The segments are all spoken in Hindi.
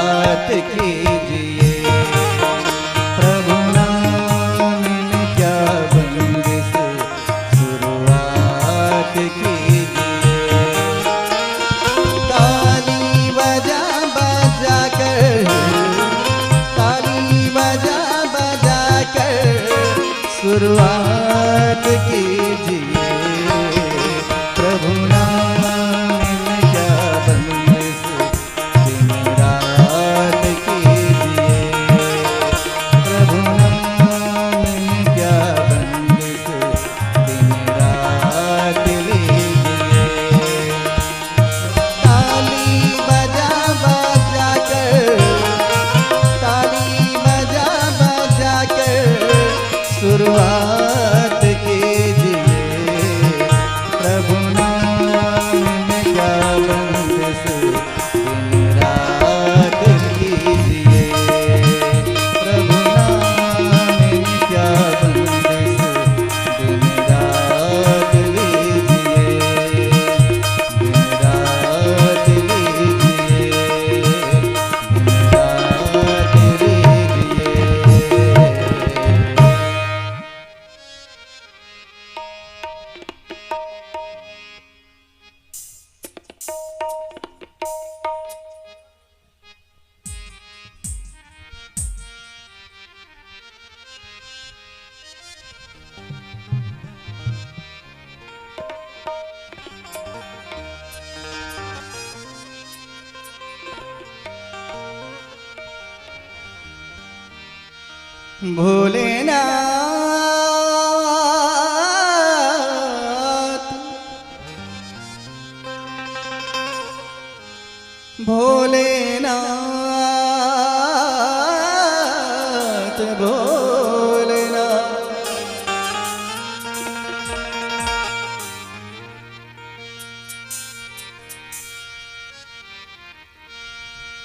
शुरुआत कीजिए। प्रभु नाम में क्या बंदिश, शुरुआत कीजिए। ताली बजा बजा कर, ताली बजा बजा कर शुरुआत कीजिए। प्रभु नाम में क्या बंदिश, दिन रात कीजिए। प्रभु नाम में क्या बंदिश, दिन रात लीजिए। ताली बजा बजा कर, ताली बजा बजा कर शुरुआत कीजिए। प्रभु नाम में क्या बंदिश, दिन रात कीजिए। प्रभु नाम में क्या बंदिश, दिन रात लीजिए। दिन रात लीजिए, दिन रात लीजिए। भोलेनाथ, भोलेनाथ, भोलेनाथ।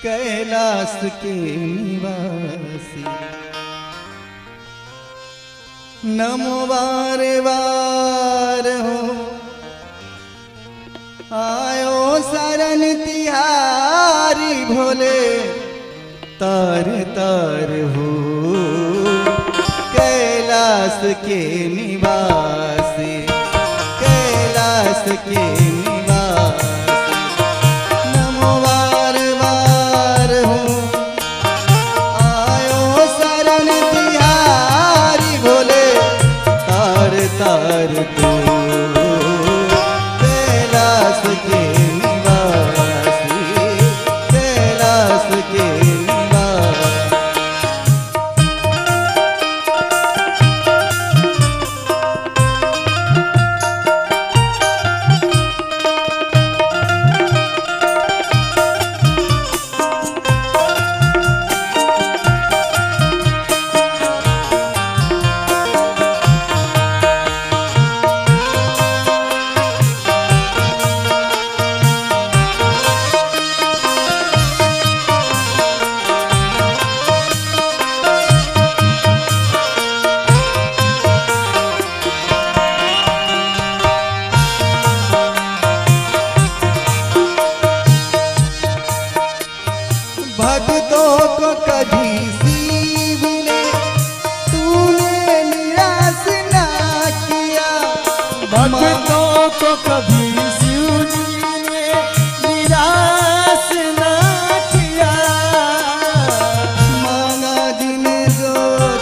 कैलाश के निवासी नमो बारे बार हो, आयो शरण तिहारी भोले तार तार हो। कैलाश के निवासी, कैलाश के निवासी नमो बार बार हो, आयो शरण तिहारी भोले तार तार तो। कैलाश के निवासी, कैलाश के निवासी। भक्तों को कभी शिव ने तूने निराश ना किया। भक्तों को कभी शिव ने निराश ना किया। मांगा जिन जो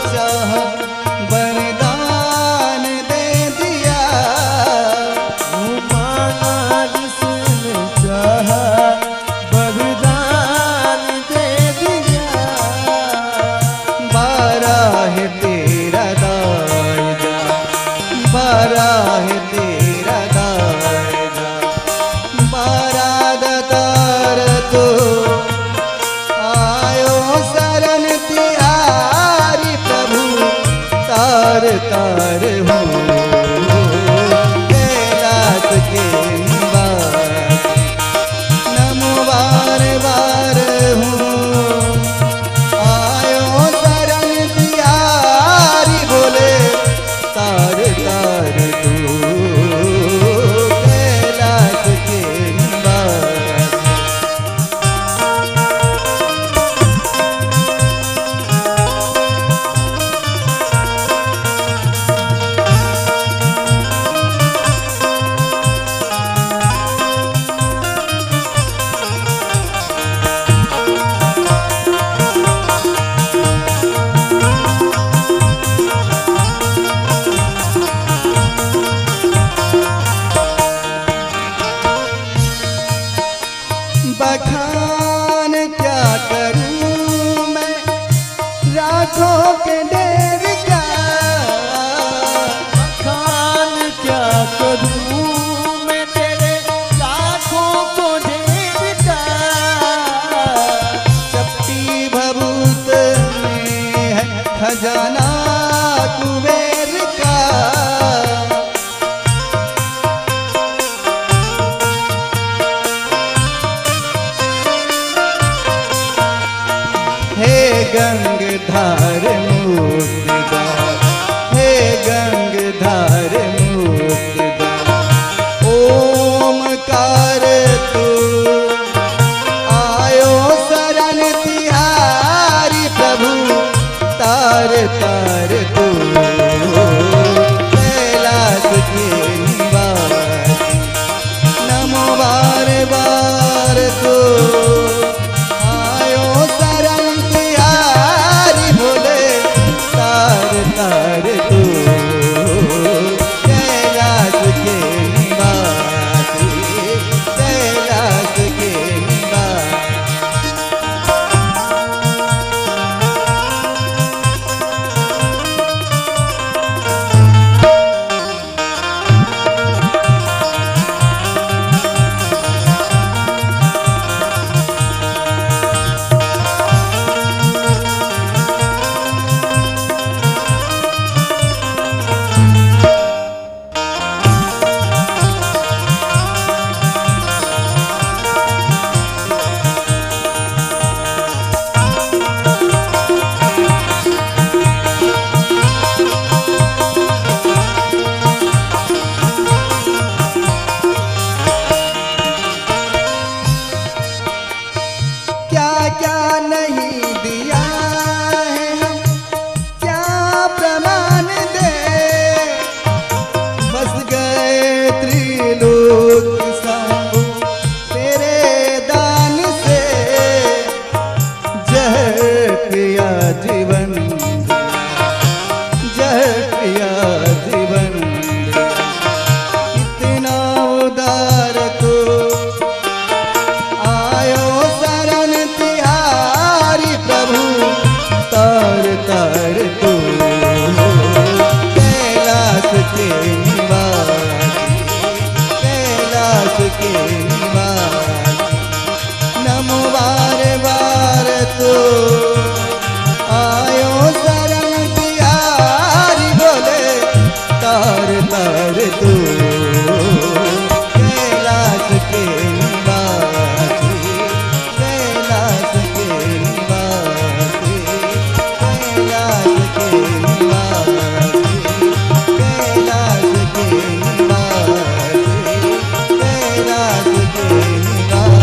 चाह वरदान दे दिया। मांगा जिसने चाहा वरदान दे दिया। करूं मैं राखों के ढेर का। खान क्या करूं मैं तेरे लाखों को ढेर का। चपटी भभूत में है खजाना कुबेर का। हे गंगधार मूर्तिदार, हे गंगधार मूर्तिदार, ओमकार तू आयो शरण तिहारी प्रभु तार तार तू। कैलाश के निवासी नमो बार बार तू आयो शरण तिहारी भोले तार तार तू। कैलाश के निवासी, कैलाश के निवासी। क्या क्या नहीं दिया है हम क्या प्रमाण दे। बस गए त्रिलोक शंभु तेरे दान से। जय प्रिया जीवन दिया, जय प्रिया जीवन दिया। इतना उदार तो आयो शरण तिहारी प्रभु तार तार तू। कैलाश के निवासी, कैलाश के निवासी नमो बार बार तू आयो शरण तिहारी भोले तार तार तू। कैलाश के निवासी, कैलाश के निवासी, कैलाश के निवासी, कैलाश के निवासी, कैलाश के निवासी।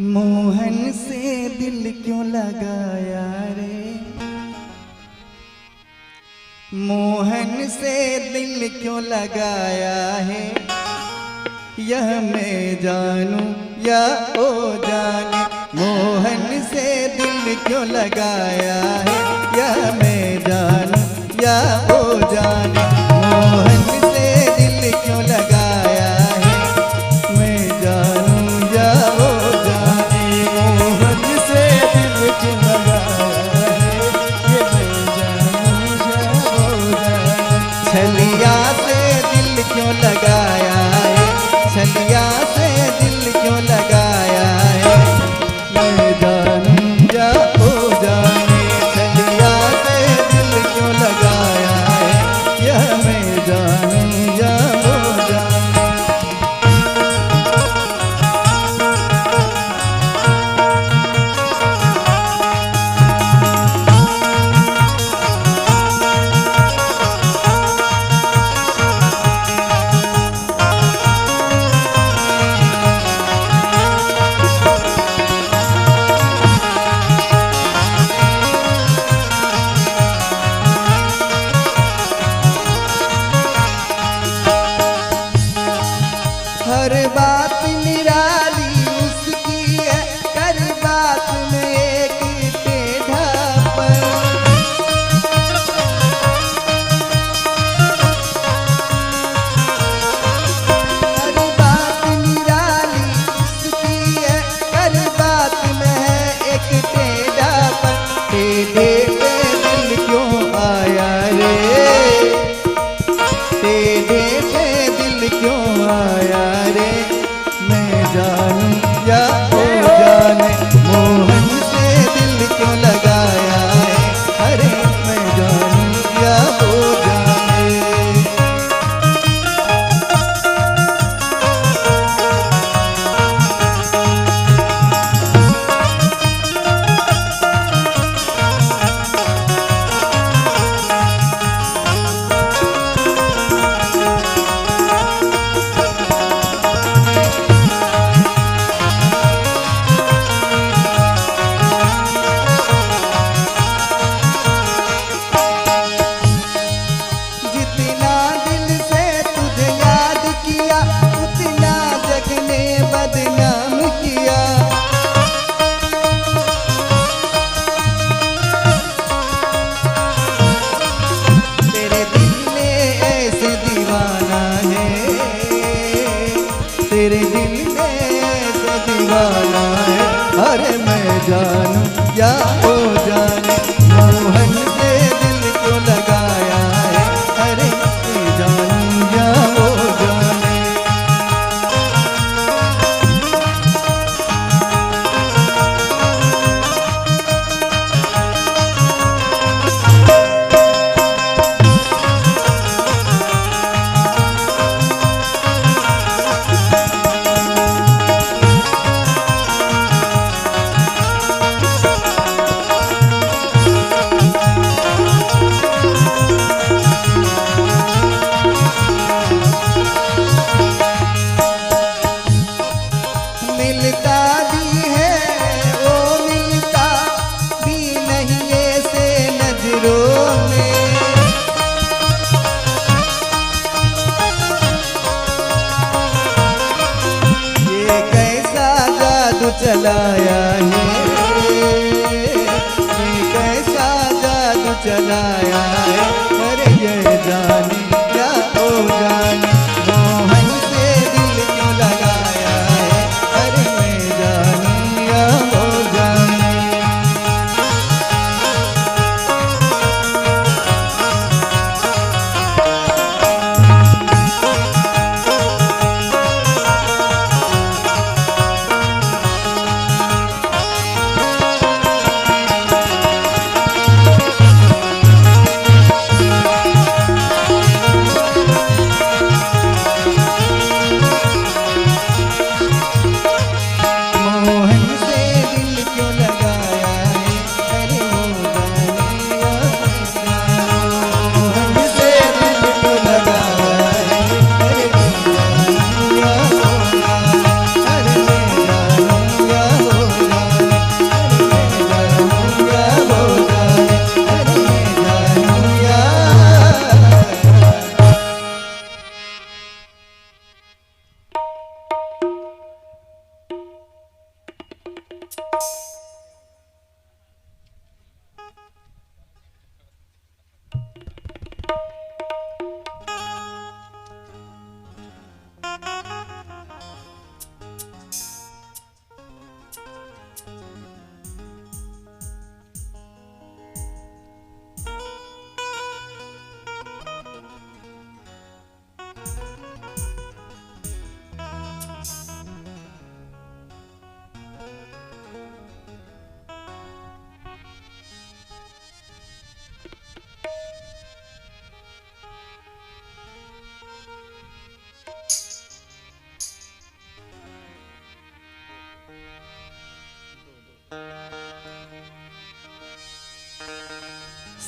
मोहन से दिल क्यों लगाया रे, मोहन से दिल क्यों लगाया है, यह मैं जानूं या ओ जाने। मोहन से दिल क्यों लगाया है, यह मैं जानूं या ओ जाने। मोहन से दिल क्यों लगाया है, मैं जानूं या ओ जाने। मोहन से दिल क्यों लगाया है, ये मैं जानूं या ओ जाने। छलिया से दिल क्यों लगाया है, छलिया से दिल क्यों लगाया है, मैं जानूं या ओ जाने। चलाया है, कैसा जादू चलाया है। अरे ये जाने क्या ओ जाने मोहन से दिल क्यों लगाया है। अरे मैं जानूं या हो जाने। मोहन से दिल क्यों लगाया है। अरे वो जाने मोहन से दिल क्यों लगाया है। अरे मैं जानूं या हो जाने। अरे मैं जानूं या हो जाने। अरे मैं जानूं या हो जाने। अरे मैं जानूं या।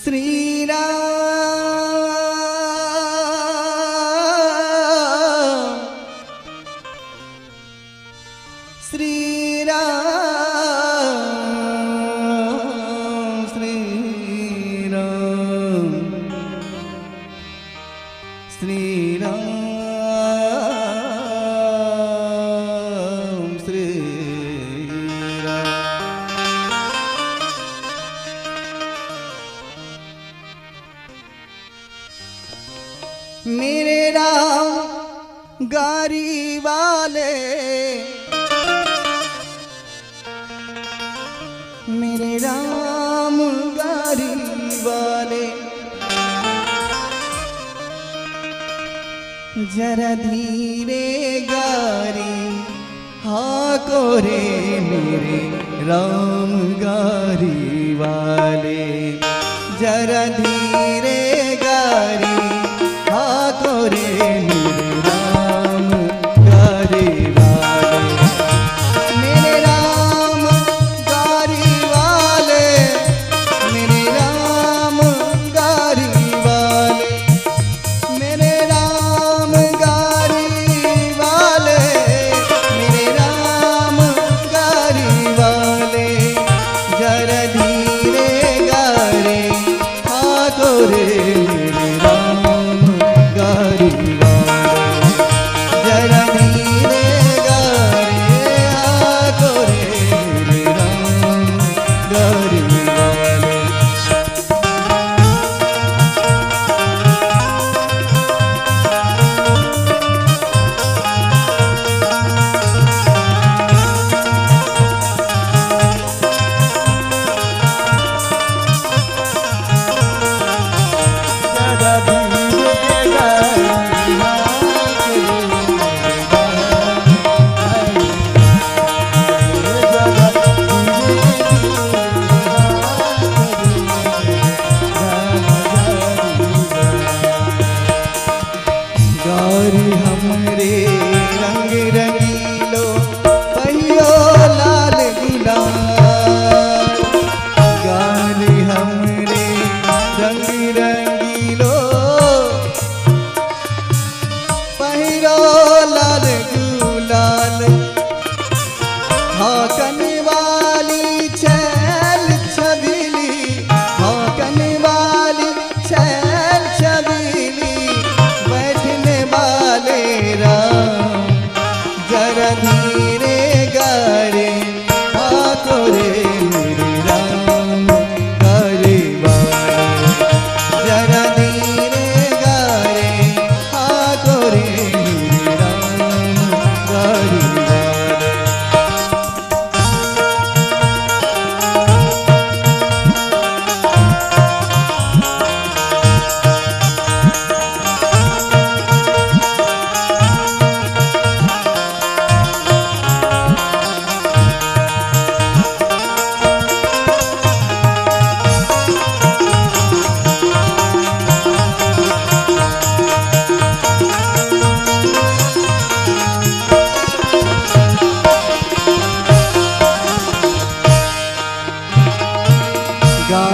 श्री राम श्री राम श्री राम श्री राम श्री राम। मेरे राम गाड़ी वाले, मेरे राम गाड़ी वाले, जरा धीरे गाड़ी हाको रे मेरे राम गाड़ी वाले। जरा धीरे गाड़ी हाको रे मेरे राम गाड़ी वाले। मेरे राम गाड़ी वाले, मेरे राम गाड़ी वाले, मेरे राम गाड़ी वाले, मेरे राम गाड़ी वाले। जरा धीरे गाड़ी हाको रे मेरे राम गाड़ी वाले। जरा धीरे गाड़ी हाको रे मेरे राम गाड़ी वाले।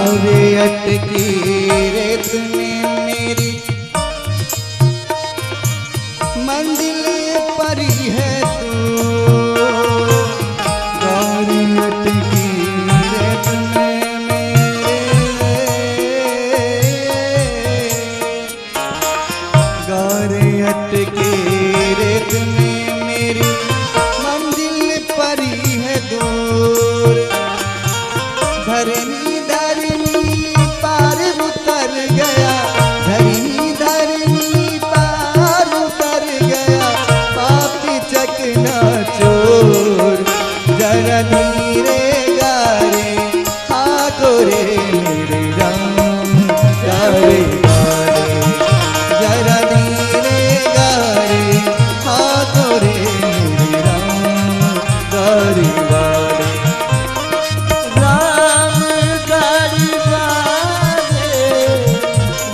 गारे अटकी रेत में मेरी मंजिल परी है तू। गारे अटकी रेत में मेरे, गारे अटकी रेत में मेरी मंजिल परी है दूर। धरनी धरनी पार उतर गया, धरनी धरनी पार उतर गया, पापी चकना चोर। जरा धीरे गारे हाको रे मेरे राम गारे गारे, जरा धीरे गारे हाको रे मेरे राम गारे गारे। राम गाड़ी वाले,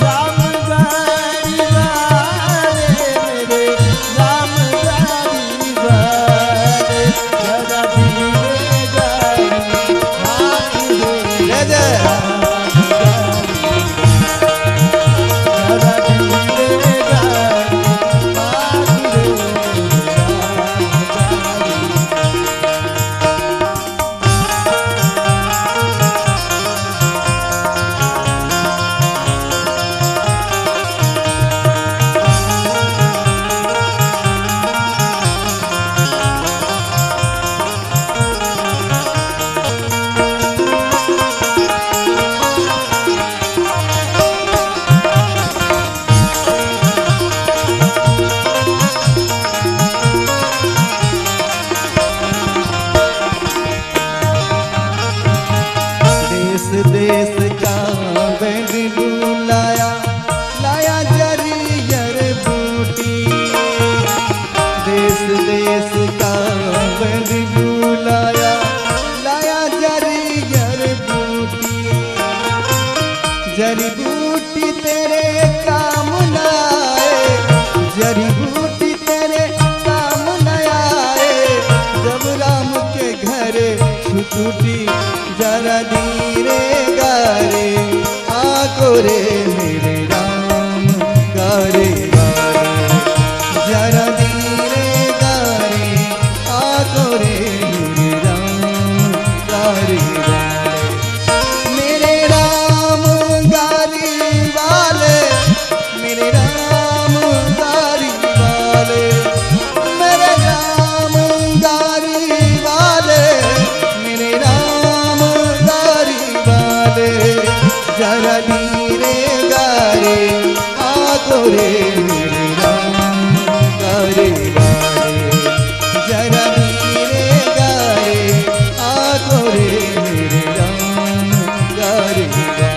राम गाड़ी वाले, मेरे राम गाड़ी वाले, जरा धीरे गाड़ी हाथ दे। जय जय। जरा धीरे गाड़ी हाथ दे, देश देश का बैंड बुलाया, लाया जरियर बूटी। देश देश का बैंड बुलाया, लाया जरियर बूटी। जड़ी बूटी तेरे काम न आए, जड़ी बूटी तेरे काम न आए, जब राम के घर छुटूटी। जरा धीरे गारे आको रे मेरे राम गारे गारे, जरा धीरे गारे आको रे मेरे राम गारे गारे। मेरे राम गारी वाले, मेरे राम गारी वाले, मेरे राम गारी वाले, मेरे राम गारी वाले। जरा धीरे गारे आको रे मेरे राम गारे गारे, जरा धीरे गारे आको रे मेरे राम गारे गारे।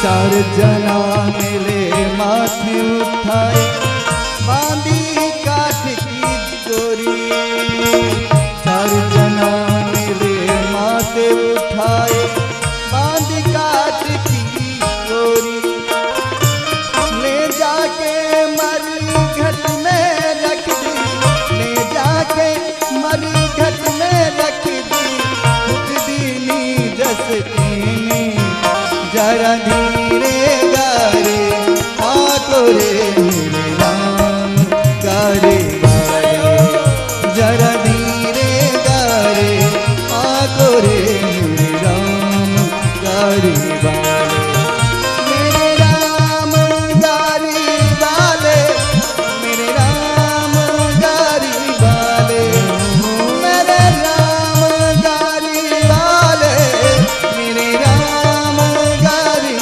चार जना मिले माथे उठाए, बांधी काठ की डोरी। चार जना मिले माथे उठाए, बांधी काठ की डोरी। ले जाके मरी घट में रख दी, ले जाके मरी घट में रख दी, खुद दीनी जसतीनी। जरा धीरे गारे आको रे मेरे राम गारे गारे, जरा धीरे गारे आको रे मेरे राम गारे गारे। मेरे राम गारी वाले, मेरे राम गारी वाले, मेरे राम गारी वाले, मेरे राम गारी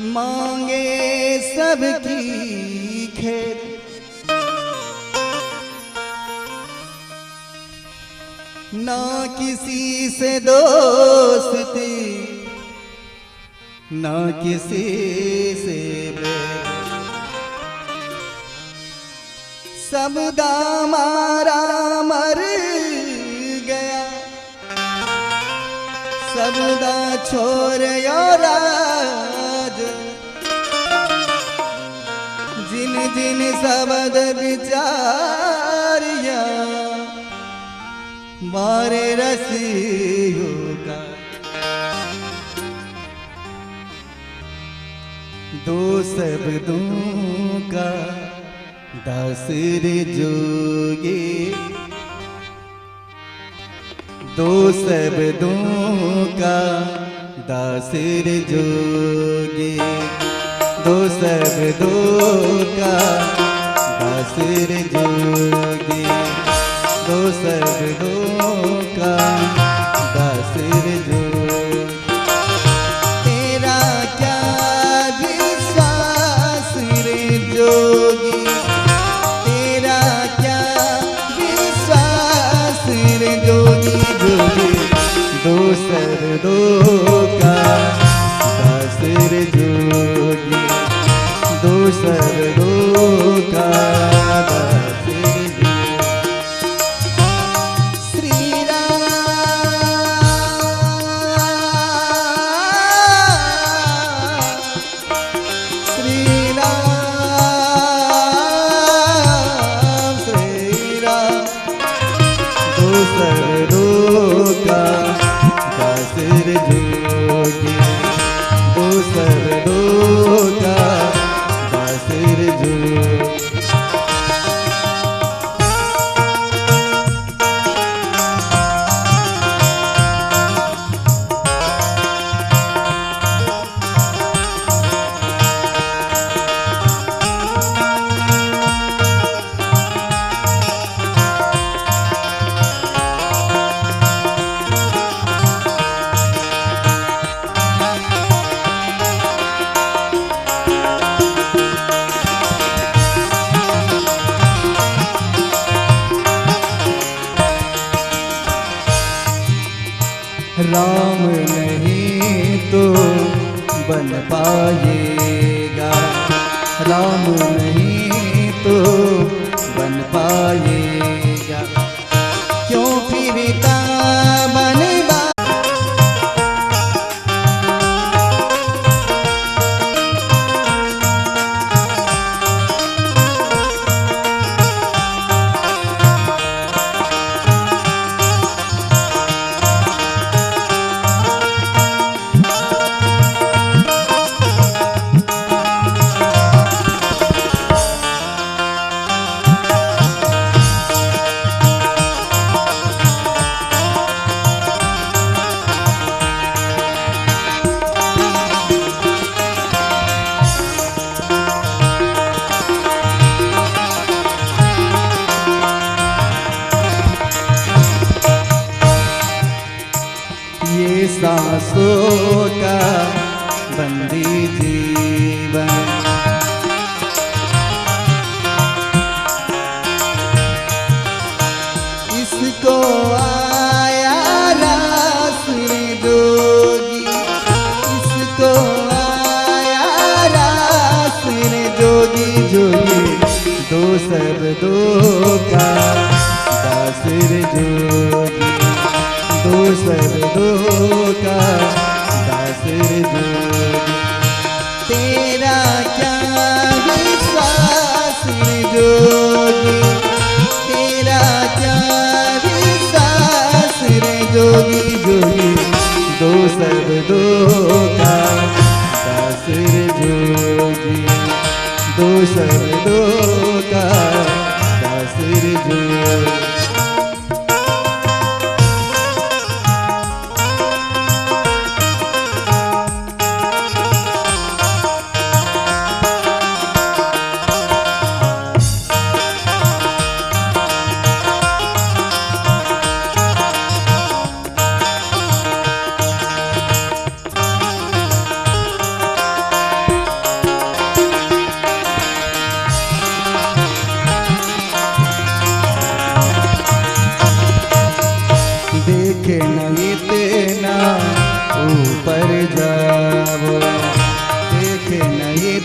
मांगे सबकी खैर, ना किसी से दोस्ती ना किसी से बैर, सब दामारा मर गया, सब दा छोर राज, जिन जिन सबद बिचारिया मारे रसियों का, दो शब्दों का दासर जोगे, दो शब्दों का दासर जोगे, दो शब्दों का दासर जोगे, दो शब्दों का दासर जोगे। तेरा क्या विश्वास रे जोगी, तेरा क्या विश्वास रे जोगी, जोगी दो शब्दों का दासर जोगी, दो शब्दों का दासर जोगी। श्री राम श्री राम श्री राम, दो शब्दों का दासर जोगी, दो शब्दों का दासर जोगी। राम नहीं तो बन पाएगा, राम नहीं तो बन पाएगा, क्यों फिरता बनवा। ये सांसों का बंदी जीवन, इसको आया रास रे जोगी, इसको आया रास रे जोगी, जोगी दो शब्दों का दासर जोगी, दो शब्दों का दासर जोगी। तेरा क्या विश्वास रे जोगी, तेरा क्या विश्वास रे जोगी, जोगी दो शब्दों का दासर जोगी, दो शब्दों का दासर जोगी।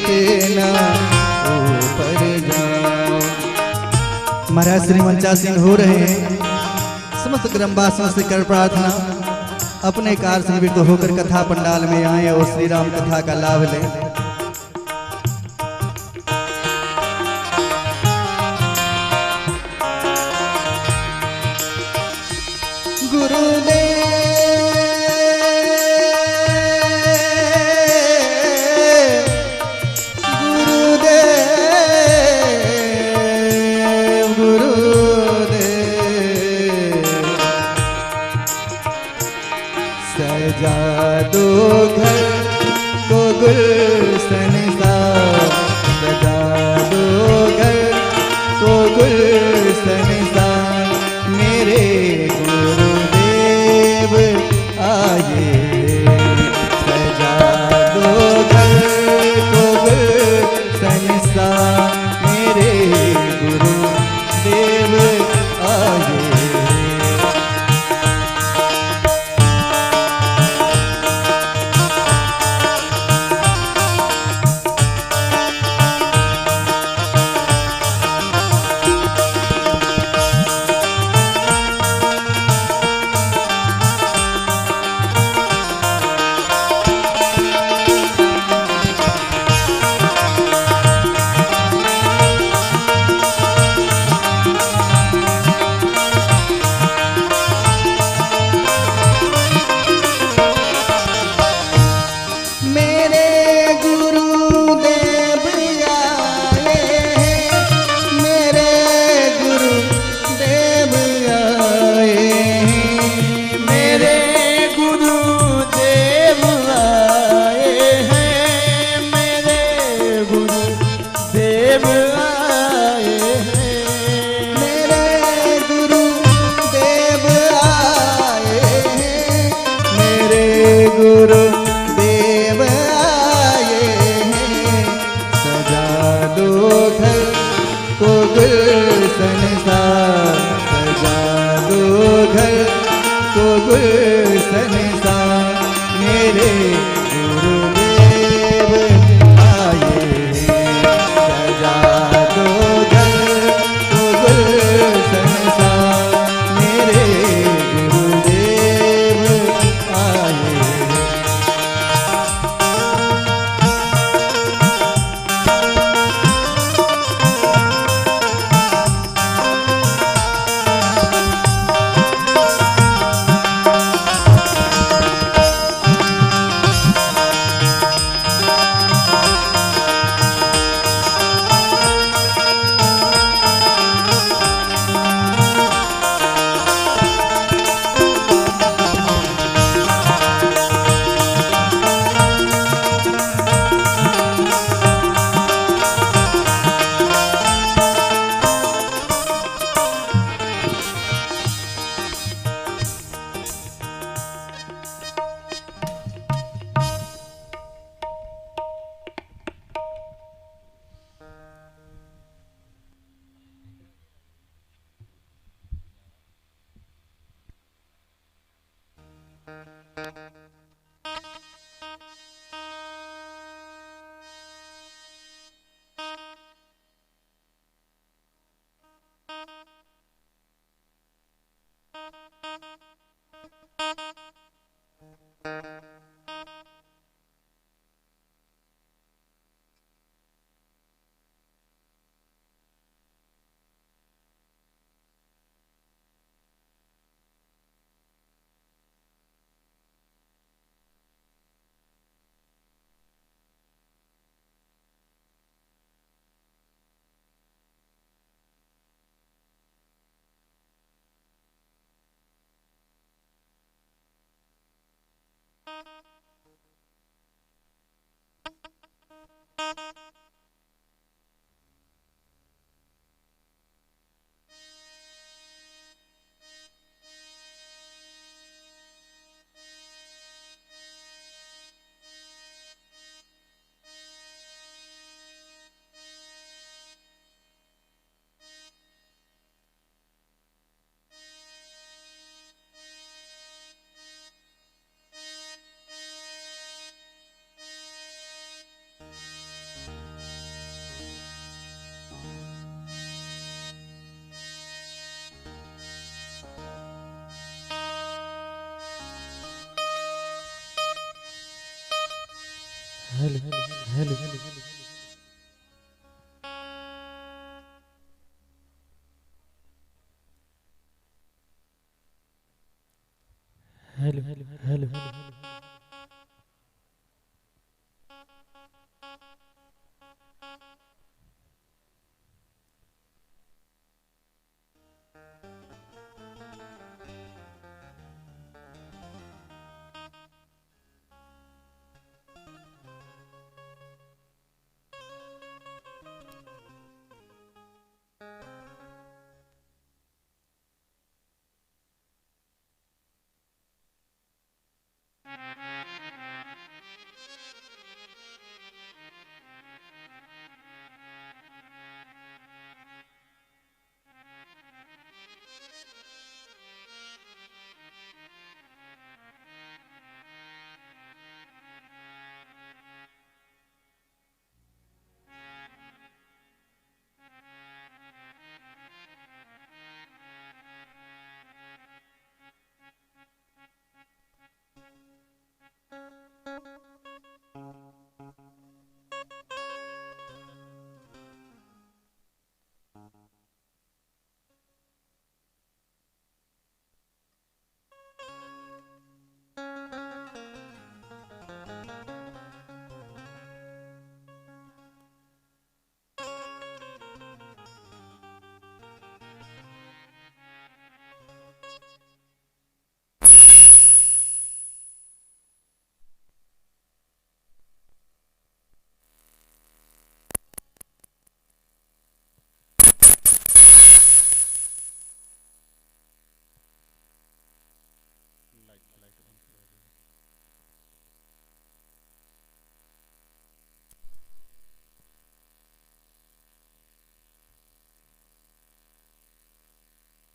से ना ऊपर जाओ। महाराज श्री मंचासीन हो रहे हैं। समस्त ग्रामवासियों से कर प्रार्थना अपने कार से निवृत्त होकर कथा पंडाल में आए और श्री राम कथा का लाभ लें। सजा दो घर को गुलशन सा, सजा दो घर को गुलशन सा, मेरे गुरुदेव आए। सजा दो घर को गुलशन सा, मेरे गुरुदेव आए। गुरुदेव आए हैं। सजा दो घर को गुलशन सा, सजा दो घर को गुलशन सा, मेरे गुरुदेव आए हैं। सजा दो घर को गुलशन सा, मेरे गुरुदेव आए।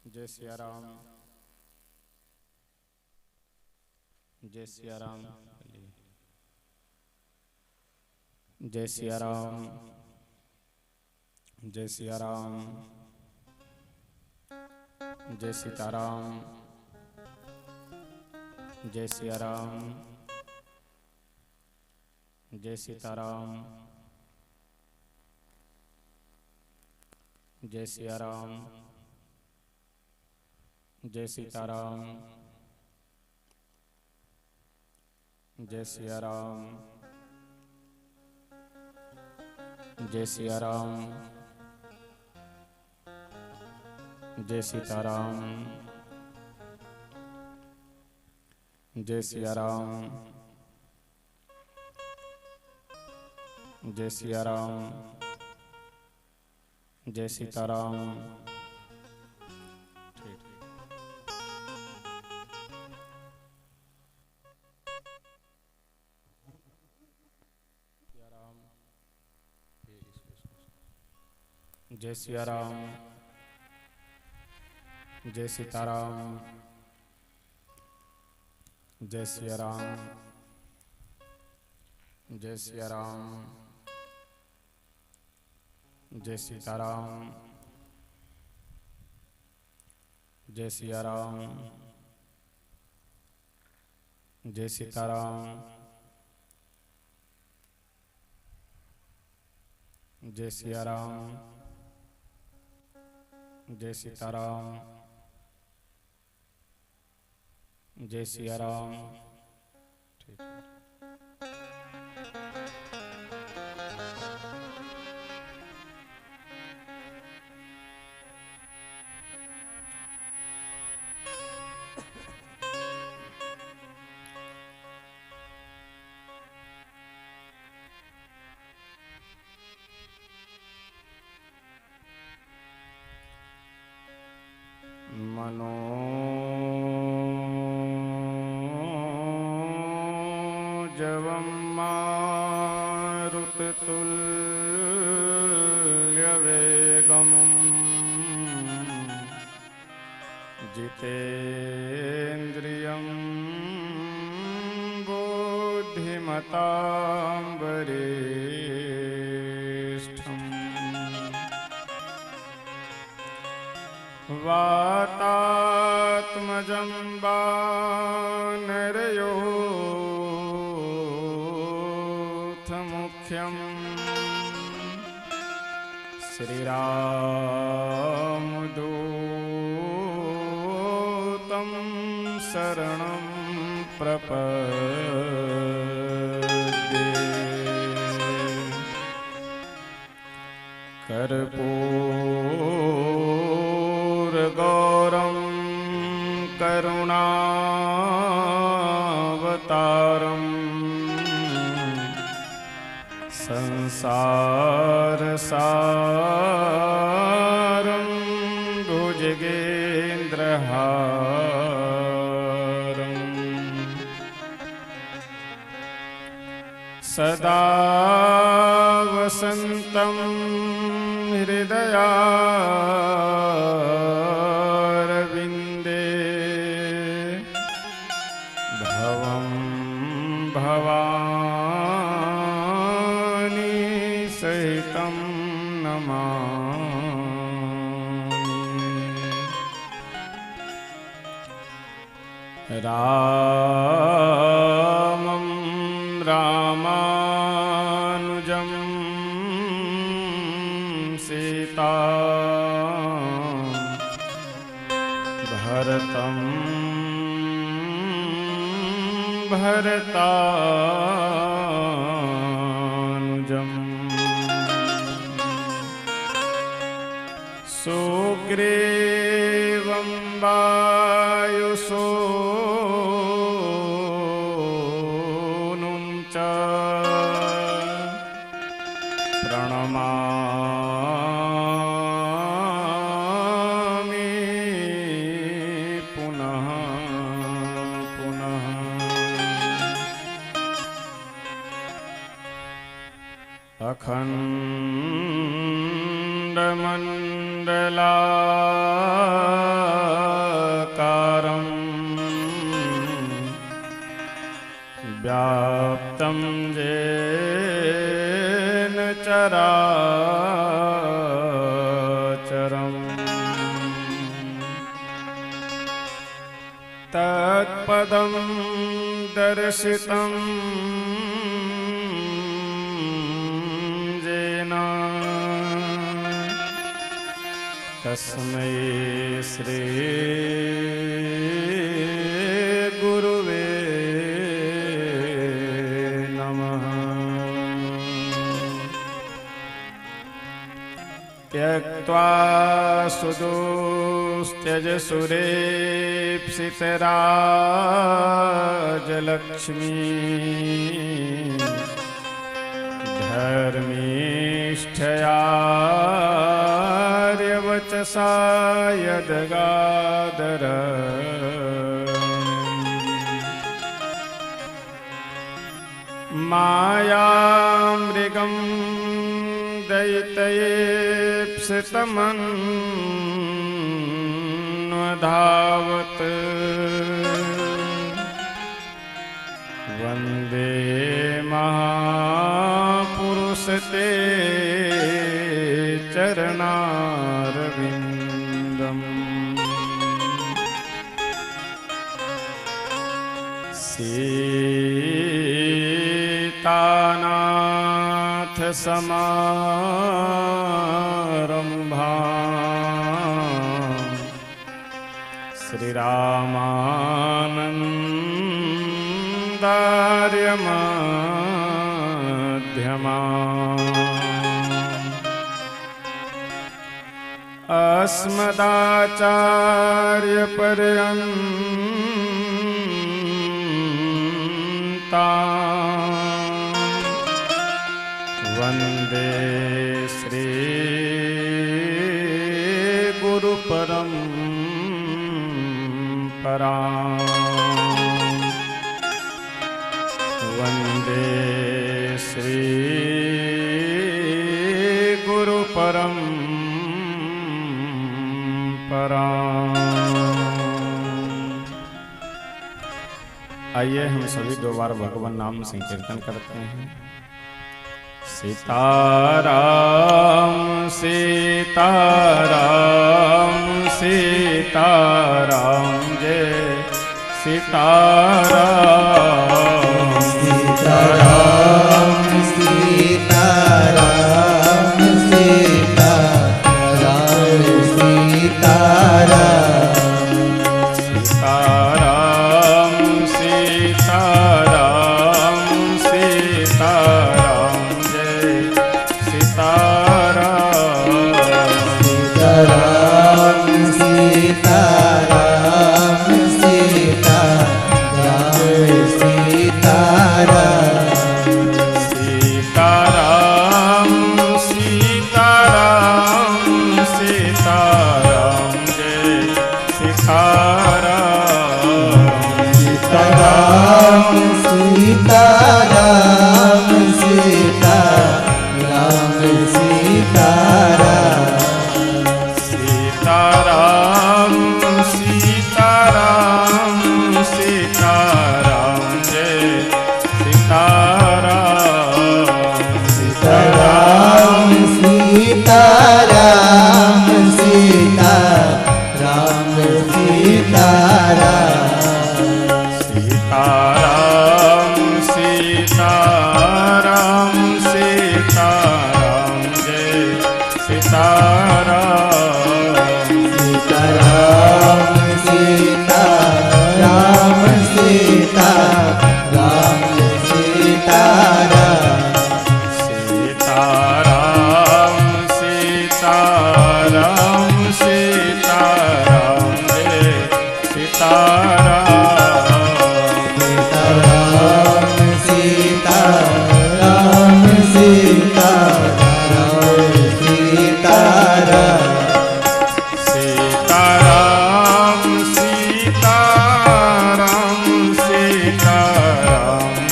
जय सिया राम, जय सिया राम, जय सिया राम, जय सिया राम, जय सीताराम, जय सिया राम, जय सीताराम, जय सिया राम, जय सीताराम, जय सिया राम, जय सिया राम, जय सीताराम, जय सिया राम, जय सिया राम, जय सीताराम। जय सिया राम, जय सीताराम, जय सिया राम, जय सिया राम, जय सीताराम, जय सिया राम, जय सीताराम, जय सिया राम, जय सीताराम, जय सिया राम। मनोजवं मारुततुल्यवेगम् जितेन्द्रियं बुद्धिमतां वरिष्ठम् वातात्मजं वानरयोथं श्रीरामदूतं शरणं प्रपद्ये कर्पूरगौरं करुणावतारम् संसारसारं भुजगेन्द्रहारम् सदा वसन्तं हृदयारविन्दे भवं भवानी सहितं नमामि। रामं रामानुजं सीता भरतं भरतानुजम् सुग्रीवं वायुसूनुं च प्रणमामि पुनः पुनः। अखण्डमण्डलाकारं व्याप्तं येन चराचरम् तत्पदं दर्शितं येन तस्मै श्री गुरुवे नमः। त्यक्त्वा सुदुस्त्यज सुरेप्सितराजलक्ष्मी धर्मीष्ठयार्यवचसा यद्गादर मायामृगं दैत्यैप्सितमन्वधावत् वन्दे महापुरुषते चरणारविन्दम्। सीतानाथ समारम्भा श्रीरामानन्दार्यमध्यमा अस्मदाचार्यपर्यन्ता वन्दे श्री गुरुपरम्परा वन्दे श्री गुरुपरम्परा। आइए हम सभी दो बार भगवान नाम संकीर्तन करते हैं। सीताराम सीताराम सीताराम जय सीताराम सीताराम सीताराम सीताराम सीताराम जय सीताराम सीताराम सीताराम सीताराम सीताराम सीताराम सीताराम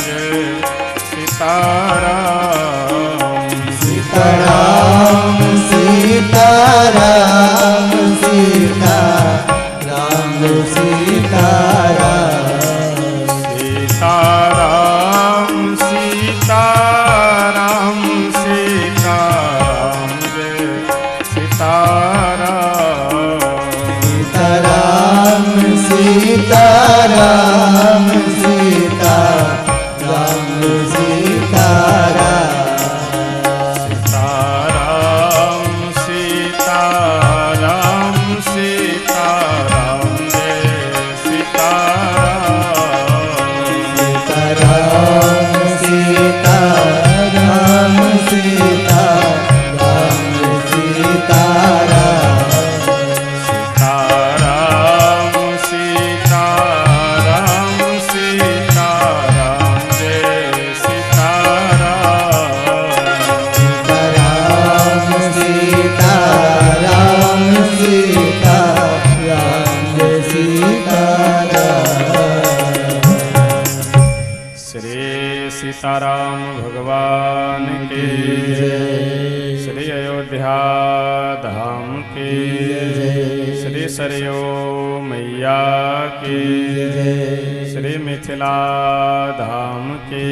जय सीताराम सीताराम सीताराम सीताराम सीताराम सीताराम सीताराम सीताराम जय सीताराम सीताराम सीताराम सीताराम सीताराम सीताराम जय सीताराम सीताराम सीताराम सीताराम सीताराम सीताराम सीताराम जय सीताराम सीताराम सीताराम सीताराम श्री सीताराम भगवान के श्री अयोध्या धाम के श्री सरयू मैया के श्री मिथिला धाम के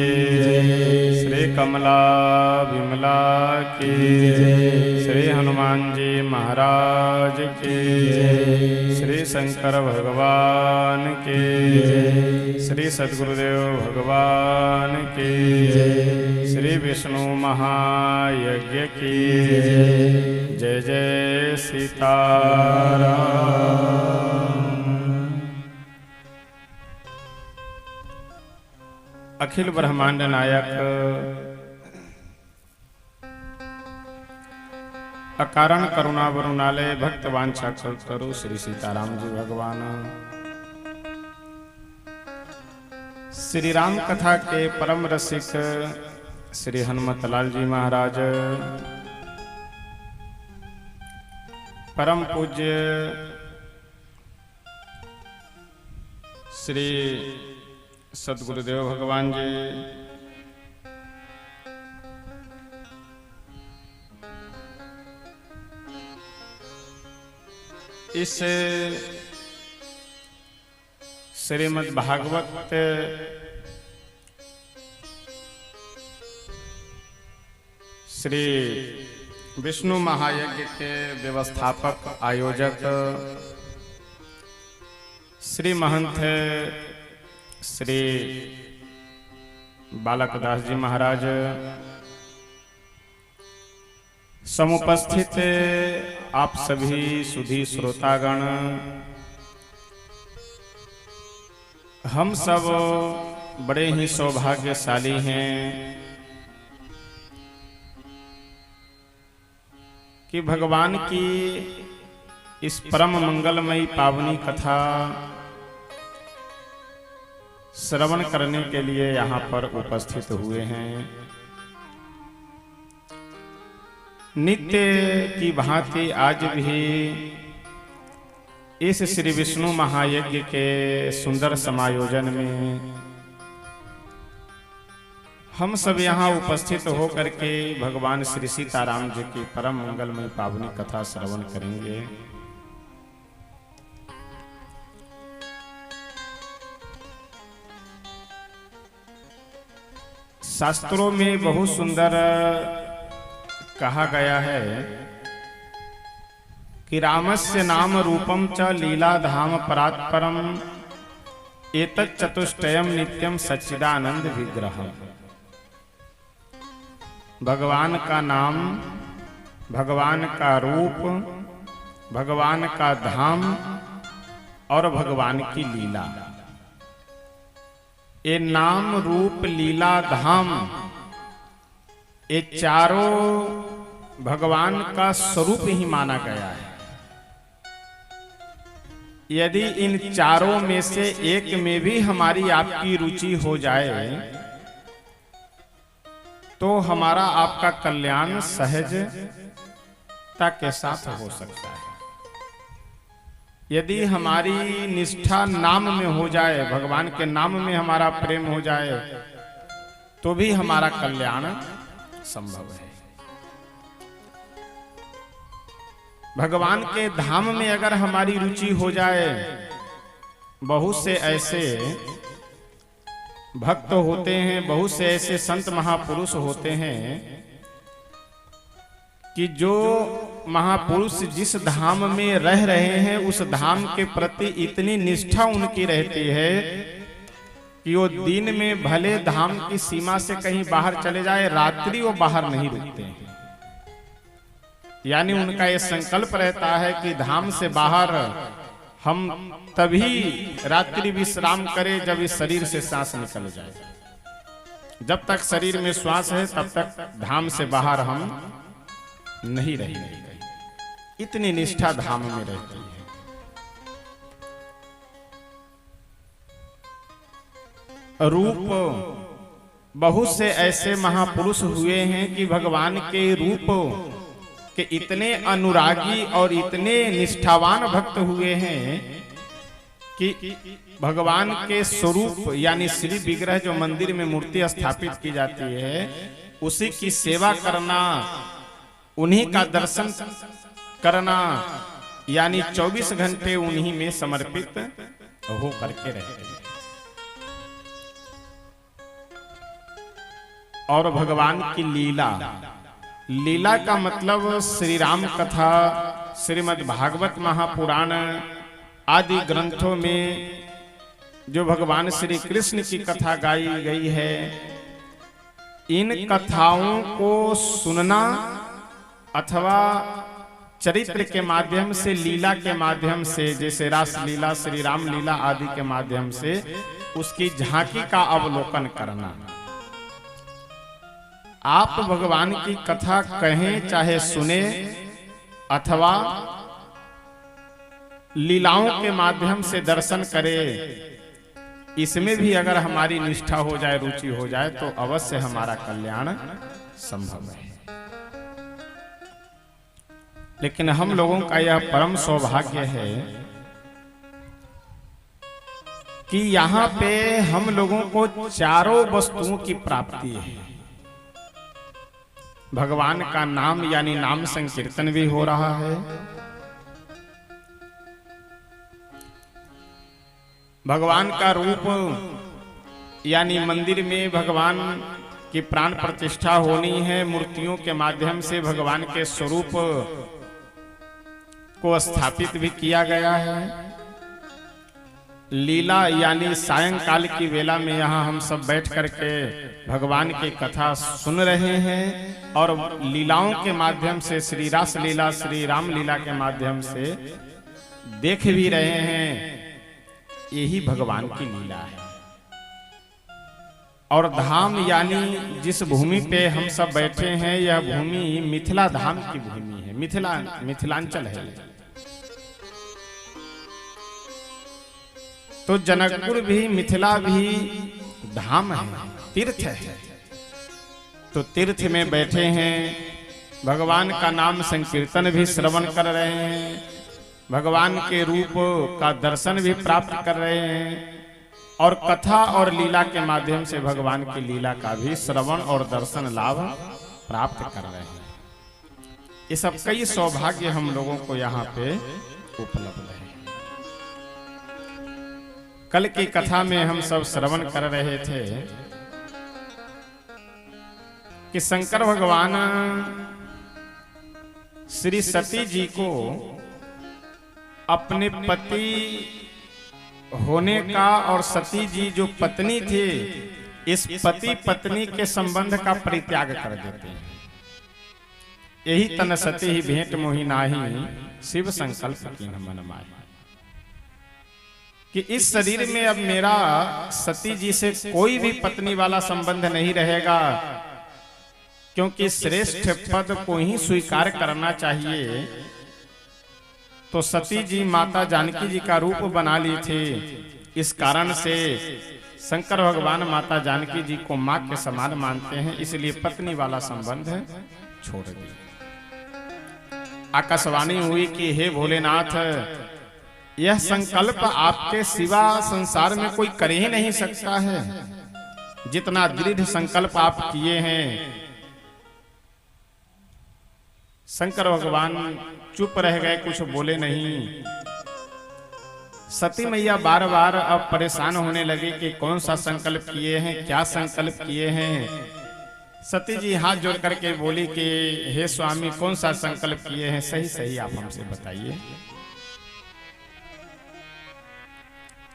श्री कमला विमला के श्री हनुमान जी महाराज के श्री शंकर भगवान के श्री सद्गुरुदेव भगवान की श्री विष्णु महायज्ञ की जय जय सीताराम। अखिल ब्रह्मांड नायक अकारण करुणा वरुणालय भक्त वांछा करो श्री सीताराम जी भगवान श्री राम कथा के परम रसिक श्री हनुमत लाल जी महाराज परम पूज्य श्री सद्गुरुदेव भगवान जी इस श्रीमद् भागवत श्री विष्णु महायज्ञ के व्यवस्थापक आयोजक श्री महंत श्री बालकदास जी महाराज समुपस्थित आप सभी सुधी श्रोतागण हम सब बड़े ही सौभाग्यशाली हैं कि भगवान की इस परम मंगलमयी पावनी कथा श्रवण करने के लिए यहाँ पर उपस्थित हुए हैं। नित्य की भांति आज भी इस श्री विष्णु महायज्ञ के सुंदर समायोजन में हम सब यहाँ उपस्थित होकर के भगवान श्री सीताराम जी की परम मंगलमय पावनी कथा श्रवण करेंगे। शास्त्रों में बहुत सुंदर कहा गया है कि रामस्य नाम रूपम च लीला धाम परात्परम एतत् चतुष्टयम नित्यम सच्चिदानंद विग्रहम। भगवान का नाम, भगवान का रूप, भगवान का धाम और भगवान की लीला, ये नाम रूप लीला धाम ये चारों भगवान का स्वरूप ही माना गया है। यदि इन चारों में से एक में भी हमारी आपकी रुचि हो जाए तो हमारा आपका कल्याण सहजता के साथ हो सकता है। यदि हमारी निष्ठा नाम में हो जाए, भगवान के नाम में हमारा प्रेम हो जाए, तो भी हमारा कल्याण संभव है। भगवान के धाम में अगर हमारी रुचि हो जाए, बहुत से ऐसे भक्त होते हैं, बहुत से ऐसे संत महापुरुष होते हैं कि जो महापुरुष जिस धाम में रह रहे हैं उस धाम के प्रति इतनी निष्ठा उनकी रहती है कि वो दिन में भले धाम की सीमा से कहीं बाहर चले जाए, रात्रि वो बाहर नहीं रुकते हैं। यानी उनका ये संकल्प रहता है कि धाम से बाहर हम तभी रात्रि विश्राम करें जब इस शरीर से सांस निकल जाए। जब तक शरीर में श्वास है तब तक धाम से बाहर हम नहीं रहेंगे। इतनी निष्ठा धाम में रहती है। रूप बहुत से ऐसे महापुरुष हुए हैं कि भगवान के रूप के इतने अनुरागी और इतने निष्ठावान भक्त हुए हैं कि भगवान के स्वरूप यानी श्री विग्रह जो मंदिर में मूर्ति स्थापित की जाती है, उसी की सेवा करना, उन्हीं का दर्शन करना, यानी 24 घंटे उन्हीं में समर्पित हो करके रहते हैं। और भगवान की लीला, लीला का मतलब श्री राम कथा, श्रीमद् भागवत महापुराण आदि ग्रंथों में जो भगवान श्री कृष्ण की कथा गाई गई है, इन कथाओं को सुनना अथवा चरित्र के माध्यम से, लीला के माध्यम से, जैसे रास लीला, श्री राम लीला आदि के माध्यम से उसकी झांकी का अवलोकन करना। आप भगवान की कथा कहें चाहे सुने अथवा लीलाओं के माध्यम से दर्शन करें, इसमें भी अगर हमारी निष्ठा हो जाए, रुचि हो जाए, तो अवश्य हमारा कल्याण संभव है। लेकिन हम लोगों का यह परम सौभाग्य है कि यहाँ पे हम लोगों को चारों वस्तुओं की प्राप्ति है। भगवान का नाम यानी नाम संकीर्तन भी हो रहा है, भगवान का रूप यानी मंदिर में भगवान की प्राण प्रतिष्ठा होनी है, मूर्तियों के माध्यम से भगवान के स्वरूप को स्थापित भी किया गया है। लीला यानी सायंकाल की वेला में यहाँ हम सब बैठ करके भगवान की कथा सुन रहे हैं और लीलाओं के माध्यम से, श्री रास लीला, श्री राम लीला के माध्यम से देख भी रहे हैं। यही भगवान की लीला है। और धाम यानी जिस भूमि पे हम सब बैठे हैं, यह भूमि मिथिला धाम की भूमि है, मिथिलांचल है। तो जनकपुर भी, मिथिला भी धाम है, तीर्थ है। तो तीर्थ में बैठे हैं, भगवान का नाम संकीर्तन भी श्रवण कर रहे हैं, भगवान के रूप का दर्शन भी प्राप्त कर रहे हैं और कथा और लीला के माध्यम से भगवान की लीला का भी श्रवण और दर्शन लाभ प्राप्त कर रहे हैं। ये सब कई सौभाग्य हम लोगों को यहाँ पे उपलब्ध है। कल की कथा में हम सब श्रवण कर रहे थे कि शंकर भगवान श्री सती जी को अपने पति होने का और सती जी जो पत्नी थी, इस पति पत्नी के संबंध का परित्याग कर देते हैं। यही तन सती ही भेंट मोहि नाही, शिव संकल्प की न मन माही। कि इस शरीर में अब मेरा सती जी से कोई भी पत्नी वाला संबंध नहीं रहेगा, क्योंकि श्रेष्ठ पद को ही स्वीकार करना चाहिए। तो सती जी माता जानकी जी का रूप बना ली थी। इस कारण से शंकर भगवान माता जानकी जी को मां के समान मानते हैं, इसलिए पत्नी वाला संबंध छोड़ दिया। आकाशवाणी हुई कि हे भोलेनाथ, यह संकल्प आपके सिवा संसार में कोई कर ही नहीं सकता है। जितना दृढ़ संकल्प आप किए हैं। शंकर भगवान चुप रह गए, कुछ बोले नहीं। सती मैया बार बार अब परेशान होने लगे कि कौन सा संकल्प किए हैं, क्या संकल्प किए हैं। सती जी हाथ जोड़ करके बोली कि हे स्वामी, कौन सा संकल्प किए हैं, सही सही आप हमसे बताइए।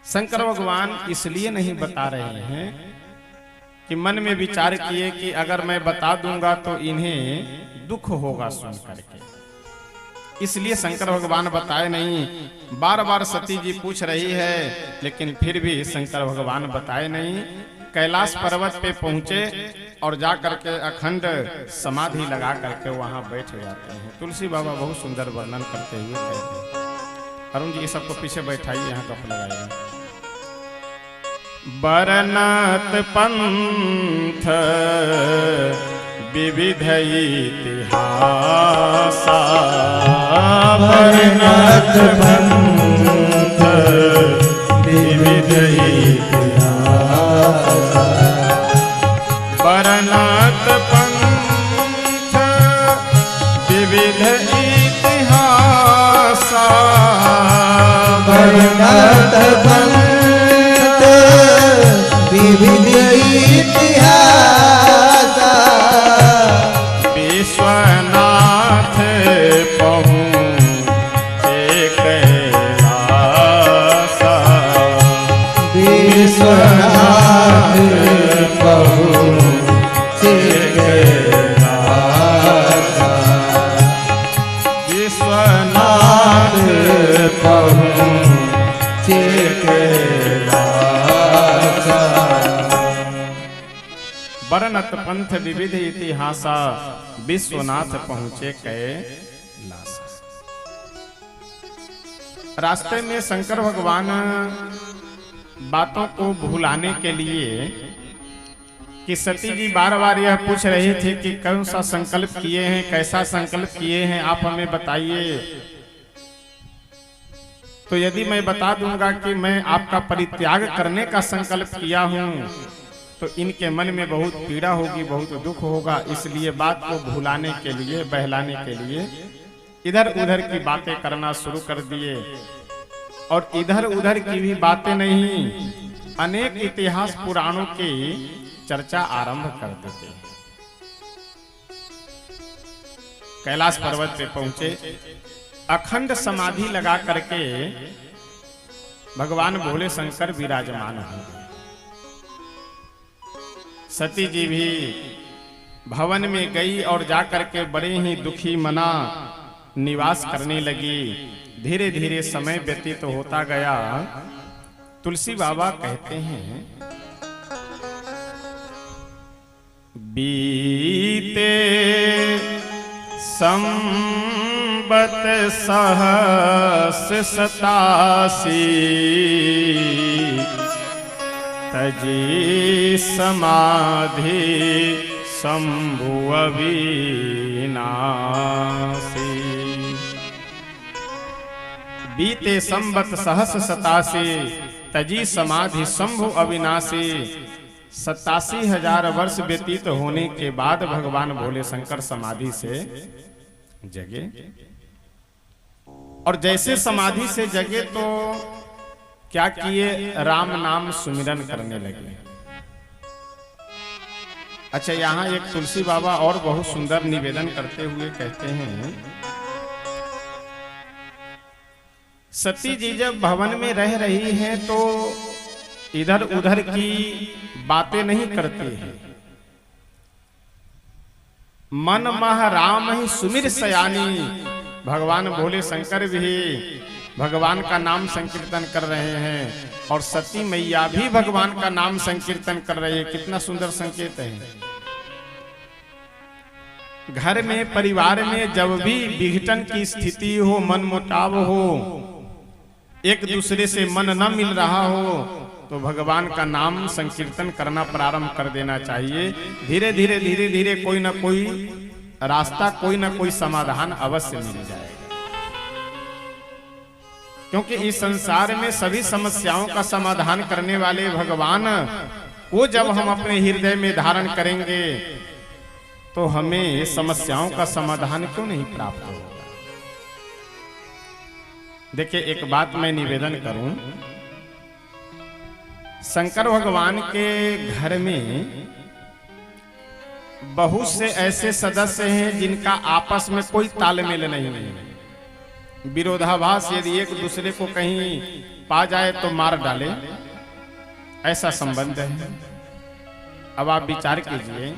शंकर भगवान इसलिए नहीं बता रहे हैं कि मन में विचार किए कि अगर मैं बता दूंगा तो इन्हें दुख होगा सुन करके, इसलिए शंकर भगवान बताए नहीं। बार बार सती जी पूछ रही है, लेकिन फिर भी शंकर भगवान बताए नहीं। कैलाश पर्वत पे पहुंचे और जा करके अखंड समाधि लगा करके वहां बैठ जाते हैं। तुलसी बाबा बहुत सुंदर वर्णन करते हुए कहते हैं। अरुण जी सबको पीछे बैठाइए, यहाँ कप लगाइए। बरनत पंथ विविध इतिहासा, बरनत पंथ विविध इतिहासा, बरनत पंथ विविध इतिहासा, बरनत पंथ विविध इतिहासा, विश्वनाथ पहुँचे कैलासा, विश्वनाथ पहुँचे कैलासा, विश्वनाथ पहुँचे कैलासा। बरनत पंथ विविध इतिहासा, विश्वनाथ पहुंचे कैलासा। रास्ते में शंकर भगवान बातों को भुलाने के लिए कि सती जी बार बार यह पूछ रही थी कि कौन सा संकल्प किए हैं, कैसा संकल्प किए हैं, आप हमें बताइए। तो यदि मैं बता दूंगा कि मैं आपका परित्याग करने का संकल्प किया हूं तो इनके मन में बहुत पीड़ा होगी, बहुत दुख होगा। इसलिए बात को भुलाने के लिए, बहलाने के लिए इधर उधर की बातें करना शुरू कर दिए। और इधर उधर की भी बातें नहीं, अनेक इतिहास पुराणों की चर्चा आरंभ कर देते हैं। कैलाश पर्वत पे पहुंचे, अखंड समाधि लगा करके भगवान भोले शंकर विराजमान हैं। सती जी भी भवन में गई और जाकर के बड़े ही दुखी मना निवास करने लगी। धीरे धीरे समय व्यतीत होता गया। तुलसी बाबा कहते हैं, बीते संबत सहस 87 तजी समाधि शंभु अविनाशी। बीते संबत सहस 87 तजी समाधि शंभु अविनाशी। 87,000 वर्ष व्यतीत होने के बाद भगवान भोले शंकर समाधि से जगे। और जैसे समाधि से जगे तो क्या किए, राम नाम सुमिरन करने लगे। अच्छा, यहाँ एक तुलसी बाबा और बहुत सुंदर निवेदन करते हुए कहते हैं, सती जी जब भवन में रह रही हैं तो इधर उधर की बातें नहीं करती है। मन मह राम ही सुमिर सयानी। भगवान भोले शंकर भी भगवान का नाम संकीर्तन कर रहे हैं और सती मैया भी भगवान का नाम संकीर्तन कर रही है। कितना सुंदर संकेत है। घर में परिवार में जब भी विघटन की स्थिति हो, मनमुटाव हो, एक दूसरे से मन न मिल रहा हो, तो भगवान का नाम संकीर्तन करना प्रारंभ कर देना चाहिए। धीरे धीरे धीरे धीरे कोई ना कोई रास्ता, कोई ना कोई समाधान अवश्य मिल जाएगा। क्योंकि इस संसार में सभी समस्याओं का समाधान करने वाले भगवान को जब हम अपने हृदय में धारण करेंगे तो हमें समस्याओं का समाधान क्यों नहीं प्राप्त होगा। देखिए, एक बात मैं निवेदन करूं, शंकर भगवान के घर में बहुत से ऐसे सदस्य हैं जिनका आपस में कोई तालमेल नहीं है। विरोधाभास यदि एक दूसरे को कहीं पा जाए तो मार डाले, ऐसा संबंध है। अब आप विचार कीजिए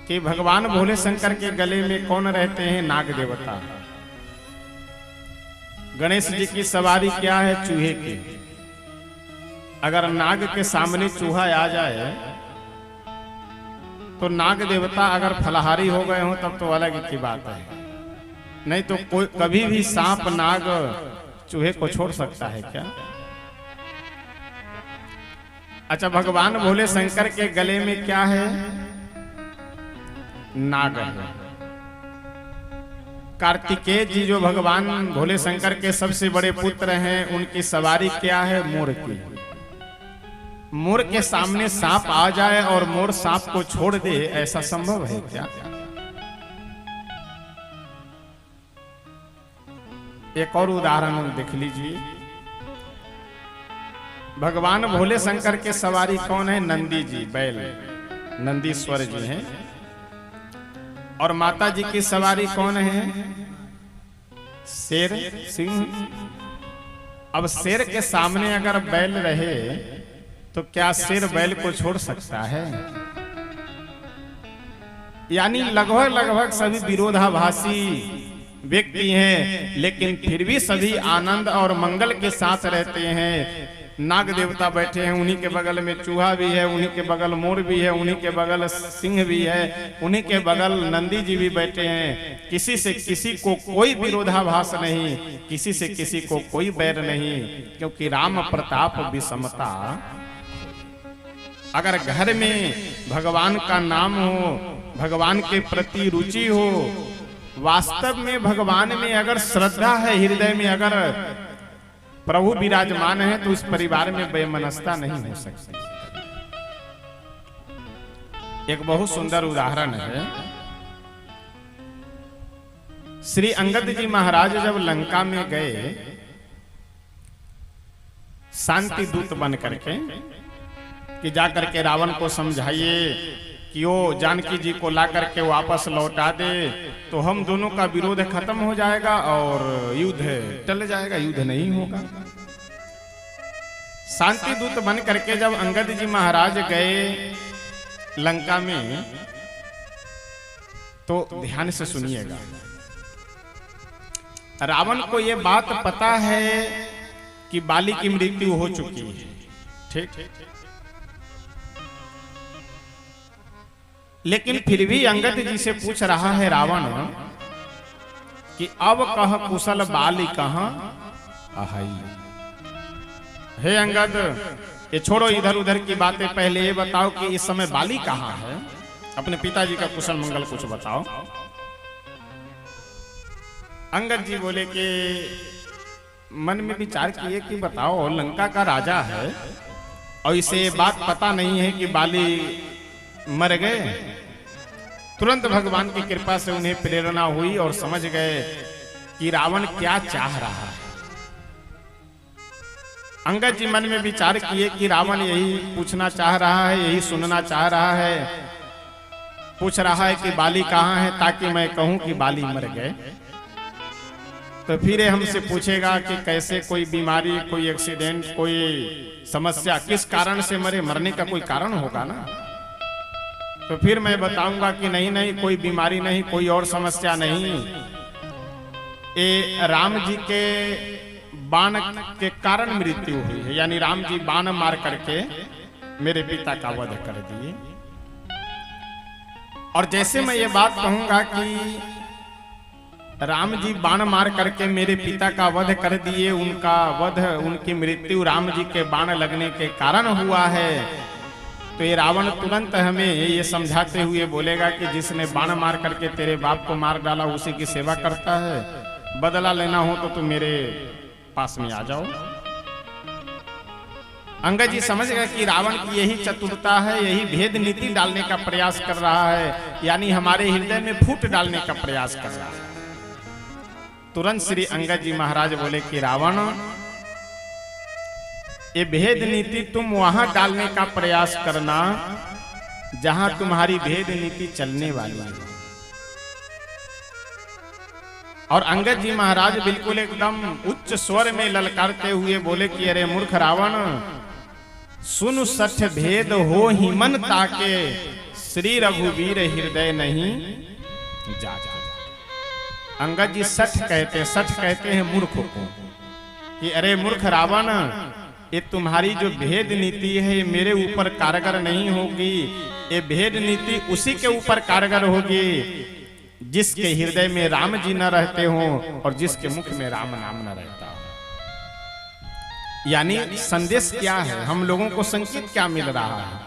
कि भगवान भोले शंकर के गले में कौन रहते हैं? नाग देवता। गणेश जी की सवारी क्या है? चूहे की। अगर नाग के सामने चूहा आ जाए तो नाग देवता अगर फलाहारी हो गए हों तब तो अलग की बात है, नहीं तो कोई कभी भी सांप नाग चूहे को छोड़ सकता है क्या? अच्छा, भगवान भोले शंकर के गले में क्या है? नाग है। कार्तिकेय जी जो भगवान भोले शंकर के सबसे बड़े पुत्र हैं, उनकी सवारी क्या है? मोर की। मोर के सामने सांप आ जाए और मोर सांप को छोड़ दे, ऐसा संभव है क्या? एक और उदाहरण देख लीजिए। भगवान भोले शंकर के सवारी कौन है? नंदी जी, बैल, नंदीश्वर जी हैं। और माता जी की सवारी कौन है? शेर, सिंह। अब शेर के सामने अगर बैल रहे तो क्या शेर बैल को छोड़ सकता है? यानी लगभग लगभग सभी विरोधाभासी व्यक्ति हैं, लेकिन फिर भी सभी आनंद और मंगल के साथ रहते हैं। नाग देवता बैठे हैं, उन्हीं के बगल में चूहा भी है, उन्हीं के बगल मोर भी है, उन्हीं के बगल सिंह भी है, उन्हीं के बगल नंदी जी भी बैठे हैं। किसी से किसी को कोई विरोधाभास नहीं, किसी से किसी को कोई बैर नहीं, क्योंकि राम प्रताप विषमता। अगर घर में भगवान का नाम हो, भगवान के प्रति रुचि हो, वास्तव में भगवान में अगर श्रद्धा है, हृदय में अगर प्रभु विराजमान है, तो उस परिवार में बेमनस्ता नहीं हो सकती। एक बहुत सुंदर उदाहरण है। श्री अंगद जी महाराज जब लंका में गए शांति दूत बन करके कि जा करके रावण को समझाइए कि वो जानकी जी को ला करके वापस लौटा दे तो हम दोनों का विरोध खत्म हो जाएगा और युद्ध टल जाएगा, युद्ध नहीं होगा। शांति दूत बन करके जब अंगद जी महाराज गए लंका में, तो ध्यान से सुनिएगा। रावण को यह बात पता है कि बाली की मृत्यु हो चुकी है, ठीक, लेकिन फिर भी अंगद जी से पूछ रहा है रावण कि अब कह कुशल बाली कहां आहाई। हे अंगद, ये छोड़ो इधर उधर की बातें, पहले ये बताओ कि इस समय बाली कहां है? अपने पिताजी का कुशल मंगल कुछ बताओ। अंगद जी बोले कि मन में विचार किए कि बताओ, लंका का राजा है और इसे बात पता नहीं है कि बाली मर गए। तुरंत भगवान की कृपा से उन्हें प्रेरणा हुई और समझ गए कि रावण क्या चाह रहा है। अंगद जी मन में विचार किए कि रावण यही पूछना चाह रहा है, यही सुनना चाह रहा है, पूछ रहा है कि बाली कहां है ताकि मैं कहूं कि बाली मर गए। तो फिर हमसे पूछेगा कि कैसे, कोई बीमारी, कोई एक्सीडेंट, कोई समस्या, किस कारण से मरे, मरने का कोई कारण होगा ना। तो फिर मैं बताऊंगा कि नहीं नहीं, कोई बीमारी नहीं, कोई और समस्या नहीं, ये राम जी के बाण के कारण मृत्यु हुई है, यानी राम जी बाण मार करके मेरे पिता का वध कर दिए। और जैसे मैं ये बात कहूंगा कि राम जी बाण मार करके मेरे पिता का वध कर दिए, उनका वध, उनकी मृत्यु राम जी के बाण लगने के कारण हुआ है, तो ये रावण तुरंत हमें ये समझाते हुए बोलेगा कि जिसने बाण मार करके तेरे बाप को मार डाला उसी की सेवा करता है, बदला लेना हो तो तुम मेरे पास में आ जाओ। अंगद जी समझ गए कि रावण की यही चतुरता है, यही भेद नीति डालने का प्रयास कर रहा है, यानी हमारे हृदय में फूट डालने का प्रयास कर रहा है। तुरंत श्री अंगद जी महाराज बोले कि रावण, ये भेद नीति तुम वहां डालने का प्रयास करना जहां तुम्हारी भेद नीति चलने वाली है। और अंगद जी महाराज बिल्कुल एकदम उच्च स्वर में ललकारते हुए बोले कि अरे मूर्ख रावण, सुन सठ भेद हो ही मन ताके, श्री रघुवीर हृदय नहीं जागा। अंगद जी सठ कहते हैं मूर्ख को कि अरे मूर्ख रावण, ये तुम्हारी जो भेद नीति है ये मेरे ऊपर कारगर नहीं होगी, ये भेद नीति उसी के ऊपर कारगर होगी जिसके हृदय में राम जी न रहते हो और जिसके मुख में राम नाम न रहता हो। यानी संदेश क्या है, हम लोगों को संकेत क्या मिल रहा है?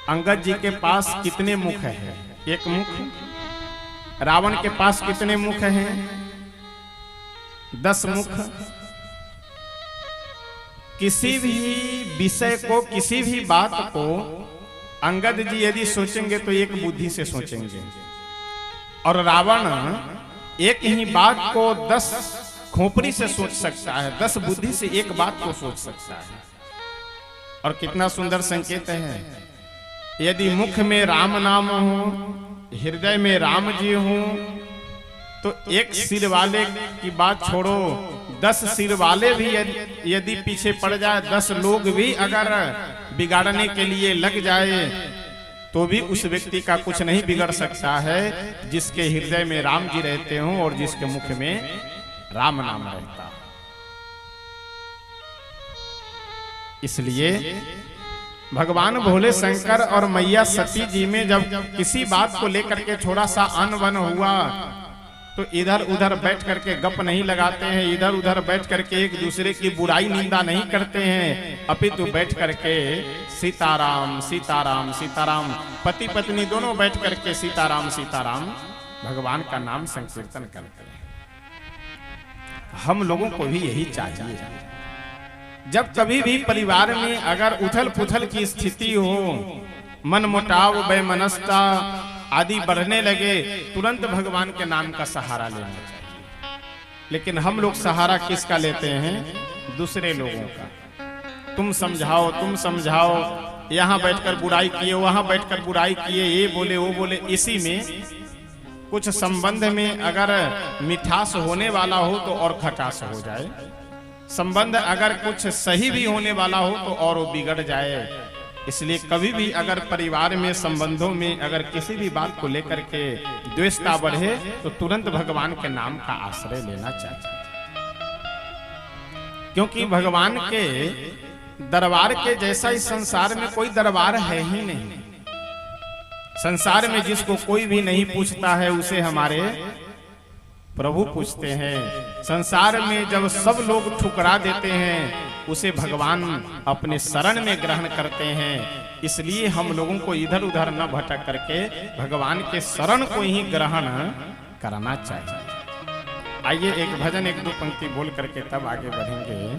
अंगद जी के पास कितने मुख है? एक मुख। रावण के पास कितने मुख हैं? 10 मुख। किसी भी विषय को, किसी भी बात को अंगद जी यदि सोचेंगे तो एक बुद्धि से सोचेंगे, और रावण एक ही बात को 10 खोपड़ी से सोच सकता है, 10 बुद्धि से एक बात को सोच सकता है। और कितना सुंदर संकेत है, यदि मुख में राम नाम हो, हृदय में राम जी हो, तो एक सिर वाले की बात छोड़ो, 10 सिर वाले भी यदि पीछे पड़ जाए, 10 लोग भी अगर बिगाड़ने के लिए लग जाए, तो भी उस व्यक्ति का कुछ नहीं बिगड़ सकता है जिसके हृदय में राम जी रहते हो और जिसके मुख में राम नाम रहता है। इसलिए भगवान भोले शंकर और मैया सती जी में जब किसी बात को लेकर के थोड़ा सा अनबन हुआ, तो इधर उधर बैठ करके गप नहीं लगाते हैं, इधर उधर बैठ करके एक दूसरे की बुराई निंदा नहीं करते हैं, अपितु बैठ करके सीताराम सीताराम सीताराम, पति पत्नी दोनों बैठ करके सीताराम सीताराम भगवान का नाम संकीर्तन करते हैं। हम लोगों को भी यही चाहिए। जब कभी भी परिवार में अगर उथल पुथल की स्थिति हो, मन मुटाव, वैमनस्यता आदि बढ़ने लगे, तुरंत भगवान के नाम का सहारा लेना चाहिए। लेकिन हम लोग सहारा किसका लेते हैं? दूसरे लोगों का। तुम समझाओ, यहाँ बैठकर बुराई किए, वहां बैठकर बुराई किए, ये बोले वो बोले। इसी में कुछ संबंध में अगर मिठास होने वाला हो तो और खटास हो जाए, संबंध अगर कुछ सही भी होने वाला हो तो और वो बिगड़ जाए। इसलिए कभी भी अगर परिवार में, संबंधों में अगर किसी भी बात को लेकर के द्वेषता बढ़े, तो तुरंत भगवान के नाम का आश्रय लेना चाहिए। क्योंकि भगवान के दरबार के जैसा इस संसार में कोई दरबार है ही नहीं। संसार में जिसको कोई भी नहीं पूछता है, उसे हमारे प्रभु पूछते हैं। संसार में जब सब लोग ठुकरा देते हैं, उसे भगवान अपने शरण में ग्रहण करते हैं। इसलिए हम लोगों को इधर उधर न भटक करके भगवान के शरण को ही ग्रहण करना चाहिए। आइए एक भजन, 1-2 पंक्ति बोल करके तब आगे बढ़ेंगे।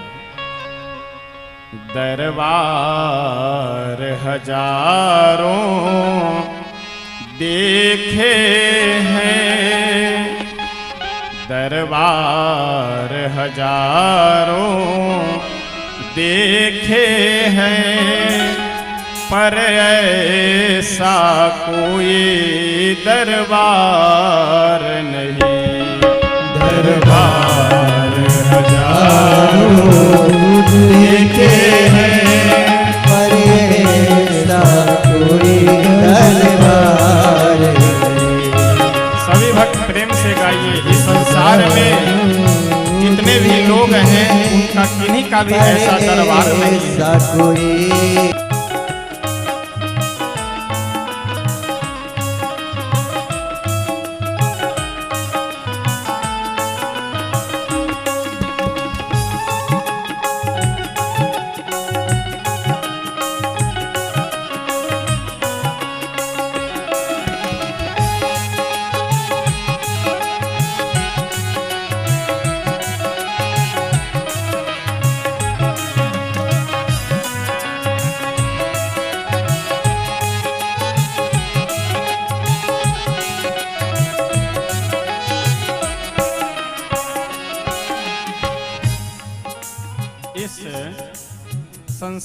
दरबार हजारों देखे हैं, दरबार हजारों देखे हैं, पर ऐसा कोई दरबार नहीं। दरबार हजारों देखे हैं, पर ऐसा कोई दरबार नहीं। सभी भक्त प्रेम से गाइए। इस संसार में जितने भी लोग हैं, उनका किन्हीं का भी ऐसा दरबार नहीं है।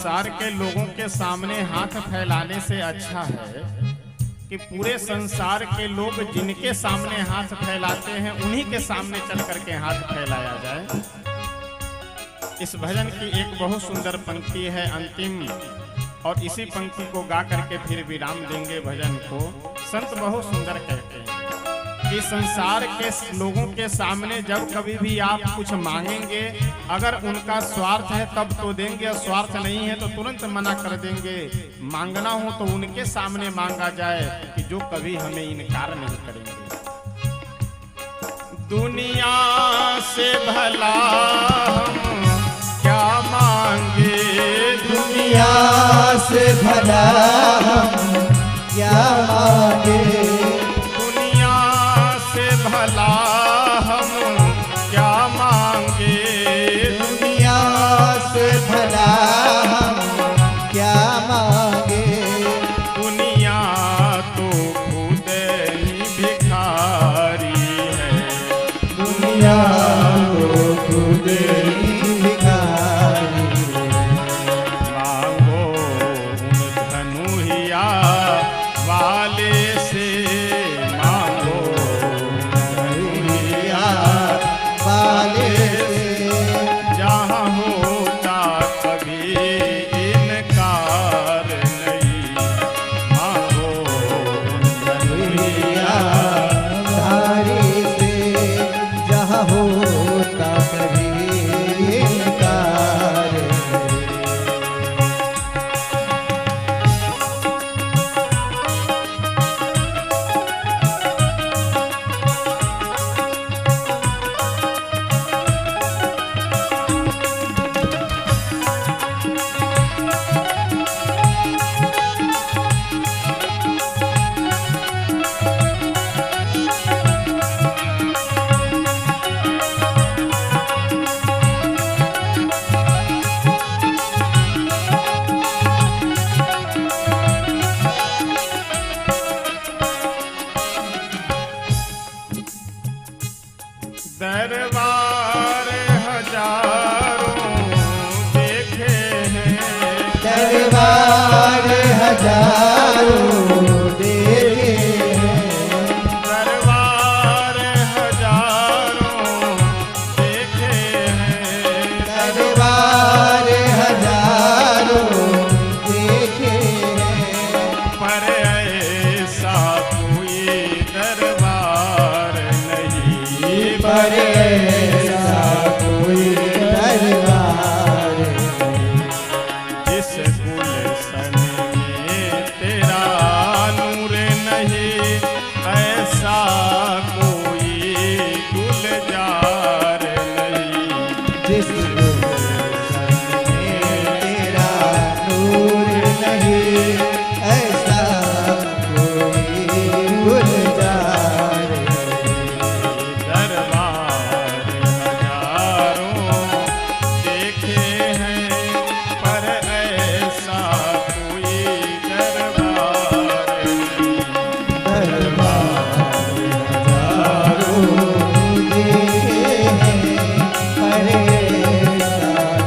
संसार के लोगों के सामने हाथ फैलाने से अच्छा है कि पूरे संसार के लोग जिनके सामने हाथ फैलाते हैं उन्हीं के सामने चल करके हाथ फैलाया जाए। इस भजन की एक बहुत सुंदर पंक्ति है अंतिम, और इसी पंक्ति को गा करके फिर विराम देंगे भजन को। संत बहुत सुंदर कहते हैं कि संसार के लोगों के सामने जब कभी भी आप कुछ मांगेंगे, अगर उनका स्वार्थ है तब तो देंगे, और स्वार्थ नहीं है तो तुरंत मना कर देंगे। मांगना हो तो उनके सामने मांगा जाए कि जो कभी हमें इनकार नहीं करेंगे। दुनिया से भला हम क्या मांगे, दुनिया से भला हम क्या मांगे, भला हम क्या मांगे, दुनिया से भला हम क्या मांगे। दुनिया तो खुद ही भिखारी है, दुनिया तो खुद ही भिखारी है। मांगो उन धनुहिया वाले से, वाले से जहाँ होता कभी इनकार नहीं। मांगो दुनिया धारी से, जहाँ होता कभी इनकार नहीं। दरबार हजारों देखे हैं, दरबार हजारों देखे हैं, दरबार हजारों देखे हैं, दरबार हजारों देखे हैं। पर ऐसा कोई दरबार नहीं, पर ऐसा कोई दरबार नहीं। जिस गुलशन में तेरा नूर नहीं, ऐसा कोई गुलजार नहीं। जिस गुलशन में तेरा नूर नहीं, ऐसा कोई गुलजार नहीं। दरबार हजारों देखे हैं, पर ऐसा कोई दरबार नहीं। दरबार हजारों देखे हैं, पर ऐसा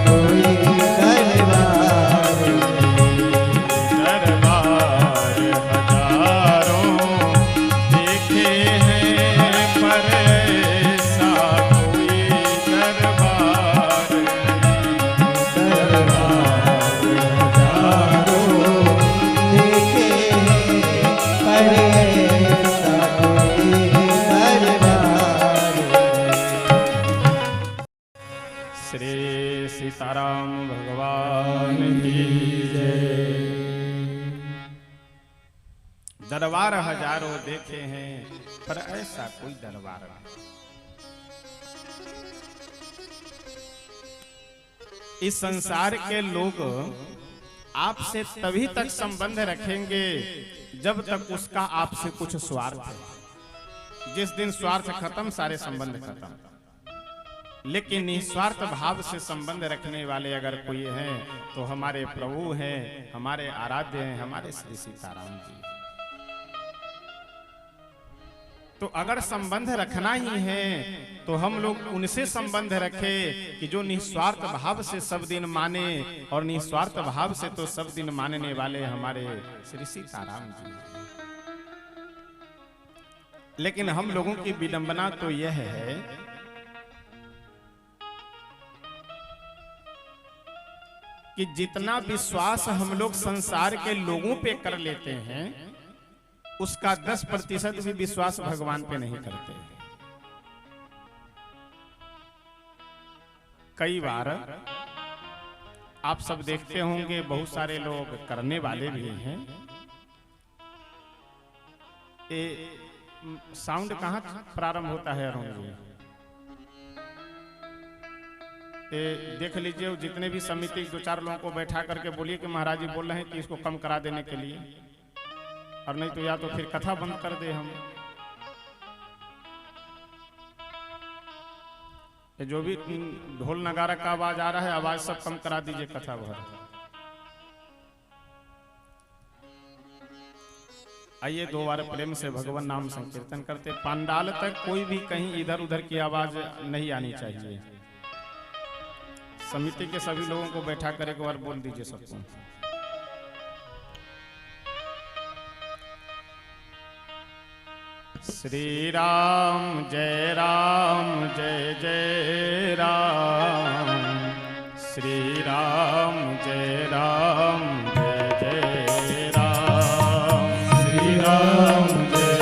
कोई दरबार नहीं। दरबार हजारों देखे हैं, पर ऐसा कोई दरबार नहीं। दरबार हजारों देखे हैं, पर ऐसा कोई दरबार नहीं। श्री सीताराम भगवान की जय। दरबार हजारों देखे हैं, पर ऐसा कोई दरबार नहीं। इस संसार के लोग आपसे तभी तक संबंध रखेंगे जब तक उसका आपसे कुछ स्वार्थ है। जिस दिन स्वार्थ खत्म, सारे संबंध खत्म। लेकिन निस्वार्थ भाव से संबंध रखने वाले अगर कोई हैं तो हमारे प्रभु हैं, हमारे आराध्य हैं, हमारे श्री सीताराम जी। तो अगर संबंध रखना ही है तो हम लोग उनसे संबंध रखें कि जो निस्वार्थ भाव से सब दिन माने, और निस्वार्थ भाव से तो सब दिन मानने वाले हमारे श्री सीताराम जी। लेकिन हम लोगों की विडंबना तो यह है कि जितना विश्वास हम लोग संसार के लोगों पे कर लेते हैं उसका 10% भी विश्वास भगवान पे नहीं करते। कई बार आप सब देखते होंगे, बहुत सारे लोग करने वाले भी हैं। ये साउंड कहाँ प्रारंभ होता है अरुण जी? देख लीजिए, जितने भी समिति 2-4 लोगों को बैठा करके बोलिए कि महाराज जी बोल रहे हैं कि इसको कम करा देने के लिए, और नहीं तो या तो फिर कथा बंद कर दे हम। जो भी ढोल नगारा का आवाज आ रहा है, आवाज सब कम करा दीजिए कथा भर। आइए 2 बार प्रेम से भगवान नाम संकीर्तन करते। पंडाल तक कोई भी कहीं इधर उधर की आवाज नहीं आनी चाहिए। समिति के सभी लोगों को बैठा कर एक बार बोल दीजिए सबको। श्री राम जय जय राम, श्री राम जय जय राम, श्री राम जय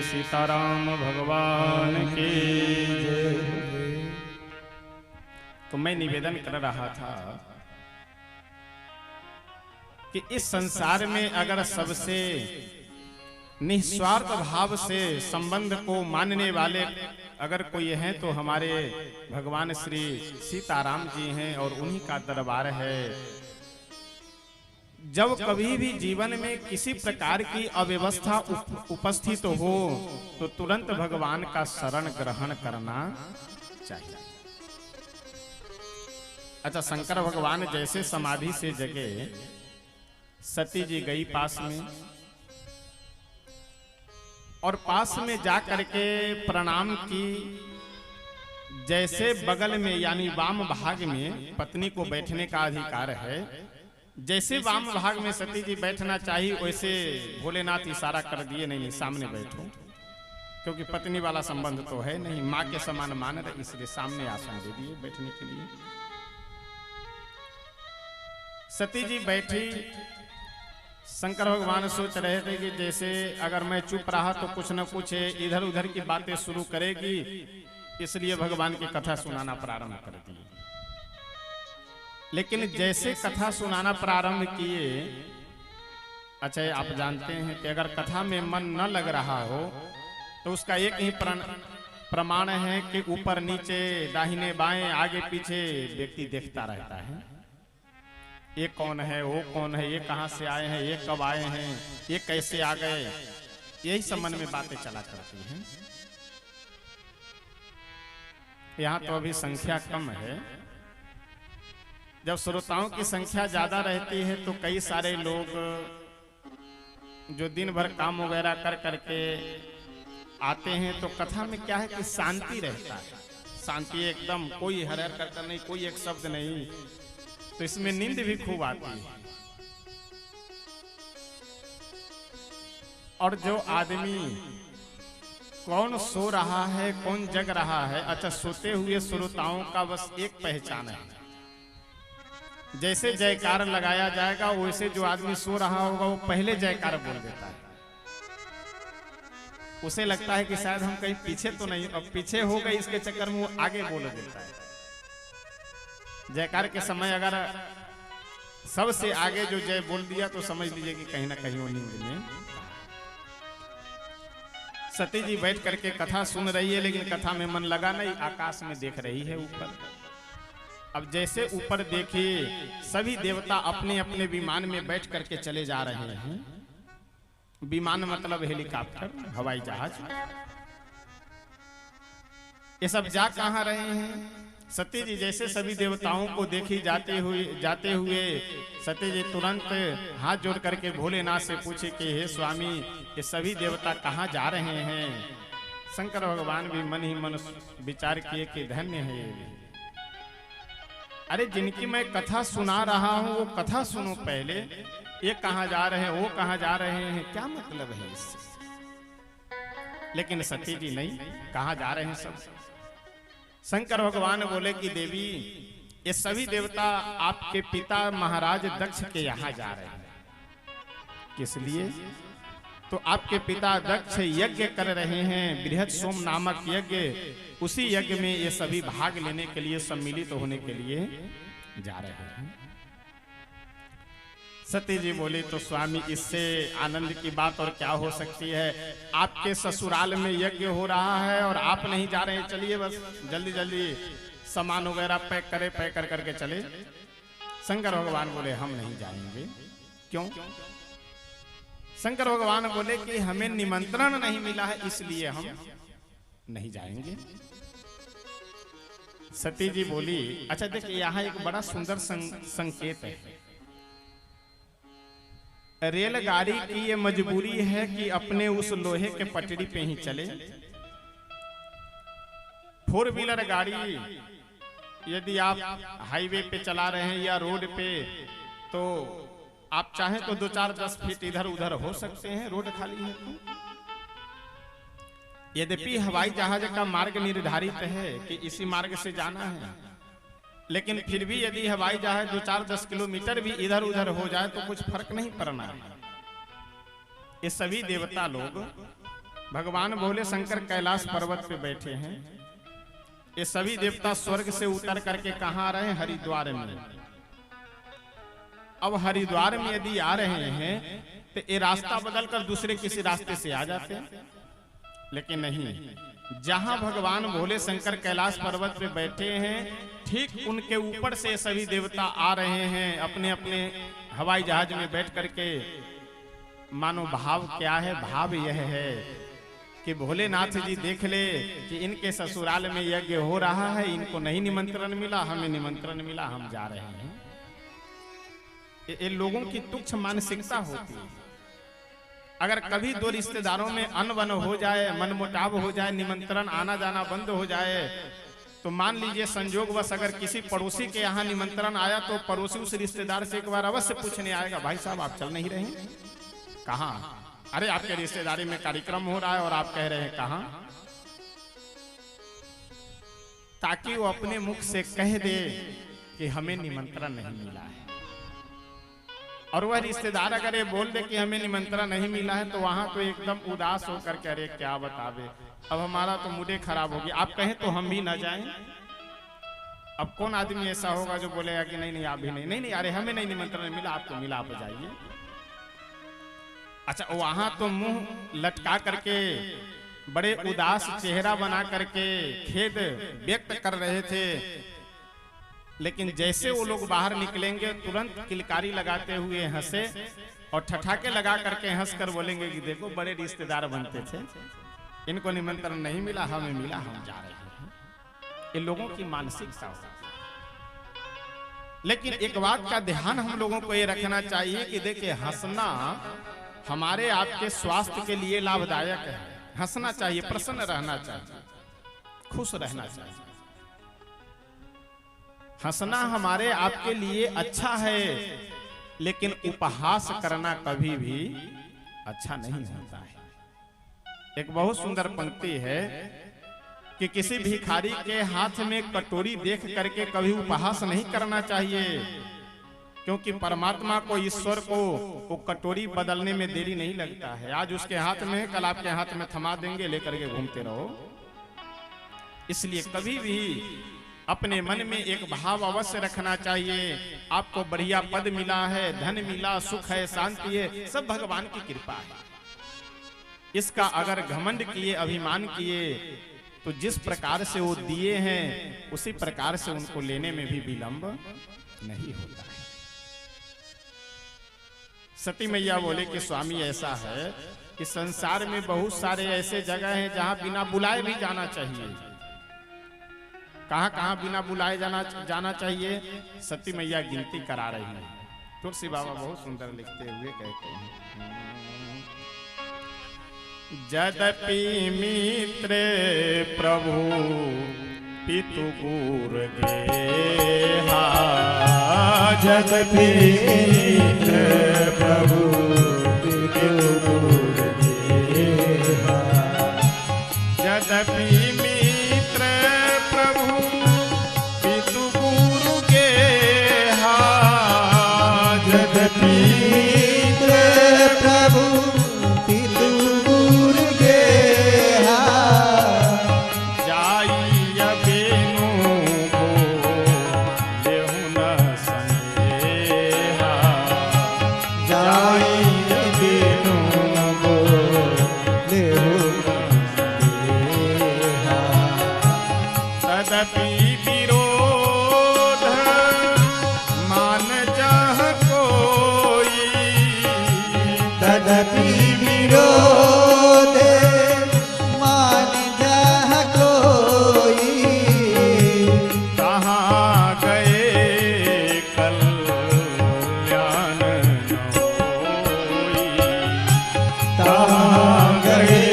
सीताराम भगवान की जय। तो मैं निवेदन कर रहा था कि इस संसार में अगर सबसे निस्वार्थ भाव से संबंध को मानने वाले अगर कोई हैं तो हमारे भगवान श्री सीताराम जी हैं और उन्हीं का दरबार है। जब कभी भी जीवन में किसी प्रकार की अव्यवस्था उपस्थित हो तो तुरंत भगवान का शरण ग्रहण करना चाहिए। अच्छा, शंकर भगवान जैसे समाधि से जगे, सती जी गई पास में और पास में जा करके प्रणाम की, जैसे बगल में यानी वाम भाग में पत्नी को बैठने का अधिकार है, जैसे वाम भाग में सती जी बैठना चाहिए वैसे भोलेनाथ इशारा कर दिए, नहीं सामने बैठो, क्योंकि पत्नी वाला संबंध तो है नहीं, माँ के समान मान रहे, इसलिए सामने आसन दे दिए बैठने के लिए। सती जी बैठी। शंकर भगवान सोच रहे थे कि जैसे अगर मैं चुप रहा तो कुछ न कुछ इधर उधर की बातें शुरू करेगी, इसलिए भगवान की कथा सुनाना प्रारंभ कर दिए। लेकिन जैसे कथा सुनाना प्रारंभ किए, अच्छा आप जानते हैं कि अगर कथा में मन न लग रहा हो तो उसका एक ही प्रमाण है कि ऊपर नीचे दाहिने बाएं आगे पीछे व्यक्ति देखता रहता है, ये कौन है, वो कौन है, ये कहां से आए हैं, ये कब आए हैं, ये कैसे आ गए, यही सब मन में बातें चला करती हैं। यहाँ तो अभी संख्या कम है, जब श्रोताओं की संख्या ज्यादा रहती है तो कई सारे लोग जो दिन भर काम वगैरह कर करके आते हैं तो कथा में क्या है कि शांति रहता है, शांति एकदम, कोई हरहर करता नहीं, कोई एक शब्द नहीं, तो इसमें नींद भी खूब आती है। और जो आदमी कौन सो रहा है कौन जग रहा है, अच्छा सोते हुए श्रोताओं का बस एक पहचान है, जैसे जयकार लगाया जाएगा वैसे जो आदमी सो रहा होगा वो पहले जयकार बोल देता है, उसे लगता है कि शायद हम कहीं पीछे तो नहीं, अब पीछे हो गए इसके चक्कर में वो आगे बोल देता है। जयकार के समय अगर सबसे आगे जो जय बोल दिया तो समझ लीजिए कि कहीं ना कहीं वो नींद में। सती जी बैठ करके कथा सुन रही है, लेकिन कथा में मन लगा नहीं, आकाश में देख रही है ऊपर। अब जैसे ऊपर देखिए सभी देवता अपने अपने विमान में बैठ करके चले जा रहे हैं, विमान मतलब हेलीकॉप्टर, हवाई जहाज, ये सब जा कहां रहे हैं। सती जी जैसे सभी देवताओं को देखी जाते हुए सती जी तुरंत हाथ जोड़ करके भोलेनाथ से पूछे कि हे स्वामी ये सभी देवता कहाँ जा रहे हैं। शंकर भगवान भी मन ही मन विचार किए कि धन्य है ये, अरे जिनकी मैं कथा सुना रहा हूँ वो कथा सुनो पहले, ये कहाँ जा रहे हैं वो कहाँ जा रहे हैं, क्या मतलब है इससे। लेकिन सती जी नहीं, कहाँ जा रहे हैं सब। शंकर भगवान बोले कि देवी ये सभी देवता आपके पिता महाराज दक्ष के यहाँ जा रहे हैं, किस लिए, तो आपके पिता दक्ष यज्ञ कर रहे हैं, बृहद सोम नामक यज्ञ, उसी यज्ञ में ये सभी भाग लेने के लिए सम्मिलित होने के लिए जा रहे हैं। सती जी बोली तो स्वामी इससे आनंद की बात और क्या हो सकती है, आपके ससुराल में यज्ञ हो रहा है और आप नहीं जा रहे हैं, चलिए बस जल्दी जल्दी सामान वगैरह पैक कर करके चले। शंकर भगवान बोले हम नहीं जाएंगे। क्यों? शंकर भगवान बोले कि हमें निमंत्रण नहीं मिला है इसलिए हम नहीं जाएंगे। सती जी बोली अच्छा देखिए यहाँ एक बड़ा सुंदर संकेत है, रेलगाड़ी की ये मजबूरी है कि अपने उस लोहे के पटरी पे ही चले। 4 व्हीलर गाड़ी यदि आप हाईवे पे चला रहे हैं या रोड पे तो आप चाहें तो 2-4-10 फीट इधर उधर हो सकते हैं, रोड खाली है तो। यद्यपि हवाई जहाज का मार्ग निर्धारित है कि इसी मार्ग से जाना है, लेकिन फिर भी यदि हवाई जहाज 2-4-10 किलोमीटर भी इधर उधर हो जाए तो कुछ फर्क नहीं पड़ना है। ये सभी देवता लोग, भगवान भोले शंकर कैलाश पर्वत पे बैठे हैं, ये सभी देवता स्वर्ग से उतर करके कहाँ आ रहे हैं, हरिद्वार में। अब हरिद्वार में यदि आ रहे हैं तो ये रास्ता बदल कर दूसरे किसी रास्ते से आ जाते हैं, लेकिन नहीं, जहां भगवान भोले शंकर कैलाश पर्वत पे बैठे हैं ठीक उनके ऊपर से सभी देवता आ रहे हैं अपने अपने हवाई जहाज में बैठ करके। मानो भाव क्या है, भाव यह है कि भोलेनाथ जी देख ले कि इनके ससुराल में यज्ञ हो रहा है, इनको नहीं निमंत्रण मिला, हमें निमंत्रण मिला, हम जा रहे हैं। ये लोगों की तुच्छ मानसिकता होती है। अगर कभी 2 रिश्तेदारों में अनबन हो जाए, मनमुटाव हो जाए, निमंत्रण आना जाना बंद हो जाए तो मान लीजिए संजोगवश अगर किसी पड़ोसी के यहाँ निमंत्रण आया तो पड़ोसी उस रिश्तेदार से एक बार अवश्य पूछने आएगा, भाई साहब आप चल नहीं रहे? कहाँ? अरे आपके रिश्तेदारी में कार्यक्रम हो रहा है और आप कह रहे हैं कहाँ? ताकि वो अपने मुख से कह दे कि हमें निमंत्रण नहीं मिला है। और वह रिश्तेदार अगर ये बोल दे कि हमें निमंत्रण नहीं मिला है तो वहां तो एकदम उदास होकर कह रहे क्या बतावे, अब हमारा तो मूड खराब हो गया, आप कहें तो हम भी ना जाएं। अब कौन आदमी ऐसा होगा जो बोलेगा कि नहीं नहीं आप भी नहीं, नहीं नहीं अरे हमें नहीं निमंत्रण मिला, आपको मिला, आप जाइए। अच्छा, वहां तो मुंह लटका करके बड़े उदास चेहरा बना करके खेद व्यक्त कर रहे थे, लेकिन जैसे वो लोग बाहर निकलेंगे तुरंत किलकारी लगाते हुए हंसे और ठठाके लगा करके हंस कर बोलेंगे कि देखो बड़े रिश्तेदार बनते थे, इनको निमंत्रण नहीं मिला, हमें मिला, हम जा रहे हैं। ये लोगों की मानसिकता होती है। लेकिन एक बात का ध्यान हम लोगों को ये रखना चाहिए कि देखिए हंसना हमारे आपके स्वास्थ्य के लिए लाभदायक है। हंसना चाहिए, प्रसन्न रहना चाहिए, खुश रहना चाहिए। हंसना हमारे आपके लिए अच्छा है, लेकिन उपहास करना कभी भी अच्छा नहीं होता है। एक बहुत सुंदर पंक्ति है कि किसी भिखारी के हाथ में कटोरी देख करके कभी उपहास नहीं करना चाहिए, क्योंकि परमात्मा को, ईश्वर को वो कटोरी बदलने में देरी नहीं लगता है। आज उसके हाथ में है, कल आपके हाथ में थमा देंगे, लेकर के घूमते रहो। इसलिए कभी भी अपने मन में एक भाव अवश्य रखना चाहिए, आपको बढ़िया पद मिला है, धन मिला, सुख है, शांति है, सब भगवान की कृपा है। इसका अगर घमंड किए, अभिमान किए, तो जिस प्रकार से वो दिए हैं उसी प्रकार से उनको लेने में भी विलंब नहीं होता है। सती मैया बोले कि स्वामी ऐसा है कि संसार में बहुत सारे ऐसे जगह हैं जहां बिना बुलाए भी जाना चाहिए। कहां कहां बिना बुलाए जाना चाहिए? सती मैया गिनती करा रही है। तुलसी बाबा बहुत सुंदर लिखते हुए कहते हैं, यद्यपि मित्र प्रभु पितु गुर गेहा, यद्यपि मित्र प्रभु पितु गुर गेहा, यद्यपि मित्र प्रभु पितु गुरु गेहा, यद्यपि मित्र प्रभु पितु गुर गेहा, जाई बेनु को लेहु न संदेहा, जाई बेनु को लेहु संदेहा, तदपि विरोध मान जह कोई, तदपि विरोध मान जह कोई, कहाँ गए कल्याण न होई, कहाँ गए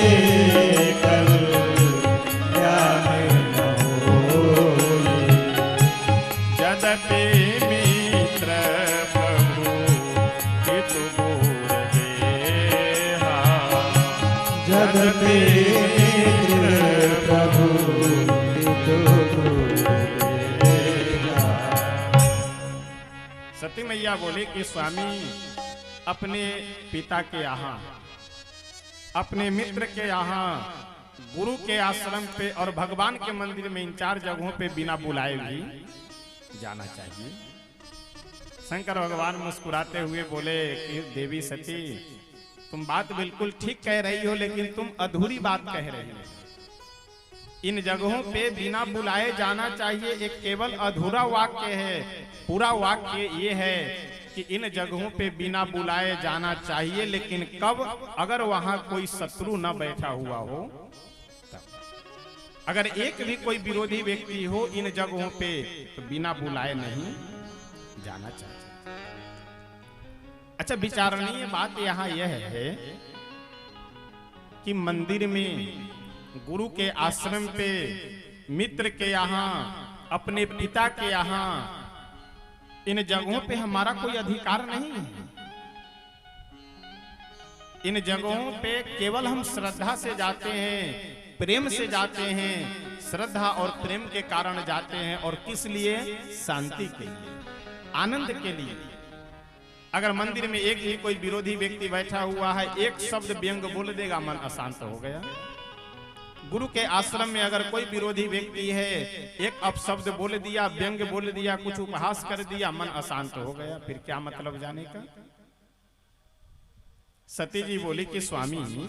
कल्याण न होई, यद्यपि मित्र प्रभु पितु गुर गेहा, यद्यपि मित्र प्रभु पितु गुर गेहा। सती मैया बोले कि स्वामी अपने पिता के यहाँ, अपने मित्र के यहाँ, गुरु के आश्रम पे और भगवान के मंदिर में इन चार जगहों पे बिना बुलाए भी जाना चाहिए। शंकर भगवान मुस्कुराते हुए बोले कि देवी सती, तुम बात बिल्कुल ठीक कह रही हो, लेकिन तुम अधूरी बात कह रही हो। इन जगहों पे बिना बुलाए जाना चाहिए, एक केवल अधूरा वाक्य है। पूरा वाक्य ये है कि इन जगहों पे बिना बुलाए जाना चाहिए, लेकिन कब? अगर वहां कोई शत्रु न बैठा हुआ हो तब। अगर एक भी कोई विरोधी व्यक्ति हो इन जगहों पे, तो बिना बुलाए नहीं जाना चाहिए। अच्छा, विचारणीय बात यहाँ यह है कि मंदिर में, गुरु के आश्रम पे मित्र के यहाँ, अपने पिता के यहाँ, इन जगहों पे हमारा कोई अधिकार नहीं है। इन जगहों पे केवल हम श्रद्धा से जाते हैं, प्रेम से जाते हैं, श्रद्धा और प्रेम के कारण जाते हैं। और किस लिए? शांति के लिए, आनंद के लिए। अगर मंदिर में एक ही कोई विरोधी व्यक्ति बैठा हुआ है, एक शब्द व्यंग बोल देगा, मन अशांत हो गया। गुरु के आश्रम में अगर कोई विरोधी व्यक्ति है, एक अपशब्द बोल दिया, व्यंग बोल दिया, कुछ उपहास कर दिया, मन अशांत हो गया। फिर क्या मतलब जाने का? सती जी बोली कि स्वामी,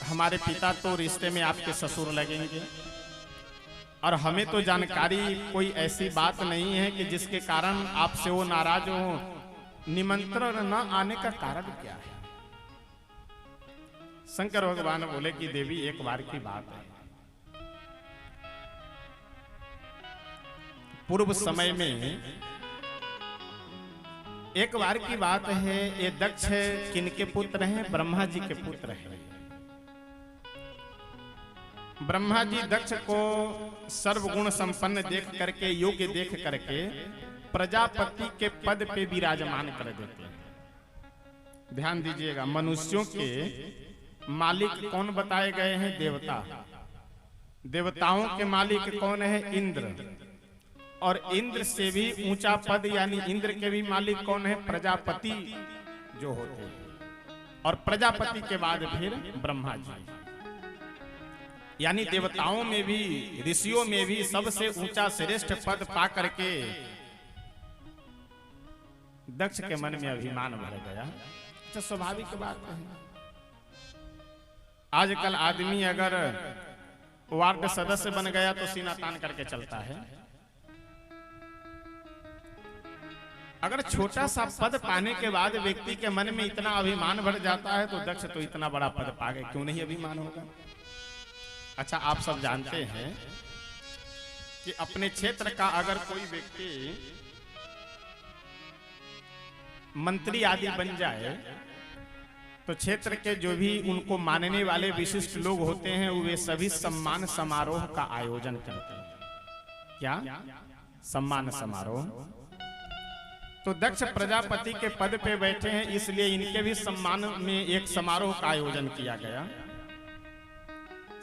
हमारे पिता तो रिश्ते में आपके ससुर लगेंगे, और हमें तो जानकारी कोई ऐसी बात नहीं है कि जिसके कारण आपसे वो नाराज हो। निमंत्रण न आने का कारण क्या है? शंकर भगवान बोले कि देवी, एक बार की बात है। पूर्व समय में एक बार की बात है, ये दक्ष किनके पुत्र हैं? ब्रह्मा जी के पुत्र हैं। ब्रह्मा जी दक्ष को सर्वगुण संपन्न देख करके, योग्य देख करके प्रजापति के पद पे विराजमान कर देते हैं। ध्यान दीजिएगा, मनुष्यों के मालिक कौन बताए गए हैं? देवता। देवताओं के मालिक कौन है? इंद्र। और इंद्र से भी ऊंचा पद, यानी इंद्र के भी मालिक कौन है? प्रजापति जो होते हैं। और प्रजापति के बाद फिर ब्रह्मा जी। यानी देवताओं में भी, ऋषियों में भी सबसे ऊंचा श्रेष्ठ पद पा करके दक्ष के मन में अभिमान भर गया। तो स्वाभाविक बात है, आजकल आदमी अगर वार्ड सदस्य बन गया तो सीना तान करके चलता है। अगर छोटा सा पद पाने के बाद व्यक्ति के मन में इतना अभिमान भर जाता है, तो दक्ष तो इतना बड़ा पद पा गए, क्यों नहीं अभिमान होगा? अच्छा, आप सब जानते हैं कि अपने क्षेत्र का अगर कोई व्यक्ति मंत्री आदि बन जाए, तो क्षेत्र के जो भी उनको मानने वाले विशिष्ट लोग होते हैं, वे सभी सम्मान समारोह का आयोजन करते हैं। क्या? सम्मान समारोह। तो दक्ष प्रजापति के पद पे बैठे हैं, इसलिए इनके भी सम्मान में एक समारोह का आयोजन किया गया।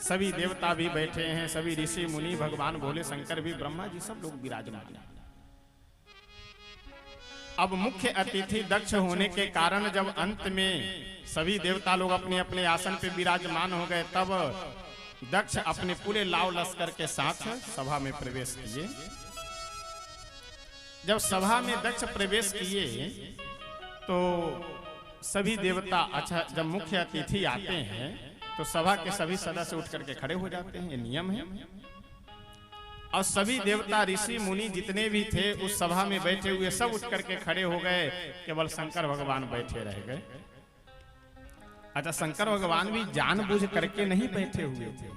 सभी देवता भी बैठे हैं, सभी ऋषि मुनि, भगवान भोले शंकर भी, ब्रह्मा जी, सब लोग विराजमान हैं। अब मुख्य अतिथि दक्ष होने के कारण जब अंत में सभी देवता लोग अपने अपने आसन पे विराजमान हो गए, तब दक्ष अपने पूरे लाव लश्कर के साथ सभा में प्रवेश किए। जब सभा में दक्ष प्रवेश किए तो सभी देवता, अच्छा, जब मुख्य अतिथि आते हैं तो सभा के सभी सदस्य उठ करके खड़े हो जाते हैं, ये नियम है। और सभी देवता, ऋषि मुनि जितने भी थे उस सभा में बैठे हुए, सब उठ करके खड़े हो गए, केवल शंकर भगवान बैठे रह गए। अच्छा, शंकर भगवान भी जानबूझ करके नहीं बैठे हुए थे,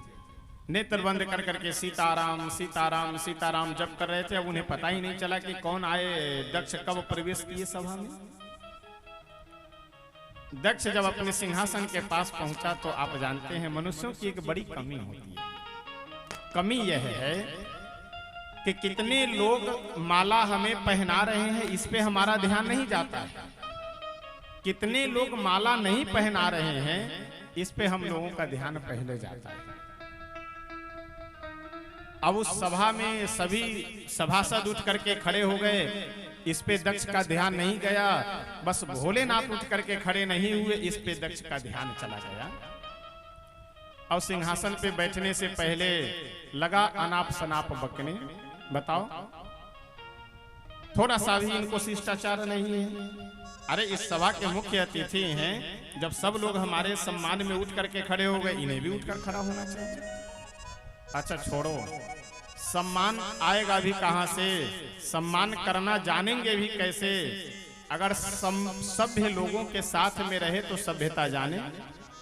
नेत्र बंद कर करके सीताराम सीताराम सीताराम जप कर रहे थे। अब उन्हें पता ही नहीं चला कि कौन आए, दक्ष कब प्रवेश किए सभा में। दक्ष जब अपने सिंहासन के पास पहुंचा तो आप जानते हैं मनुष्यों की एक बड़ी कमी होती है। कमी यह है कि कितने लोग माला हमें पहना रहे हैं, इस पे हमारा ध्यान नहीं जाता है। कितने लोग माला नहीं पहना रहे हैं, इस पे हम लोगों का ध्यान पहले जाता है। अब उस सभा में सभी सभासद उठ करके खड़े हो गए, इस पे दक्ष का ध्यान नहीं गया। बस भोलेनाथ उठ करके खड़े नहीं हुए, इस पे दक्ष का ध्यान चला गया। और सिंहासन पे बैठने से पहले लगा अनाप शनाप बकने। बताओ, थोड़ा सा भी इनको शिष्टाचार नहीं है। अरे, इस सभा के मुख्य अतिथि हैं, जब सब लोग हमारे सम्मान में उठ करके खड़े हो गए, इन्हें भी उठकर खड़ा होना चाहिए। अच्छा छोड़ो, सम्मान आएगा भी कहां से? सम्मान करना जानेंगे भी कैसे? अगर सभ्य लोगों के साथ में रहे तो सभ्यता जाने,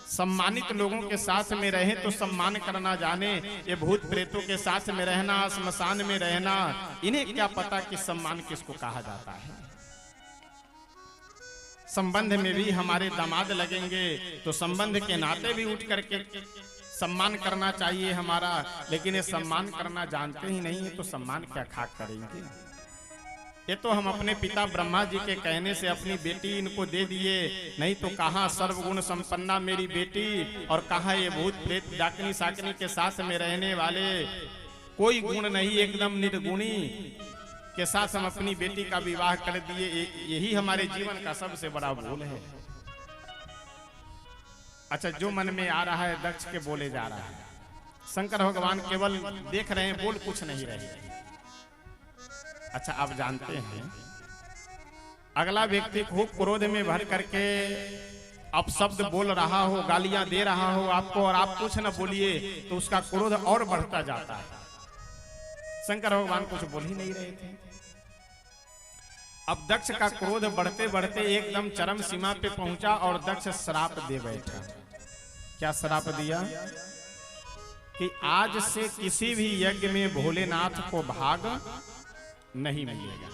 सम्मानित लोगों के साथ में रहे तो सम्मान करना जाने। ये भूत प्रेतों के साथ में रहना, श्मशान में रहना, इन्हें क्या पता कि सम्मान किसको कहा जाता है। संबंध में भी हमारे दामाद लगेंगे तो संबंध के नाते भी उठ करके सम्मान करना चाहिए हमारा, लेकिन ये सम्मान करना जानते ही नहीं है तो सम्मान क्या खाक करेंगे। ये तो हम अपने पिता ब्रह्मा जी के कहने से अपनी बेटी इनको दे दिए, नहीं तो कहाँ सर्वगुण संपन्ना मेरी बेटी और कहाँ ये भूत प्रेत डाकनी साकनी के साथ में रहने वाले कोई गुण नहीं, एकदम निर्गुणी के साथ हम अपनी बेटी का विवाह कर दिए। यही हमारे जीवन का सबसे बड़ा भूल है। अच्छा, जो मन में आ रहा है दक्ष के बोले जा रहा है। शंकर भगवान केवल देख रहे हैं, बोल कुछ नहीं रहे। अच्छा, आप जानते हैं अगला व्यक्ति खूब क्रोध में भर करके अब शब्द बोल रहा हो, गालियां दे रहा हो आपको, और आप कुछ न बोलिए तो उसका क्रोध और बढ़ता जाता है। शंकर भगवान कुछ बोल ही नहीं रहे थे। अब दक्ष का क्रोध बढ़ते बढ़ते एकदम चरम सीमा पे पहुंचा और दक्ष श्राप दे बैठा। क्या श्राप दिया कि आज से किसी भी यज्ञ में भोलेनाथ को भाग नहीं मिलेगा।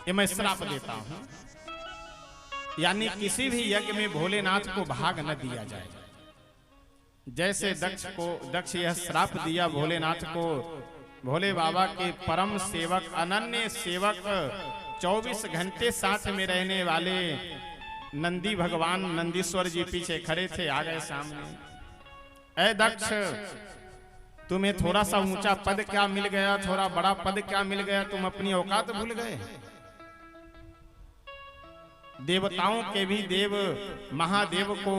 ये मैं श्राप देता हूं, यानी किसी भी यज्ञ में भोलेनाथ को भाग न दिया जाए। जैसे दक्ष यह श्राप दिया भोलेनाथ को, भोले बाबा के परम सेवक अनन्य सेवक 24 घंटे साथ में रहने वाले नंदी भगवान नंदीश्वर जी पीछे खड़े थे, आ गए सामने। ऐ दक्ष, तुम्हें थोड़ा सा ऊंचा पद क्या मिल गया, थोड़ा बड़ा पद क्या मिल गया, तुम अपनी औकात भूल गए। देवताओं के भी देव महादेव को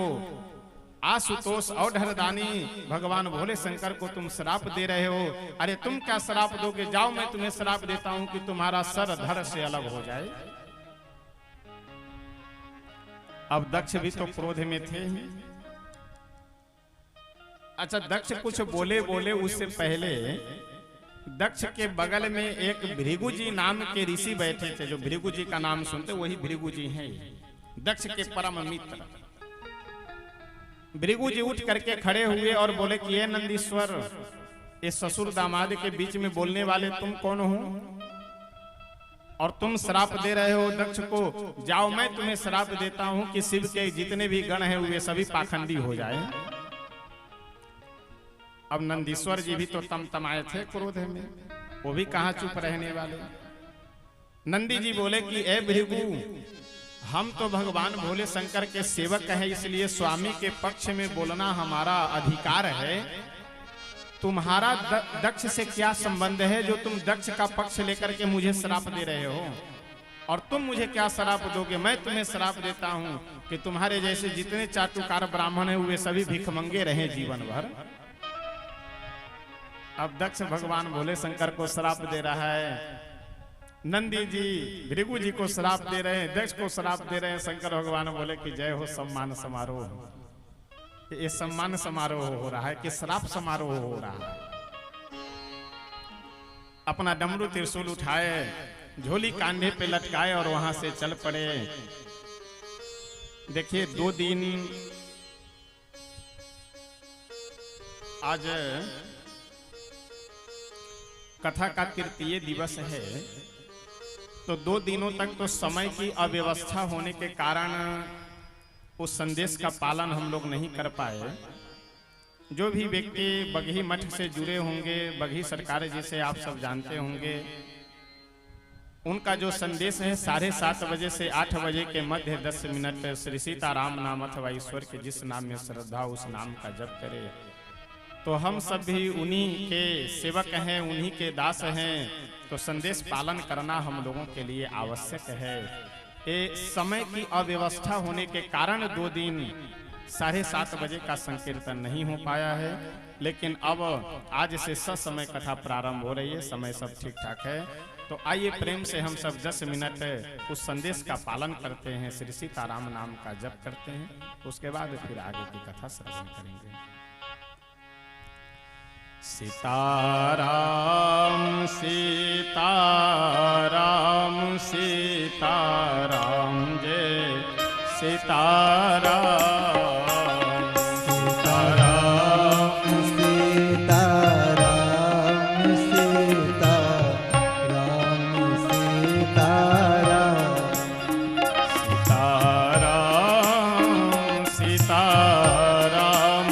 आशुतोष और ढरदानी भगवान भोले शंकर को तुम श्राप दे रहे हो। अरे तुम क्या श्राप दोगे, जाओ मैं तुम्हें श्राप देता हूं कि तुम्हारा सर धड़ से अलग हो जाए। अब दक्ष भी तो क्रोध में थे ही। अच्छा, दक्ष कुछ बोले उससे पहले दक्ष के बगल में एक भृगु जी नाम के ऋषि बैठे थे। जो भृगु जी का नाम सुनते वही भृगु जी हैं, दक्ष के परम मित्र। भृगु जी उठ करके खड़े हुए और बोले कि ये नंदीश्वर, इस ससुर दामाद के बीच में बोलने वाले तुम कौन हो और तुम श्राप दे रहे हो दक्ष को। जाओ मैं तुम्हें श्राप देता हूं कि शिव के जितने भी गण हैं वे सभी पाखंडी हो जाए। अब नंदीश्वर जी भी तो तमतमाए थे क्रोध में, वो भी कहां चुप रहने वाले। नंदी जी बोले कि ए भृगु, हम तो भगवान भोले शंकर के सेवक हैं, इसलिए स्वामी के पक्ष में बोलना हमारा अधिकार है। तुम्हारा दक्ष से क्या संबंध है जो तुम दक्ष का पक्ष लेकर के मुझे श्राप दे रहे हो, और तुम मुझे क्या श्राप दोगे। मैं तुम्हें श्राप देता हूं कि तुम्हारे जैसे जितने चाटुकार ब्राह्मण हैं वे सभी भिखमंगे रहे जीवन भर। अब दक्ष भगवान भोले शंकर को श्राप दे रहा है, नंदी जी भृगु जी को श्राप दे रहे हैं, दक्ष को श्राप दे रहे हैं। शंकर भगवान बोले कि जय हो सम्मान समारोह। ये सम्मान समारोह हो रहा है कि श्राप समारोह हो रहा है। अपना डमरू त्रिशूल उठाए, झोली कांधे पे लटकाए और वहां से चल पड़े। देखिए 2 दिन आज कथा का तृतीय दिवस है, तो 2 दिनों तक तो समय की अव्यवस्था होने के कारण उस संदेश का पालन हम लोग नहीं कर पाए। जो भी व्यक्ति बगही मठ से जुड़े होंगे, बगही सरकार जिसे आप सब जानते होंगे, उनका जो संदेश है 7:30 बजे से 8 बजे के मध्य 10 मिनट श्री सीताराम नाम अथवा ईश्वर के जिस नाम में श्रद्धा उस नाम का जप करे। तो हम सब भी उन्हीं के सेवक हैं, उन्हीं के दास हैं, तो संदेश पालन करना हम लोगों के लिए आवश्यक है। ये समय की अव्यवस्था होने के कारण 2 दिन 7:30 बजे का संकीर्तन नहीं हो पाया है, लेकिन अब आज से ससमय कथा प्रारंभ हो रही है, समय सब ठीक ठाक है। तो आइए प्रेम से हम सब 10 मिनट उस संदेश का पालन करते हैं, श्री सीताराम नाम का जप करते हैं, उसके बाद फिर आगे की कथा श्रवण करेंगे। सीताराम सीताराम सीताराम जय सीताराम सीताराम सीताराम सीताराम सीताराम सीताराम सीताराम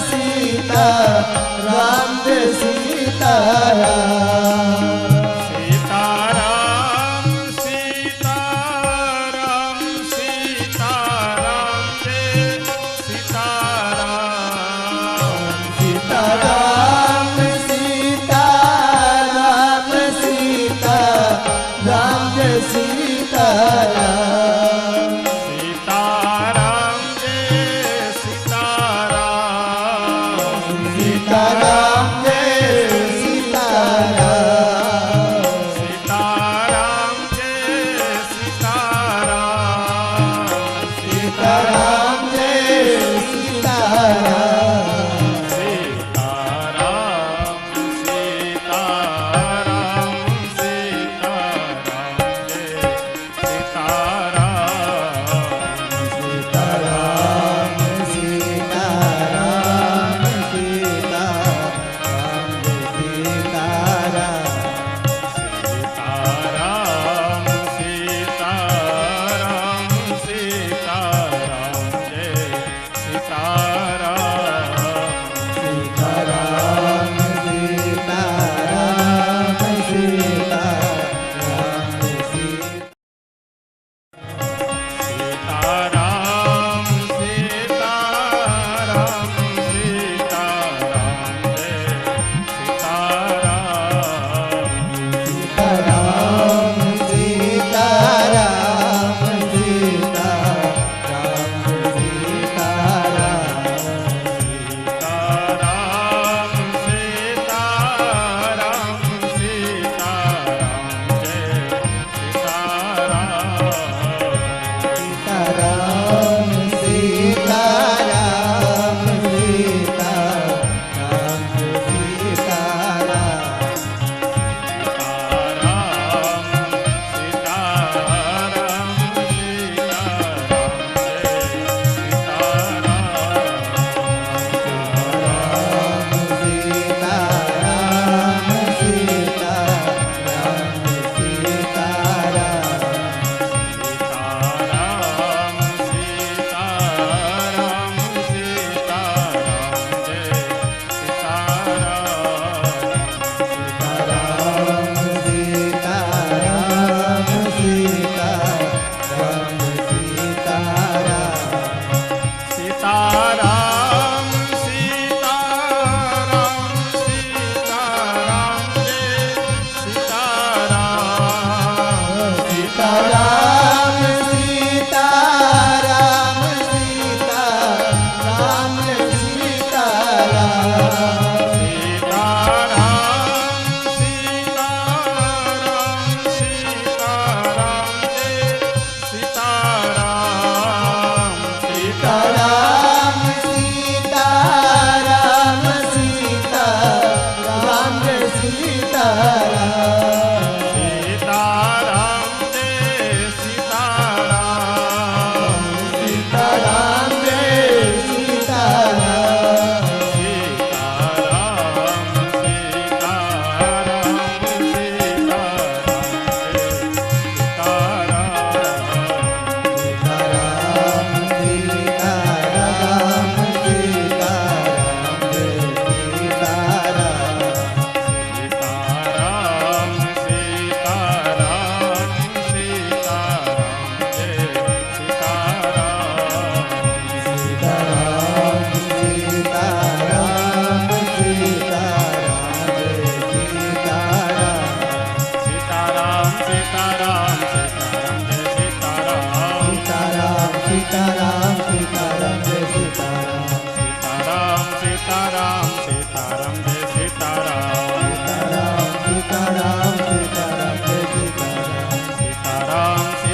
सीता सीताराम सीताराम जय सीताराम सीताराम सीताराम सीताराम जय सीताराम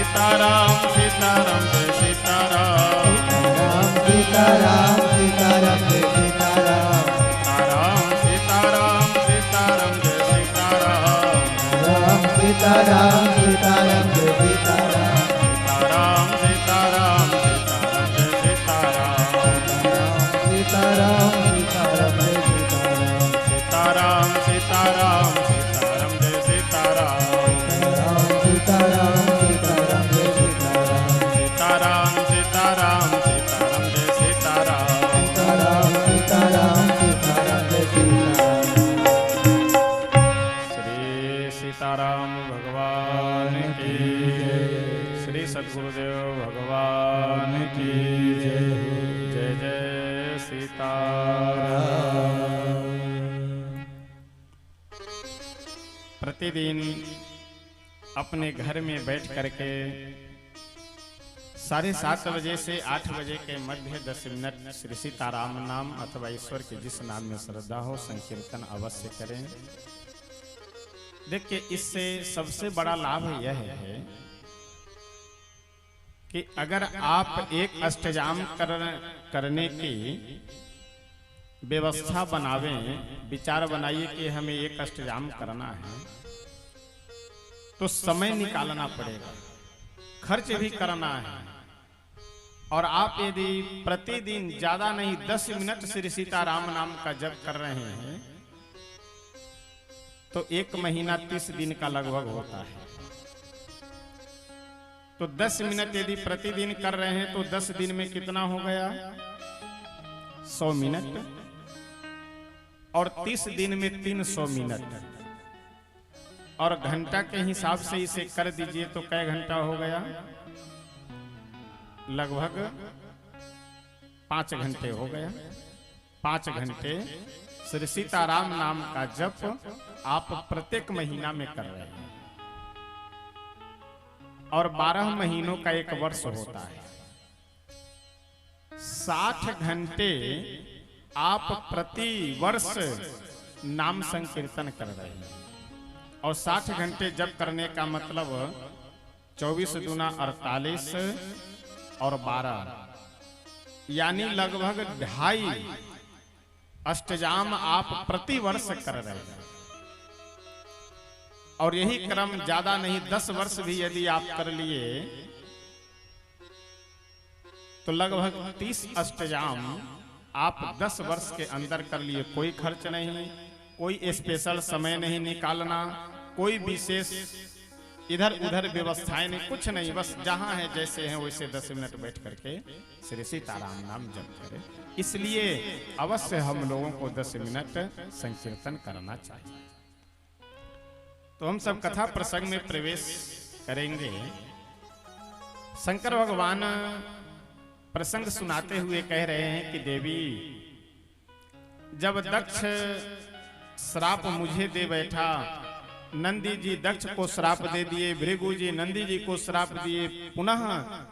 सीताराम सीताराम सीताराम सीताराम सीताराम सीताराम जय सीताराम सीताराम सीताराम जय सीताराम सीताराम सीताराम सीताराम जय सीताराम सीताराम सीताराम सीताराम जय सीताराम प्रतिदिन अपने घर में बैठ करके 7:30 बजे से 8 बजे के मध्य 10 मिनट श्री सीताराम नाम अथवा ईश्वर के जिस नाम में श्रद्धा हो संकीर्तन अवश्य करें। देखिए, इससे सबसे बड़ा लाभ यह है कि अगर आप एक अष्टजाम करने की व्यवस्था बनावें, विचार बनाइए कि हमें एक अष्टजाम करना है, तो समय निकालना पड़ेगा, खर्च भी करना है। और आप यदि प्रतिदिन ज्यादा नहीं 10 मिनट श्री सीताराम नाम का जप कर रहे हैं तो 1 महीना 30 दिन का लगभग होता है। तो 10 मिनट यदि प्रतिदिन कर रहे हैं तो 10 दिन में कितना हो गया? 100 मिनट। और 30 दिन में 300 मिनट। और घंटा के हिसाब से इसे कर दीजिए तो कै घंटा हो गया? लगभग 5 घंटे हो गया। 5 घंटे श्री सीताराम नाम का जप आप प्रत्येक महीना में कर रहे हैं। और 12 महीनों का 1 वर्ष होता है। 60 घंटे आप प्रति वर्ष नाम संकीर्तन कर रहे हैं। और 60 घंटे जप करने का मतलब 24 दूना 48 और 12 यानी लगभग 2.5 अष्टजाम आप प्रति वर्ष कर रहे हैं। और यही क्रम ज्यादा नहीं 10 वर्ष भी यदि आप कर लिए तो लगभग 30 अष्टजाम आप 10 वर्ष के अंदर कर लिए। कोई खर्च नहीं, कोई स्पेशल समय नहीं निकालना, कोई विशेष इधर उधर व्यवस्थाएं नहीं, कुछ नहीं, बस जहां है जैसे हैं वैसे 10 मिनट बैठ करके श्री सीताराम नाम जप करें। इसलिए अवश्य हम लोगों को 10 मिनट संकीर्तन करना चाहिए। तो हम सब कथा प्रसंग में प्रवेश करेंगे। शंकर भगवान प्रसंग सुनाते हुए कह रहे हैं कि देवी, जब दक्ष श्राप मुझे दे बैठा, नंदी जी दक्ष को श्राप दे दिए, भृगु जी नंदी जी को श्राप दिए, पुनः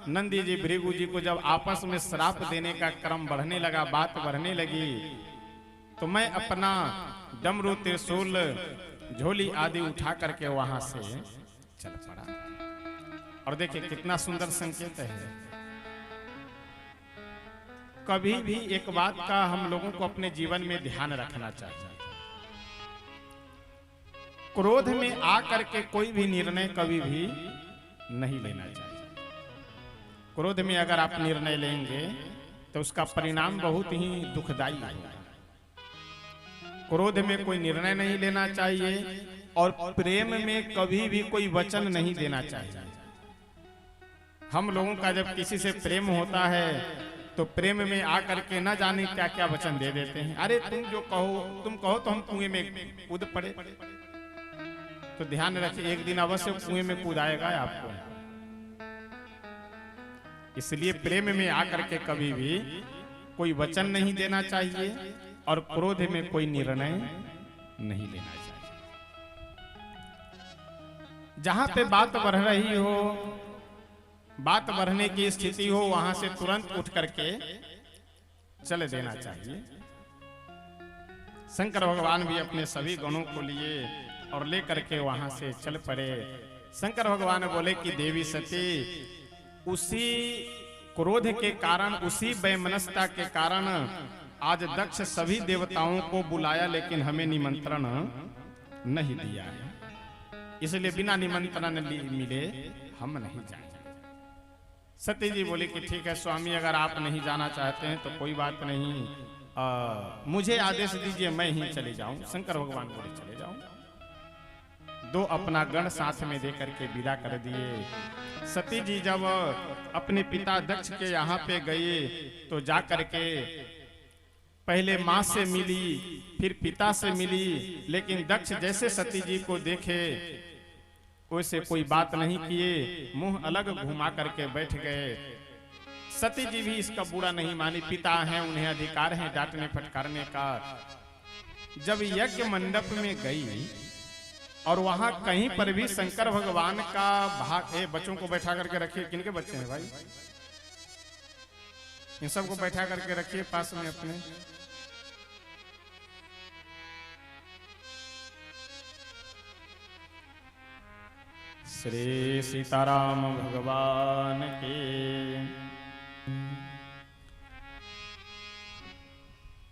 नंदी जी भृगु जी को जब आपस में श्राप देने का क्रम बढ़ने लगा, बात बढ़ने लगी, तो मैं अपना डमरू त्रिशूल झोली आदि उठा करके वहां से चल पड़ा। और देखिए कितना सुंदर संकेत है। कभी भी एक बात का हम लोगों को अपने जीवन में ध्यान रखना चाहिए। क्रोध में आकर के कोई भी निर्णय कभी भी नहीं लेना चाहिए। क्रोध में अगर आप निर्णय लेंगे तो उसका परिणाम बहुत ही दुखदायी होगा। क्रोध में कोई निर्णय नहीं लेना चाहिए और प्रेम में कभी भी कोई वचन नहीं देना चाहिए। हम लोगों का जब किसी से प्रेम होता है तो प्रेम में आकर के न जाने क्या क्या वचन दे देते हैं। अरे तुम कहो तो हम कुएं में कूद पड़े। तो ध्यान रखिए, एक दिन अवश्य कुएं में कूद आएगा आपको। इसलिए प्रेम में आकर के कभी भी कोई वचन नहीं देना चाहिए और क्रोध में कोई निर्णय नहीं लेना चाहिए। जहां पे बात बढ़ रही हो, बात बढ़ने की स्थिति हो, वहां से तुरंत उठ करके चले देना चाहिए। शंकर भगवान भी अपने सभी गणों को लिए और लेकर के वहां से चल पड़े। शंकर भगवान बोले कि देवी सती, उसी क्रोध के कारण, उसी वैमनस्यता के कारण आज दक्ष सभी देवताओं को बुलाया लेकिन हमें निमंत्रण नहीं दिया है। इसलिए बिना निमंत्रण मिले हम नहीं जाएंगे। सती जी बोले कि ठीक है स्वामी, अगर आप नहीं जाना चाहते हैं तो कोई बात नहीं, मुझे आदेश दीजिए, मैं ही चले जाऊं। शंकर भगवान बोले चले जाऊं। 2 अपना गण साथ में दे करके विदा कर दिए। सती जी जब अपने पिता दक्ष के यहाँ पे गए तो जा करके पहले माँ से मिली, फिर पिता से मिली, लेकिन दक्ष जैसे सती जी को देखे वैसे कोई बात नहीं किए, मुंह अलग घुमा करके बैठ गए। सती जी भी इसका बुरा नहीं मानी, पिता हैं, उन्हें अधिकार है डांटने फटकारने का। जब यज्ञ मंडप में गई और वहां कहीं पर भी शंकर भगवान का भाग। बच्चों को बैठा करके रखिए। किनके बच्चे हैं भाई? इन सबको बैठा करके रखिए पास में अपने। श्री सीताराम भगवान के।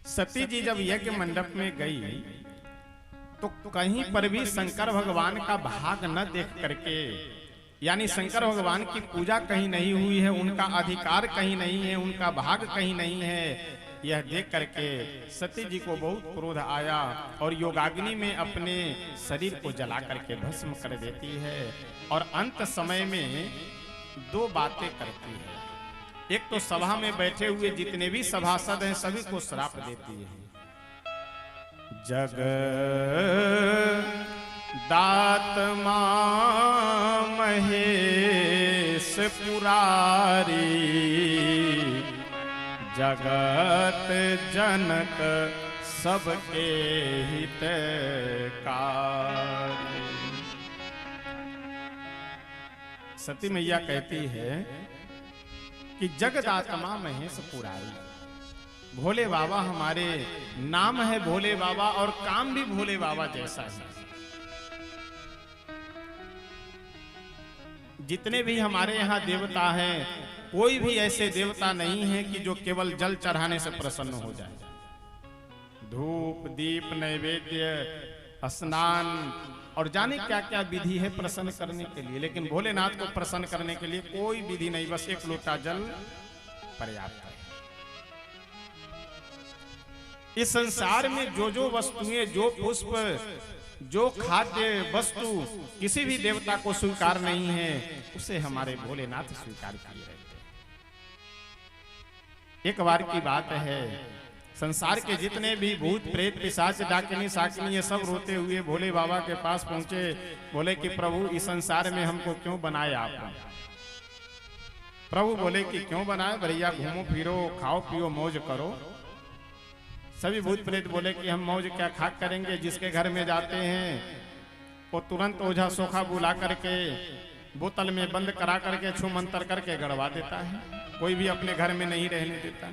सती जी जब यज्ञ मंडप में गई तो कहीं पर भी शंकर भगवान का भाग न देख करके, यानी शंकर भगवान की पूजा कहीं नहीं हुई है, उनका अधिकार कहीं नहीं है, उनका भाग कहीं नहीं है, यह देख करके सती जी को बहुत क्रोध आया और योगाग्नि में अपने शरीर को जला करके भस्म कर देती है। और अंत समय में दो बातें करती है। एक तो सभा में बैठे हुए जितने भी सभासद हैं सभी को श्राप देती है। जग दात्मा महेश पुरारी, जगत जनक सबके हितकारी। सती मैया कहती है कि जगदात्मा महेश पुरारी, भोले बाबा हमारे नाम है भोले बाबा और काम भी भोले बाबा जैसा है। जितने भी हमारे यहाँ देवता हैं कोई भी ऐसे देवता नहीं है कि जो केवल जल चढ़ाने से प्रसन्न हो जाए। धूप दीप नैवेद्य स्नान और जाने क्या क्या विधि है प्रसन्न करने के लिए, लेकिन भोलेनाथ को प्रसन्न करने के लिए कोई विधि नहीं, बस एक लोटा जल पर्याप्त है। इस संसार में जो वस्तुएं, जो पुष्प, जो खाद्य वस्तु किसी भी देवता को स्वीकार नहीं है, उसे हमारे भोलेनाथ स्वीकार किए रहते हैं। एक बार की बात है, संसार के जितने भी भूत प्रेत पिशाच डाकिनी साकिनी ये सब रोते हुए भोले बाबा के पास पहुंचे। बोले कि प्रभु इस संसार में हमको क्यों बनाया आपने? प्रभु बोले कि क्यों बनाया? भैया घूमो फिरो खाओ पियो मौज करो। सभी भूत प्रेत बोले कि हम मौज क्या खा करेंगे, जिसके घर में जाते हैं वो तुरंत ओझा सोखा बुला करके बोतल में बंद करा करके छू मंतर करके गड़वा देता है, कोई भी अपने घर में नहीं रहने देता।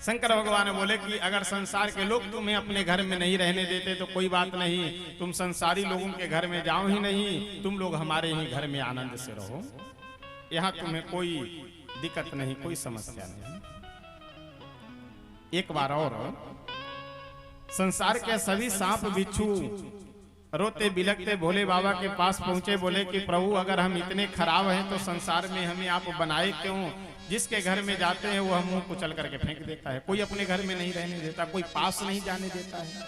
शंकर भगवान बोले कि अगर संसार के लोग तुम्हें अपने घर में नहीं रहने देते तो कोई बात नहीं, तुम संसारी लोगों के घर में जाओ ही नहीं, तुम लोग हमारे ही घर में आनंद से रहो, यहाँ तुम्हें कोई दिक्कत नहीं, कोई समस्या नहीं। एक बार और संसार के सभी सांप बिच्छू रोते बिलखते भोले बाबा के पास पहुंचे। बोले कि प्रभु अगर हम इतने खराब हैं तो संसार में हमें आप बनाए क्यों? जिसके घर में जाते हैं वो मुंह कुचल करके फेंक देता है, कोई अपने घर में नहीं रहने देता, कोई पास नहीं जाने देता है।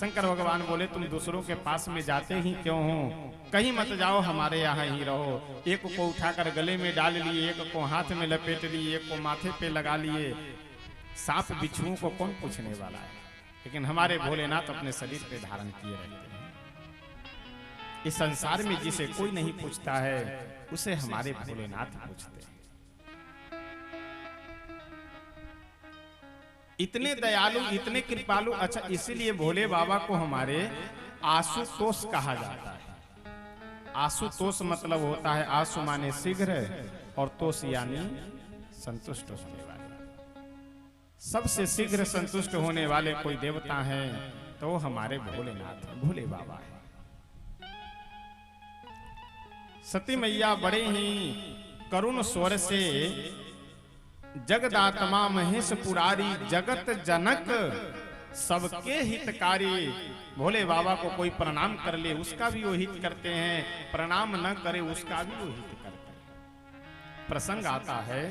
शंकर भगवान बोले तुम दूसरों के पास में जाते ही क्यों हो? कहीं मत जाओ, हमारे यहाँ ही रहो। एक को उठाकर गले में डाल लिए, एक को हाथ में लपेट लिए, एक को माथे पे लगा लिए। सांप बिच्छुओं को कौन पूछने वाला है, लेकिन हमारे भोलेनाथ अपने शरीर पे धारण किए रहते हैं। इस संसार में जिसे कोई नहीं पूछता है उसे हमारे भोलेनाथ पूछते हैं। इतने दयालु, इतने कृपालु। अच्छा, इसीलिए भोले बाबा को हमारे आशुतोष कहा जाता है। आशुतोष मतलब होता है आशु माने शीघ्र और तोष यानी संतुष्ट होने वाले। सबसे शीघ्र संतुष्ट होने वाले कोई देवता हैं तो वो हमारे भोलेनाथ है, भोले बाबा है। सती मैया बड़े ही करुण स्वर से जगदात्मा महेश पुरारी, जगत जनक सबके हितकारी। भोले बाबा को कोई प्रणाम कर ले उसका भी वो हित करते हैं, प्रणाम न करे उसका भी वो हित करते हैं। प्रसंग आता है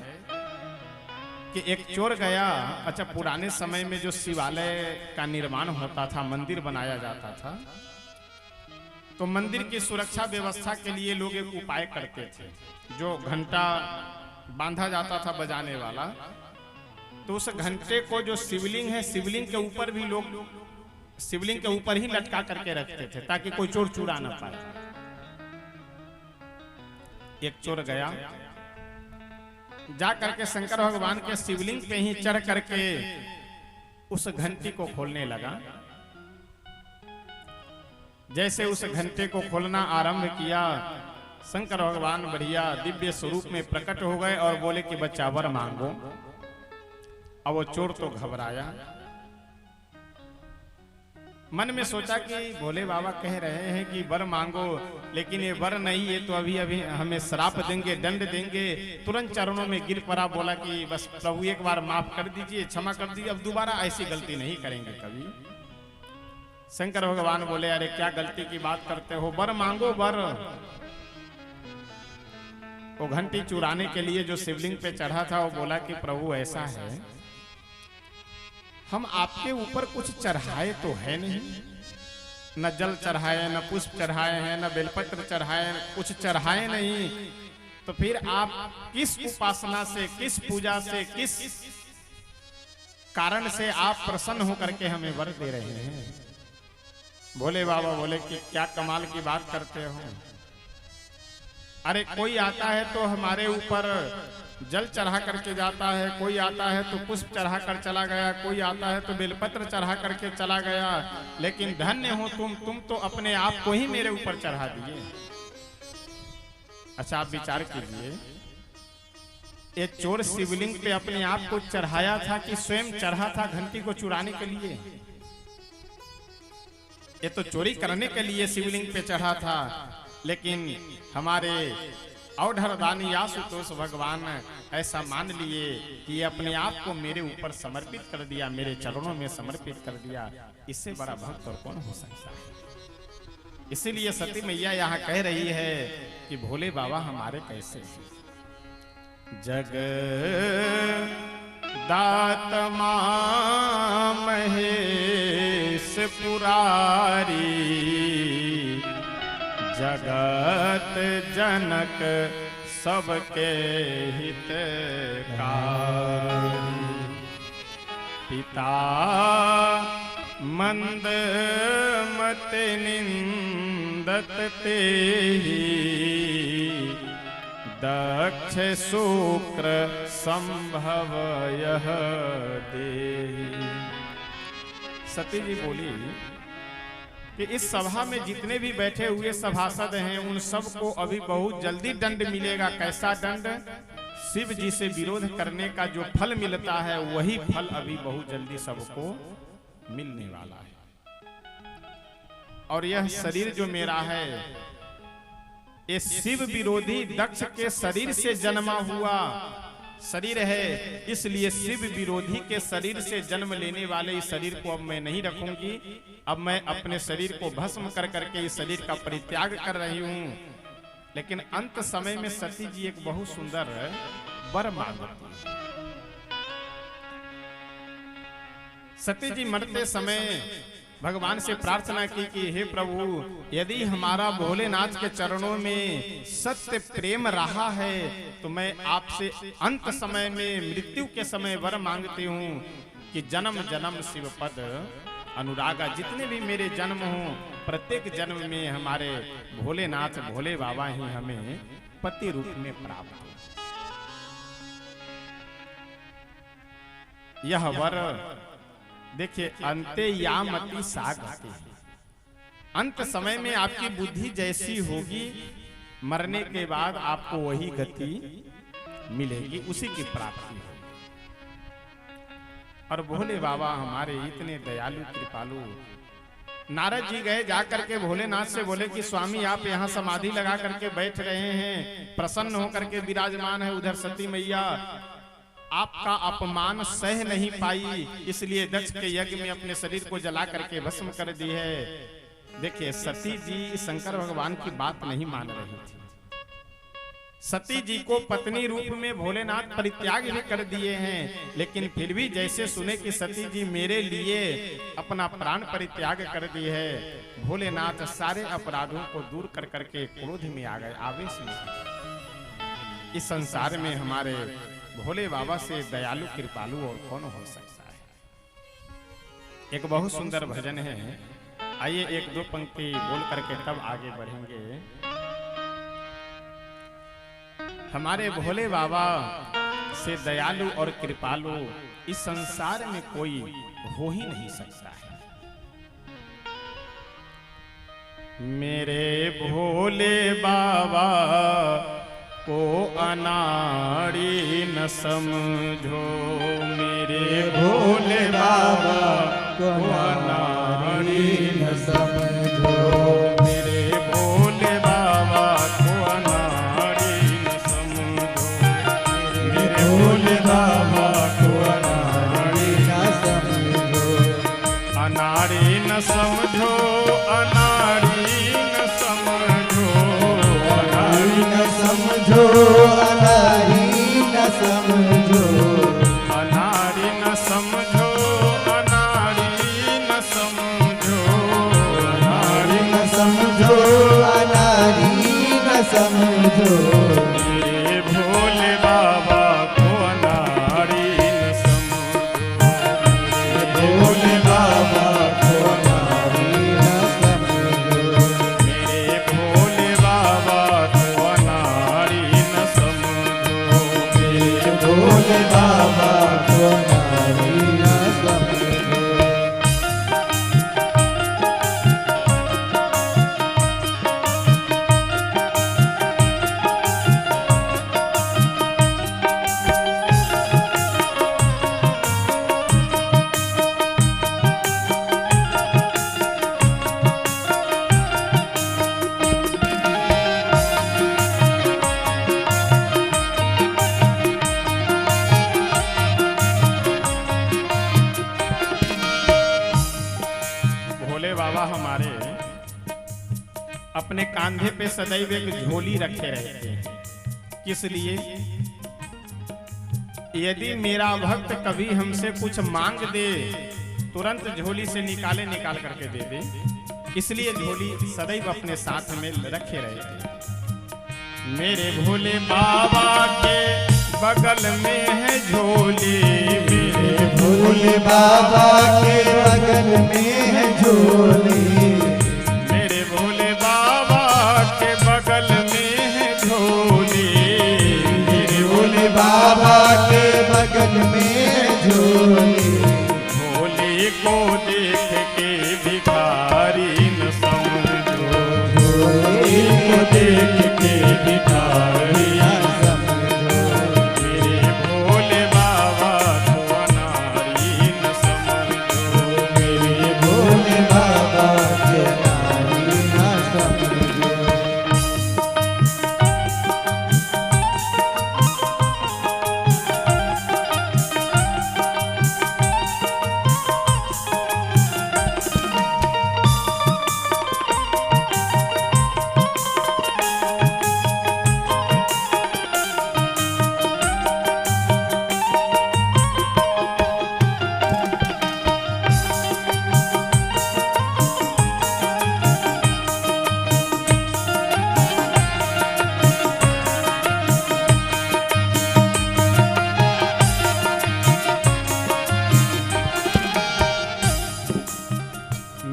कि एक चोर गया। अच्छा, पुराने समय में जो शिवालय का निर्माण होता था, मंदिर बनाया जाता था, तो मंदिर की सुरक्षा व्यवस्था के लिए लोग एक उपाय करते थे। जो घंटा बांधा जाता था बजाने वाला, तो उस घंटे को जो शिवलिंग है, शिवलिंग के ऊपर भी लोग शिवलिंग के ऊपर ही लटका करके रखते थे ताकि कोई चोर चुरा ना पाए। एक चोर गया, जा करके शंकर भगवान के शिवलिंग पे ही चढ़ करके उस घंटी को खोलने लगा जैसे उस घंटे को खोलना आरंभ किया, शंकर भगवान बढ़िया दिव्य स्वरूप में प्रकट हो गए और बोले कि बच्चा वर मांगो। अब वो चोर तो घबराया, मन में सोचा कि भोले बाबा कह रहे हैं कि वर मांगो, लेकिन ये वर नहीं, ये तो अभी अभी हमें श्राप देंगे, दंड देंगे। तुरंत चरणों में गिर पड़ा, बोला कि बस प्रभु एक बार माफ कर दीजिए, क्षमा कर दीजिए, अब दोबारा ऐसी गलती नहीं करेंगे कभी। शंकर भगवान बोले अरे क्या गलती की बात करते हो, वर मांगो वर। वो घंटी चुराने के लिए जो शिवलिंग पे चढ़ा था वो बोला कि प्रभु ऐसा है, हम आपके ऊपर कुछ चढ़ाए तो है नहीं, न जल चढ़ाए, न पुष्प चढ़ाए हैं, न बेलपत्र चढ़ाए, कुछ चढ़ाए नहीं, तो फिर आप किस उपासना से, किस पूजा से, किस कारण से आप प्रसन्न होकर के हमें वर दे रहे हैं। भोले बाबा बोले कि क्या कमाल की बात करते हो, अरे कोई आता है तो हमारे ऊपर जल चढ़ा करके जाता है, कोई आता है तो पुष्प चढ़ा कर चला गया, कोई आता है तो बेलपत्र चढ़ा करके चला गया, लेकिन धन्य हो तुम तो अपने आप को ही मेरे ऊपर चढ़ा दिए। अच्छा आप विचार कीजिए, ये चोर शिवलिंग पे अपने आप को चढ़ाया था कि स्वयं चढ़ा था घंटी को चुराने के लिए? ये तो चोरी करने के लिए शिवलिंग पे चढ़ा था, लेकिन हमारे औढ़रदानी आशुतोष भगवान ऐसा मान लिए कि ये अपने आप को मेरे ऊपर समर्पित कर दिया, मेरे चरणों में समर्पित कर दिया। इससे बड़ा भक्त और कौन हो सकता है? इसीलिए सती मैया यहाँ कह रही है कि भोले बाबा हमारे कैसे जग दातमा महेश पुरारी, जगत जनक सबके हितकारी, पिता मंद मत निंदत तेहि, दक्ष शुक्र संभव यह देहि। सती जी बोली कि इस सभा में जितने भी बैठे हुए सभासद हैं उन सबको अभी बहुत जल्दी दंड मिलेगा। कैसा दंड? शिव जी से विरोध करने का जो फल मिलता है वही फल अभी बहुत जल्दी सबको मिलने वाला है। और यह शरीर जो मेरा है ये शिव विरोधी दक्ष के शरीर से जन्मा हुआ शरीर है, इसलिए शिव विरोधी के शरीर से जन्म लेने वाले इस शरीर को अब मैं नहीं रखूंगी। अब मैं अपने शरीर को भस्म कर करके इस शरीर का परित्याग कर रही हूं। लेकिन अंत समय में सती जी एक बहुत सुंदर वर मांगती है। सती जी मरते समय भगवान से प्रार्थना की कि हे प्रभु, यदि हमारा भोलेनाथ के चरणों में सत्य प्रेम रहा है तो मैं आपसे अंत समय में, मृत्यु के समय वर मांगती हूँ कि जन्म जन्म शिव पद अनुरागा, जितने भी मेरे जन्म हों प्रत्येक जन्म में हमारे भोलेनाथ भोले बाबा ही हमें पति रूप में प्राप्त हो। यह वर देखिए, अंते यामति सा गति, अंत समय में आपकी बुद्धि जैसी होगी मरने के बाद आपको वही गति मिलेगी, उसी की प्राप्ति होगी। और भोले बाबा हमारे इतने दयालु कृपालु। नारद जी गए जाकर के भोलेनाथ से बोले कि स्वामी आप यहाँ समाधि लगा करके बैठ रहे हैं, प्रसन्न होकर के विराजमान है, उधर सती मैया आपका अपमान सह नहीं पाई, इसलिए दक्ष के यज्ञ में अपने शरीर को जला करके भस्म कर दी है। देखिए सती जी शंकर भगवान की बात नहीं मान रही थी। सती जी को पत्नी रूप में भोलेनाथ परित्याग भी कर दिए हैं, लेकिन फिर भी जैसे सुने कि सती जी मेरे लिए अपना प्राण परित्याग कर दी है, भोलेनाथ सारे अपराधों को दूर कर करके क्रोध में आ गए, आवेश में। इस संसार में हमारे भोले बाबा से दयालु कृपालु और कौन हो सकता है। एक बहुत सुंदर भजन है, आइए एक दो पंक्ति बोल करके तब आगे बढ़ेंगे। हमारे भोले बाबा से दयालु और कृपालु इस संसार में कोई हो ही नहीं सकता है। मेरे भोले बाबा को अनाड़ी न समझो, मेरे भोले बाबा को अनाड़ी न समझो, मेरे भोले बाबा को अनाड़ी न समझो, मेरे भोले बाबा को अनाड़ी न समझो, अनाड़ी न समझो, अनाड़ी न समझो, अनाड़ी न समझो, अनाड़ी न समझो, अनाड़ी न समझो, अनाड़ी न समझो, अनाड़ी न समझो, अनाड़ी न समझो, मेरे भोले बाबा को अनाड़ी न समझो, भोले बाबा को अनाड़ी न समझो, मेरे भोले बाबा को अनाड़ी न समझो, मेरे भोले बाबा को अनाड़ी न समझो। भोले बाबा हमारे अपने कांधे पे सदैव एक झोली रखे रहते हैं। किस लिए? यदि मेरा भक्त कभी हमसे कुछ मांग दे, तुरंत झोली से निकाल करके दे दे, इसलिए झोली सदैव अपने साथ में रखे रहते हैं। मेरे भोले बाबा के बगल में है झोली, मेरे भोले बाबा के बगल में है झोली, मेरे भोले बाबा के बगल में है झोली, मेरे भोले बाबा के बगल में है झोली, भोले को देख के भिखारी न समझो, झोली को देख के भिखारी न समझो, मेरे भोले बाबा को अनाड़ी न समझो, मेरे भोले बाबा के अनाड़ी न समझो।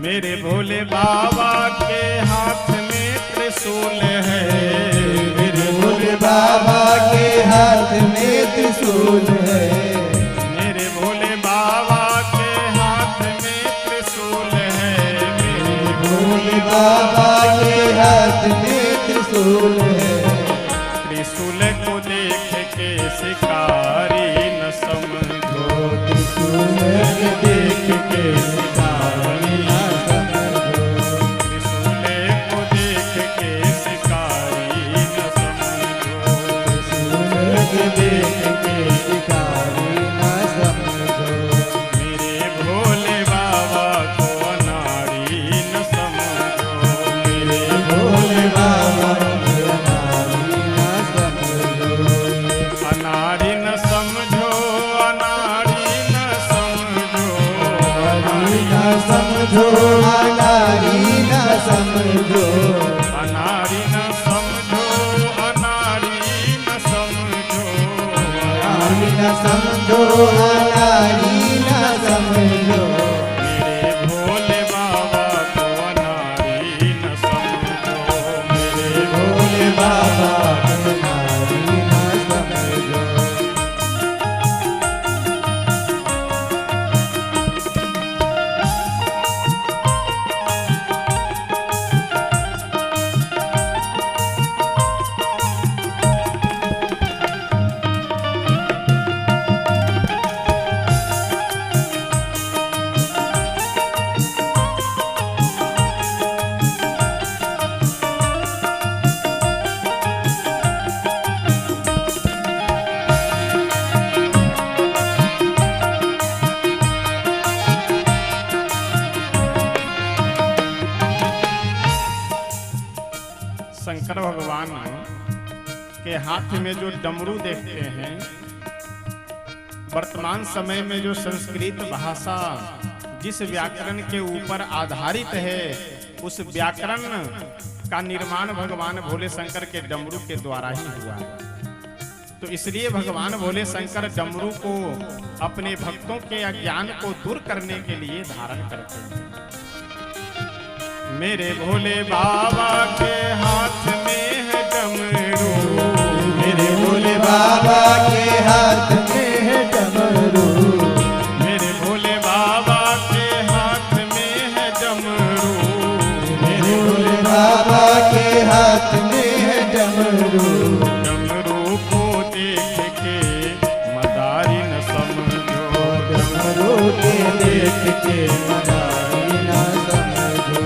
मेरे भोले बाबा के हाथ में त्रिशूल है, मेरे भोले बाबा के हाथ में त्रिशूल है, मेरे भोले बाबा के हाथ में त्रिशूल है, मेरे भोले बाबा के हाथ में त्रिशूल है, त्रिशूल को देख के शिकारी न समझो, त्रिशूल के देख के शिकारी न समझो, त्रिशूल को देख के शिकारी न समझो, त्रिशूल के देख के शिकारी न समझो, मेरे भोले बाबा को अनाड़ी न समझो, मेरे भोले बाबा के अनाड़ी न समझो, अनाड़ी न समझो, अनाड़ी न समझो, अनाड़ी न समझो, अनाड़ी न समझो, अनाड़ी न समझो, अनाड़ी न समझो, अनाड़ी न समझो, अनाड़ी न समझो, मेरे भोले बाबा को अनाड़ी न समझो, मेरे भोले बाबा के अनाड़ी न समझो। शंकर भगवान के हाथ में जो डमरू देखते हैं, वर्तमान समय में जो संस्कृत भाषा जिस व्याकरण के ऊपर आधारित है, उस व्याकरण का निर्माण भगवान भोले शंकर के डमरू के द्वारा ही हुआ है। तो इसलिए भगवान भोले शंकर डमरू को अपने भक्तों के अज्ञान को दूर करने के लिए धारण करते हैं। मेरे भोले बाबा के हाथ में है डमरू, मेरे भोले बाबा के हाथ में है डमरू, मेरे भोले बाबा के हाथ में है डमरू, मेरे भोले बाबा के हाथ में है डमरू। डमरू को देख के मदारी न समझो, डमरू के देख के मदारी ना समझो,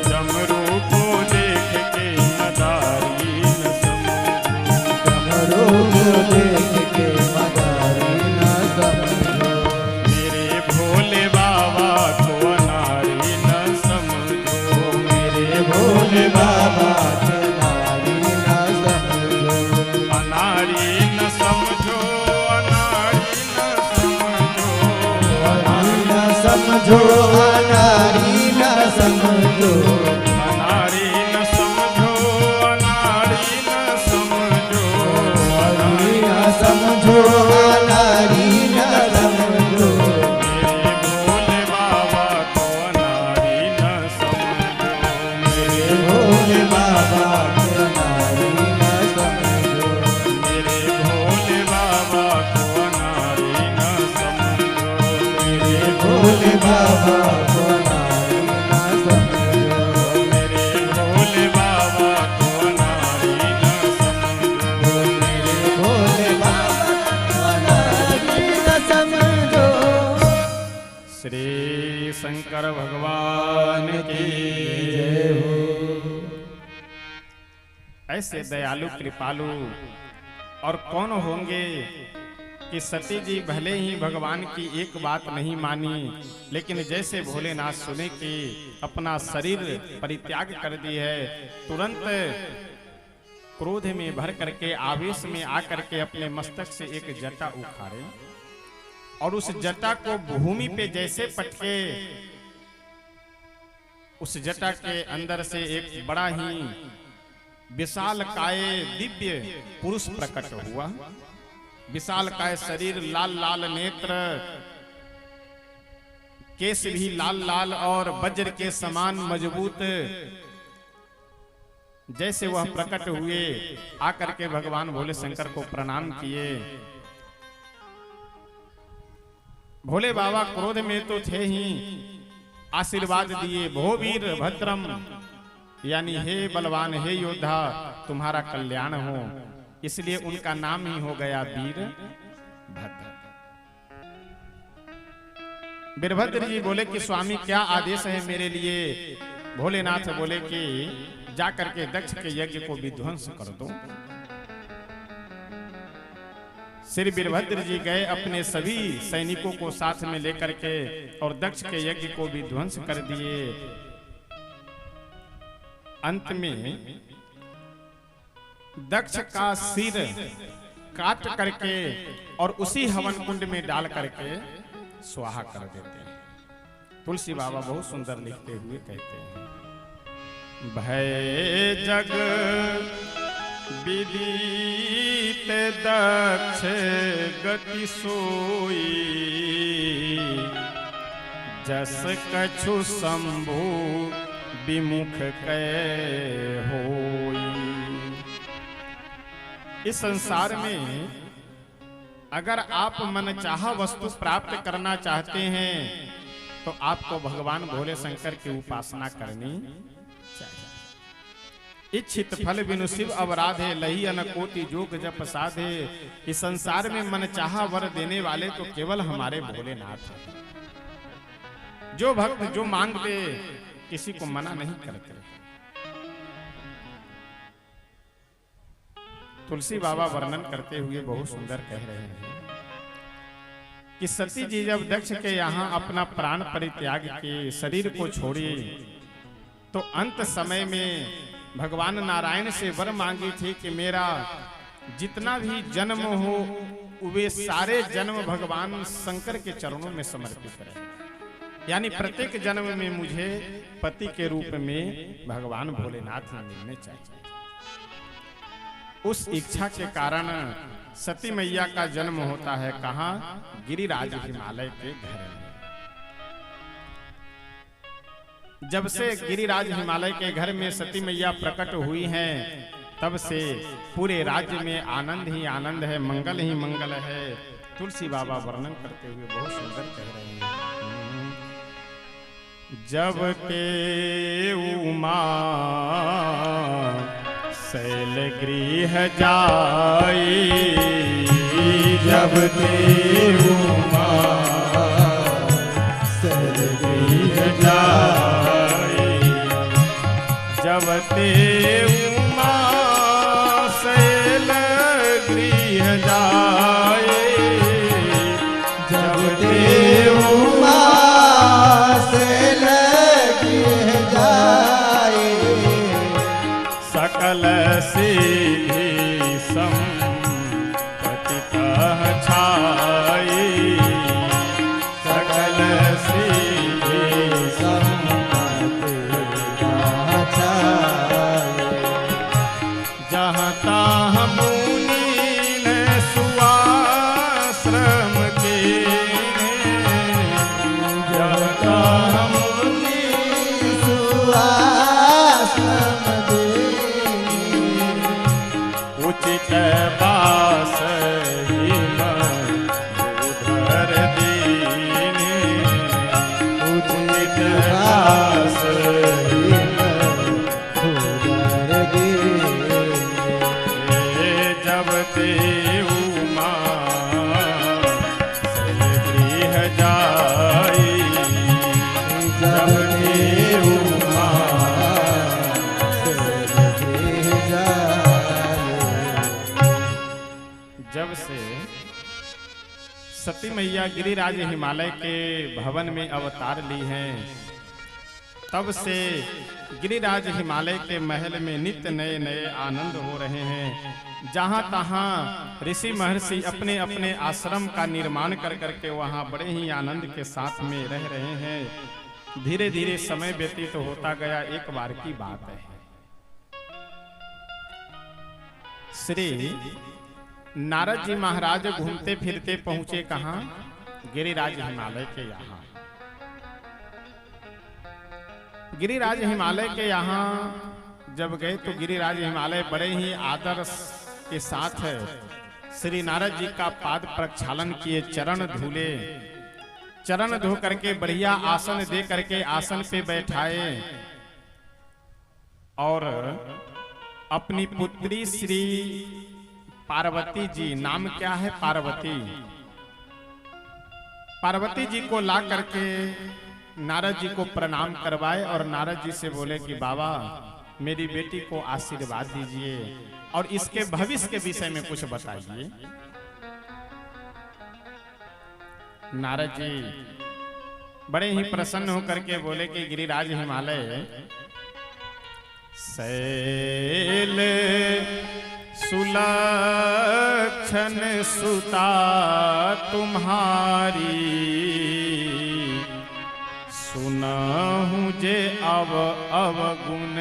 डमरू को देख के मदारी न समझो, डमरू को देख के मदारी ना समझो। मेरे भोले बाबा को अनारी न समझो, मेरे भोले बाबा के नारी ना समझो, अनारी न समझो, अनारी न समझो, नारी ना समझो, नारी ना समझो, अनारी न समझो, अनारी न समझो, नारी ना समझो, नारी ना समझो। मेरे भोले बाबा को अनारी न समझो, मेरे भोले बाबा को नारी ना समझो, मेरे भोले बाबा को अनारी न समझो, मेरे भोले बाबा को नारी ना समझो, मेरे भोले बाबा को नारी ना समझो। श्री शंकर भगवान की जय हो। ऐसे दयालु कृपालु और कौन होंगे कि सती जी भले ही भगवान की एक बात नहीं मानी, लेकिन जैसे भोलेनाथ सुने कि अपना शरीर परित्याग कर दी है, तुरंत क्रोध में भर करके आवेश में आकर के अपने मस्तक से एक जटा उखाड़े और उस जटा को भूमि पे जैसे पटके, उस जटा के अंदर से एक बड़ा ही विशाल काय दिव्य पुरुष प्रकट हुआ। विशाल काय शरीर, लाल लाल नेत्र, केस भी लाल लाल और वज्र के समान मजबूत। जैसे वह प्रकट हुए, आकर के भगवान भोले शंकर को प्रणाम किए। भोले बाबा क्रोध में तो थे ही, आशीर्वाद दिए, भो वीर भद्रम, यानी हे बलवान, हे योद्धा, तुम्हारा कल्याण हो। इसलिए उनका नाम ही हो गया वीर भद्र। वीरभद्र जी बोले कि स्वामी क्या आदेश है मेरे लिए? भोलेनाथ बोले कि जाकर के दक्ष के यज्ञ को विध्वंस कर दो। श्री वीरभद्र जी गए अपने सभी सैनिकों को साथ में लेकर के और दक्ष के यज्ञ को विध्वंस कर दिए। अंत में दक्ष का सिर काट करके और उसी हवन कुंड में डाल करके स्वाहा कर देते हैं। तुलसी बाबा बहुत सुंदर लिखते हुए कहते हैं, भय जग विदित दक्ष गति सोई, जस कछु शंभु विमुख कै होई। इस संसार में अगर आप मनचाहा वस्तु प्राप्त करना चाहते हैं तो आपको भगवान भोले शंकर की उपासना करनी चाहिए। इच्छित फल बिनु शिव अवराधे, लही अनकोटि जोग जप साधे। इस संसार में मनचाहा वर देने वाले तो केवल हमारे भोलेनाथ हैं। जो भक्त जो मांगते किसी को मना नहीं करते। तुलसी बाबा वर्णन करते हुए बहुत सुंदर कह रहे हैं कि सती जी जब दक्ष के यहाँ अपना प्राण परित्याग के शरीर को छोड़ी तो अंत समय में भगवान नारायण से वर मांगी थी कि मेरा जितना भी जन्म हो वे सारे जन्म भगवान शंकर के चरणों में समर्पित रहे, यानी प्रत्येक जन्म में मुझे पति के रूप में भगवान भोलेनाथ मिलने चाहिए। उस इच्छा के कारण सती मैया का जन्म होता है कहाँ? गिरिराज हिमालय के घर में। जब से गिरिराज हिमालय के घर में सती मैया प्रकट हुई हैं, तब से पूरे राज्य में आनंद ही आनंद है, मंगल ही मंगल है। तुलसी बाबा वर्णन करते हुए बहुत सुंदर कह रहे हैं, जब के उमा शैल गृह जाई, जब के उमा शैल गृह जाई, जब ते उमा शैल गृह जाए, जब ते उमा शैल गृह जाए, सकल सिद्धि संपत्ति तह छाई, सकल सिद्धि संपत्ति तह छाई, जहाँ तहाँ मुनि ने सुआश्रम के, जहाँ तहाँ मुनि सुआश्रम देने, उचित बास हिम उधर दीने, उचित बास हिम उधर देने, जब ते उमा शैल गृह जाई, जब ते उमा शैल गृह जाए, जब से सती मैया गिरिराज हिमालय के भवन में अवतार ली हैं, तब से गिरिराज हिमालय के महल में नित्य नए नए आनंद हो रहे हैं। जहाँ तहाँ ऋषि महर्षि अपने अपने आश्रम का निर्माण कर करके वहाँ बड़े ही आनंद के साथ में रह रहे हैं। धीरे धीरे समय व्यतीत तो होता गया। एक बार की बात है, श्री नारद जी महाराज घूमते फिरते पहुंचे कहाँ? गिरिराज हिमालय के यहाँ। गिरिराज हिमालय के यहाँ जब गए तो गिरिराज हिमालय बड़े ही आदर के साथ श्री नारद जी का पाद प्रक्षालन किए, चरण धुले, चरण धो करके बढ़िया आसन दे करके आसन पे बैठाए और अपनी पुत्री श्री पार्वती जी, नाम क्या है? पार्वती, पार्वती जी को ला करके नारद जी को प्रणाम करवाए और नारद जी से बोले कि बाबा मेरी बेटी को आशीर्वाद दीजिए और इसके भविष्य के विषय में कुछ बताइए। नारद जी बड़े ही प्रसन्न होकर के बोले कि गिरिराज हिमालय, शैल सुलक्षण सुता तुम्हारी, सुनहु जे अवगुण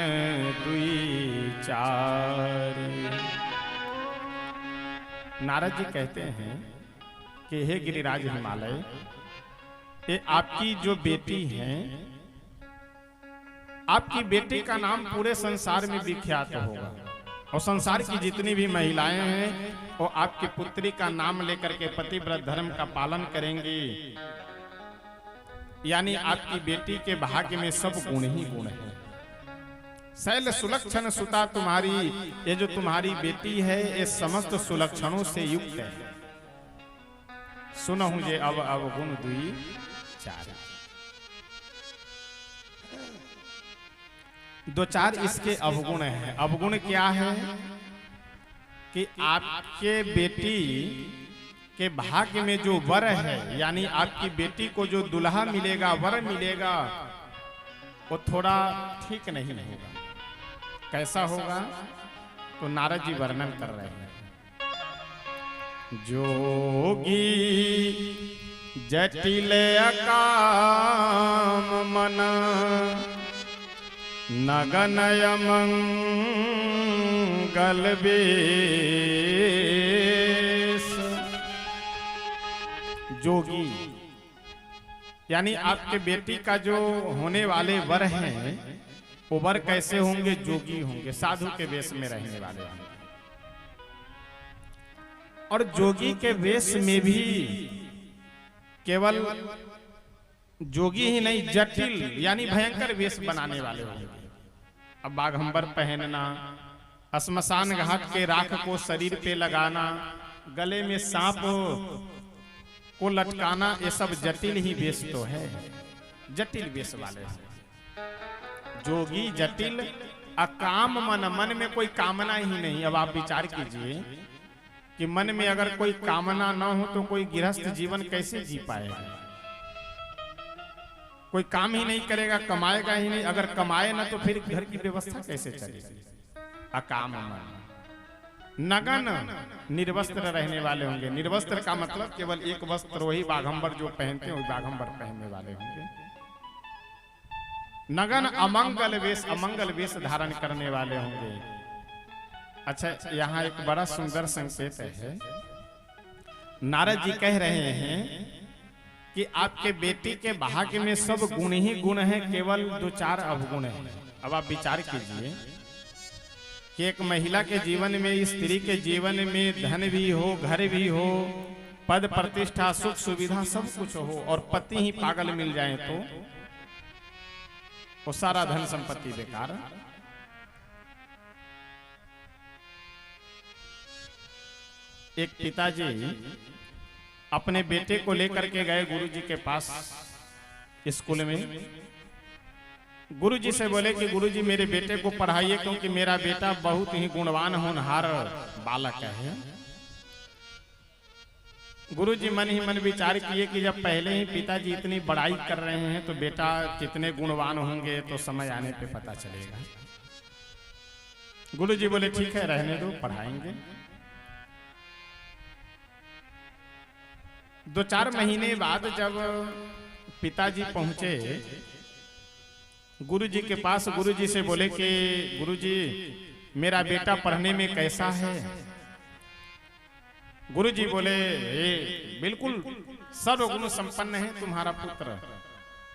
दुई चारी। नारद जी कहते हैं कि हे गिरिराज हिमालय, ये आपकी जो बेटी है, आपकी बेटी का नाम पूरे संसार में विख्यात होगा और संसार की जितनी भी महिलाएं हैं वो आपकी पुत्री का नाम लेकर के पतिव्रत धर्म का पालन करेंगी। यानी आपकी बेटी के भाग्य में सब गुण ही गुण है। शैल सुलक्षण सुता तुम्हारी, ये जो तुम्हारी बेटी है ये समस्त सुलक्षणों से युक्त है। सुनहु जे अवगुण दुई चार, दो चार इसके अवगुण हैं। अवगुण क्या है कि आपके बेटी के भाग्य में जो वर है, यानी आपकी बेटी को जो दुल्हा मिलेगा, वर मिलेगा, वो थोड़ा ठीक नहीं होगा। कैसा होगा? तो नारद जी वर्णन कर रहे हैं। जोगी जटिल अकाम मन नगनय मंगल बेश। जोगी यानी आपके बेटी का जो होने वाले वर हैं वो वर कैसे होंगे? जोगी होंगे, साधु के वेश में रहने वाले होंगे। और जोगी के वेश में भी केवल जोगी ही नहीं, जटिल यानी भयंकर वेश बनाने वाले होंगे। अब बाघंबर पहनना, श्मशान घाट के राख को शरीर पे लगाना, गले में सांप को लटकाना, ये सब जटिल ही वेश तो है, जटिल वेश वाले हैं। जोगी जटिल अकाम मन, मन में कोई कामना ही नहीं। अब आप विचार कीजिए कि मन में अगर कोई कामना ना हो तो कोई गृहस्थ जीवन कैसे जी पाएगा? कोई काम ही नहीं करेगा, कमाएगा ही नहीं। अगर कमाए ना तो फिर घर की व्यवस्था कैसे चलेगी? अकाम मन। नगन निर्वस्त्र रहने वाले होंगे। निर्वस्त्र का मतलब केवल एक वस्त्र, वही बाघंबर जो पहनते हैं वही बाघंबर पहनने वाले होंगे। नगन अमंगल वेश, अमंगल वेश धारण करने वाले होंगे। अच्छा, यहाँ एक बड़ा सुंदर संकेत है। नारद जी कह रहे हैं कि आपके बेटी के भाग्य में सब गुण ही गुण है, केवल 2-4 अवगुण है। अब आप विचार कीजिए कि एक महिला के जीवन में, स्त्री के जीवन में धन भी हो, घर भी हो, पद प्रतिष्ठा, सुख सुविधा सब कुछ हो, और पति ही पागल मिल जाए तो वो सारा धन संपत्ति बेकार। एक पिताजी अपने बेटे को लेकर के गए गुरुजी के पास स्कूल में। गुरुजी से बोले कि गुरुजी मेरे बेटे को पढ़ाइए, क्योंकि मेरा बेटा बहुत ही गुणवान होनहार बालक है। गुरुजी मन ही मन विचार किए कि जब पहले ही पिताजी इतनी बड़ाई कर रहे हैं तो बेटा कितने गुणवान होंगे तो समय आने पे पता चलेगा। गुरुजी बोले ठीक है, रहने दो, पढ़ाएंगे। 2-4 महीने बाद जब पिताजी पहुंचे गुरुजी के पास, गुरुजी से बोले कि गुरुजी मेरा बेटा पढ़ने में कैसा है? गुरुजी बोले बिल्कुल सर्वगुण संपन्न है तुम्हारा पुत्र,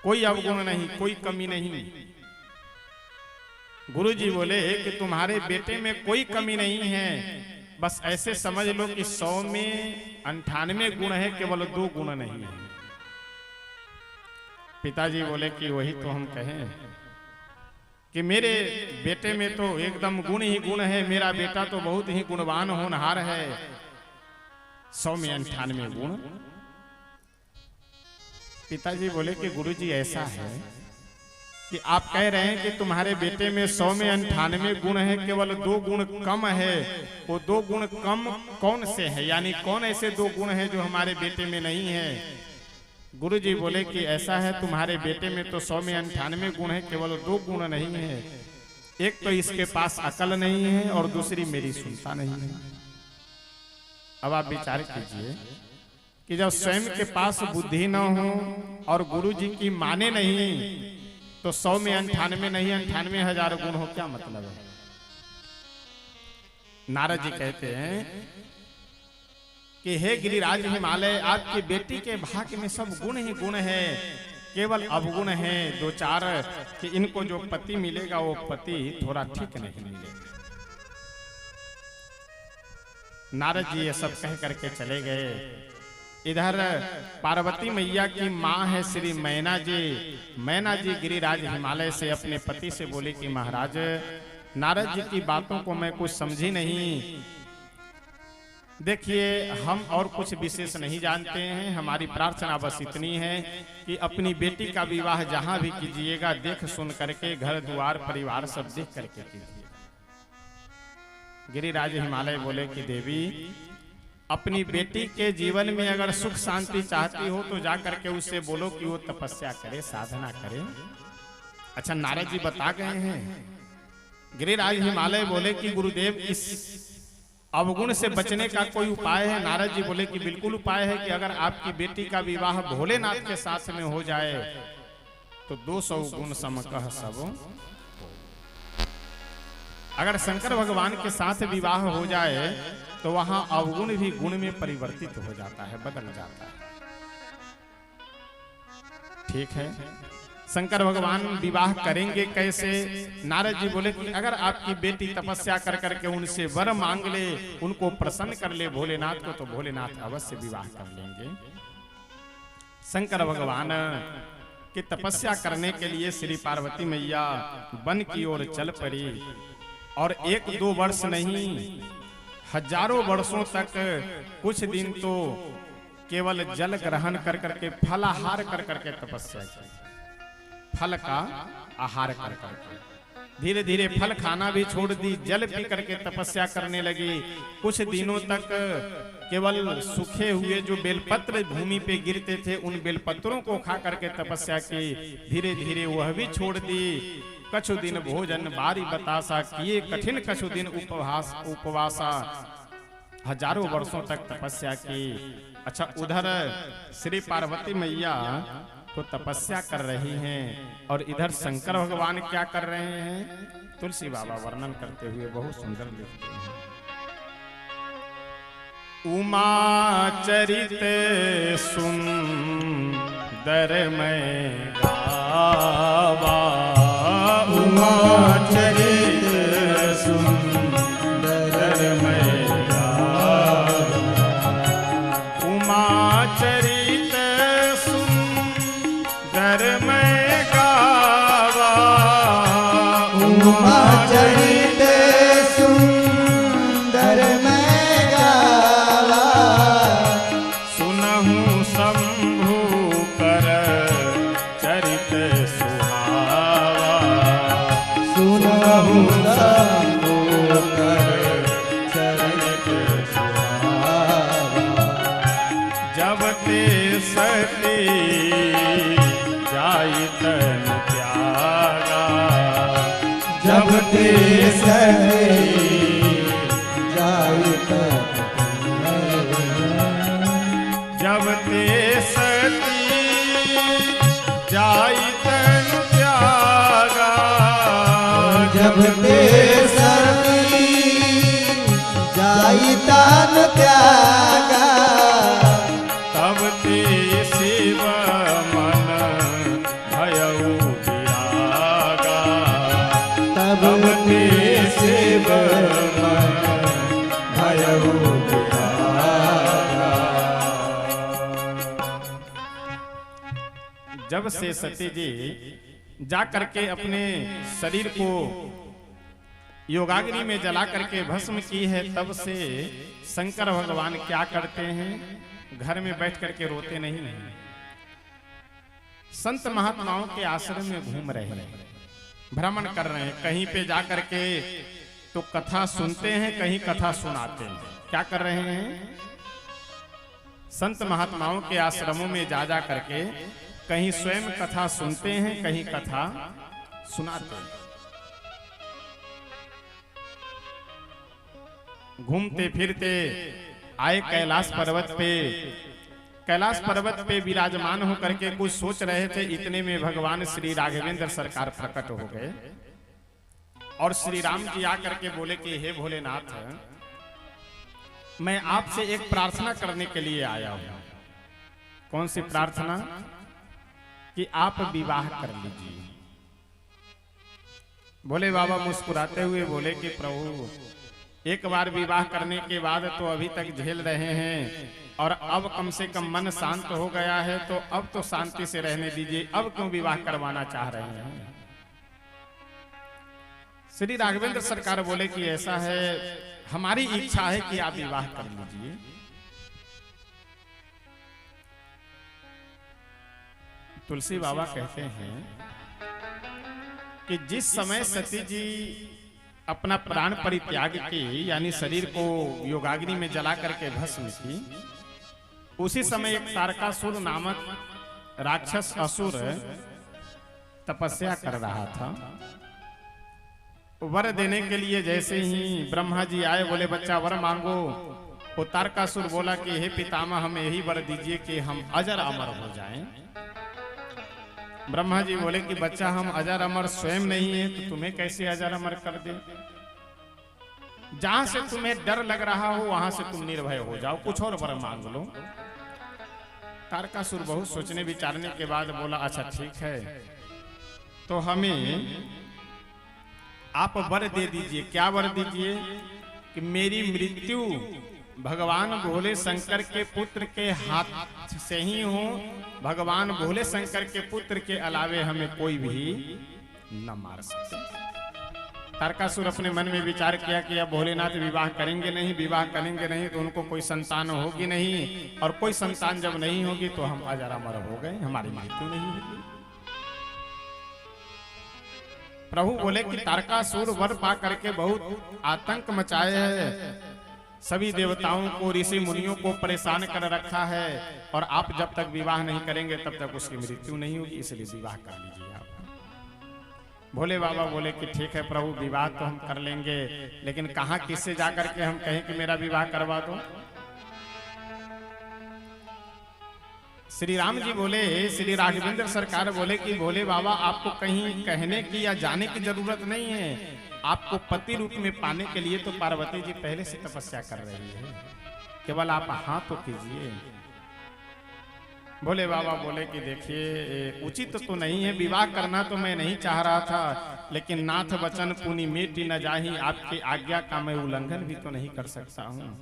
कोई अवगुण नहीं, कोई कमी नहीं। गुरुजी बोले कि तुम्हारे बेटे में कोई कमी नहीं है, बस ऐसे समझ लो कि 100 में 98 गुण है, केवल 2 गुण नहीं है। पिताजी बोले कि वही तो हम कहें कि मेरे बेटे में तो एकदम गुण ही गुण है, मेरा बेटा तो बहुत ही गुणवान होनहार है, 100 में 98 गुण। पिताजी बोले कि गुरुजी ऐसा है कि आप कह रहे हैं कि तुम्हारे बेटे में 100 में 98 गुण है, केवल 2 गुण कम है। वो 2 गुण कम कौन से है? यानी कौन ऐसे 2 गुण है जो हमारे बेटे में नहीं है? गुरुजी बोले कि ऐसा है, तुम्हारे बेटे में तो 100 में 98 गुण है, केवल 2 गुण नहीं है। एक तो इसके पास अकल नहीं है और दूसरी मेरी सुनता नहीं है। अब आप विचार कीजिए कि जब स्वयं के पास बुद्धि न हो और गुरुजी की माने नहीं तो 100 में 98 नहीं, 98,000 गुण हो, क्या मतलब है? नारद जी कहते हैं कि हे गिरिराज हिमालय, आपकी बेटी के भाग्य में सब गुण ही गुण है, केवल अवगुण है 2-4 कि इनको जो पति मिलेगा वो पति थोड़ा ठीक नहीं मिलेगा। नारद जी ये सब कह करके चले गए। इधर पार्वती मैया की माँ है श्री मैना जी। मैना जी गिरिराज हिमालय से अपने पति से बोली कि महाराज, नारद जी की बातों को मैं कुछ समझी नहीं। देखिए, हम और कुछ विशेष नहीं जानते हैं, हमारी प्रार्थना बस इतनी है कि अपनी बेटी का विवाह जहां भी कीजिएगा देख सुन करके, घर द्वार परिवार सब देख करके कीजिए। गिरिराज हिमालय बोले कि देवी, अपनी बेटी के जीवन में अगर सुख शांति चाहती हो तो जा करके उससे बोलो कि वो तपस्या करे, साधना करे। अच्छा, नारद जी बता गए हैं गिरिराज हिमालय बोले कि गुरुदेव इस अवगुण से बचने का कोई उपाय है? नारद जी बोले कि बिल्कुल उपाय है कि अगर आपकी बेटी का विवाह भोलेनाथ के साथ में हो जाए तो 200 गुण समकह सब। अगर शंकर भगवान के साथ विवाह हो जाए तो वहां अवगुण भी गुण में परिवर्तित हो जाता है, बदल जाता है। ठीक है, शंकर भगवान विवाह करेंगे कैसे? नारद जी बोले कि अगर आपकी बेटी तपस्या कर करके उनसे वर मांग ले, उनको प्रसन्न कर ले भोलेनाथ को, तो भोलेनाथ अवश्य विवाह कर लेंगे। शंकर भगवान की तपस्या करने के लिए श्री पार्वती मैया वन की ओर चल पड़ी और 1-2 वर्ष नहीं, हजारों वर्षों तक कुछ दिन तो केवल जल ग्रहण कर करके, फलाहार कर करके तपस्या की। फल का आहार कर करके धीरे धीरे फल खाना भी छोड़ दी, जल पी करके तपस्या करने लगी। कुछ दिनों तक केवल सूखे हुए जो बेलपत्र भूमि पे गिरते थे, उन बेलपत्रों को खा करके तपस्या की। धीरे धीरे वह भी छोड़ दी। कछु दिन भोजन बारी बतासा किए, कठिन कछु दिन उपवासा, हजारों वर्षों तक तपस्या की। अच्छा, उधर श्री पार्वती मैया तो तपस्या कर रही हैं और इधर शंकर भगवान क्या कर रहे हैं? तुलसी बाबा वर्णन करते हुए बहुत सुंदर लिखते हैं। उमा चरित सुंदर मैं गावा, उमा चरित सुंदर मैं गावा, उमा चरित सुंदर मैं गावा, उमा चरित सुंदर मैं गावा, सुनहु शंभु कर चरित सुहावा, सुनहु शंभु कर चरित सुहावा, जब ते सती जाई तन त्यागा, जब ते सती जाई तन जब ते सती जाई तन त्यागा, जब ते सती जाई तन त्यागा, तब ते शिव मन भयउ विरागा, तब ते शिव मन भयउ विरागा। जब से सती जी जा करके अपने शरीर को योगाग्नि में जला करके भस्म की है, तब से शंकर भगवान क्या करते हैं? घर में बैठ करके रोते नहीं हैं, संत महात्माओं के आश्रम में घूम रहे हैं, भ्रमण कर रहे हैं। कहीं पे जा करके तो कथा सुनते हैं, कहीं कथा सुनाते हैं। क्या कर रहे हैं? संत महात्माओं के आश्रमों में जा जा करके कहीं स्वयं कथा सुनते हैं, कहीं कथा सुनाते हैं। घूमते फिरते आए कैलाश पर्वत पे। कैलाश पर्वत पे विराजमान होकर के कुछ सोच रहे थे, इतने में भगवान श्री राघवेंद्र सरकार प्रकट हो गए और श्री राम जी आकर के बोले कि हे भोलेनाथ, मैं आपसे एक प्रार्थना करने के लिए आया हूं। कौन सी प्रार्थना? कि आप विवाह कर लीजिए। भोले बाबा मुस्कुराते हुए बोले कि प्रभु, एक बार विवाह करने के बाद तो अभी तक झेल रहे हैं और अब कम से कम मन शांत हो गया है, तो अब तो शांति से रहने दीजिए, अब क्यों विवाह करवाना चाह रहे हैं? श्री राघवेंद्र सरकार बोले कि ऐसा है, हमारी इच्छा है कि आप विवाह कर लीजिए। तुलसी बाबा कहते हैं कि जिस समय सती जी अपना प्राण परित्याग की, यानी शरीर को योगाग्नि में जला करके भस्म की, उसी समय एक तारकासुर नामक राक्षस असुर तपस्या कर रहा था। वर देने के लिए जैसे ही ब्रह्मा जी आए, बोले बच्चा वर मांगो। वो तारकासुर बोला कि हे पितामह, हमें यही वर दीजिए कि हम अजर अमर हो जाएं। ब्रह्मा जी बोले कि बच्चा हम अजर अमर स्वयं नहीं है, तो तुम्हें कैसे अजर अमर कर दे। जहां से तुम्हें डर लग रहा हो वहां से तुम निर्भय हो जाओ, कुछ और वर मांग लो। तारकासुर बहुत सोचने विचारने के बाद बोला अच्छा ठीक है, तो हमें आप वर दे दीजिए। क्या वर दीजिए? कि मेरी मृत्यु भगवान भोले शंकर के पुत्र के हाथ से ही हो, भगवान भोले शंकर के पुत्र के अलावे हमें कोई भी न मार सके। तारकासुर अपने मन में विचार किया कि अब भोलेनाथ विवाह करेंगे नहीं, विवाह करेंगे नहीं तो उनको कोई संतान होगी नहीं, और कोई संतान जब नहीं होगी तो हम अजर अमर हो गए, हमारी मृत्यु नहीं होगी। प्रभु बोले कि तारकासुर वर पा करके बहुत आतंक मचाए है, सभी देवताओं को ऋषि मुनियों को परेशान कर रखा है, और आप जब तक विवाह नहीं करेंगे तब तक उसकी मृत्यु नहीं होगी, इसलिए विवाह कर लीजिए आप। भोले बाबा बोले कि ठीक है प्रभु, विवाह तो हम कर लेंगे, लेकिन कहां किससे जाकर के हम कहें कि मेरा विवाह करवा दो। श्री राम जी बोले, श्री राघवेंद्र सरकार बोले कि भोले बाबा आपको कहीं कहने की या जाने की जरूरत नहीं है, आपको पति रूप में पाने के लिए तो पार्वती जी पहले से तपस्या कर रही है, केवल आप हाँ तो कीजिए। भोले बाबा बोले कि देखिए उचित तो नहीं है, विवाह करना तो मैं नहीं चाह रहा था, लेकिन नाथ वचन पुनि मेटी न जाही, आपकी आज्ञा का मैं उल्लंघन भी तो नहीं कर सकता हूँ,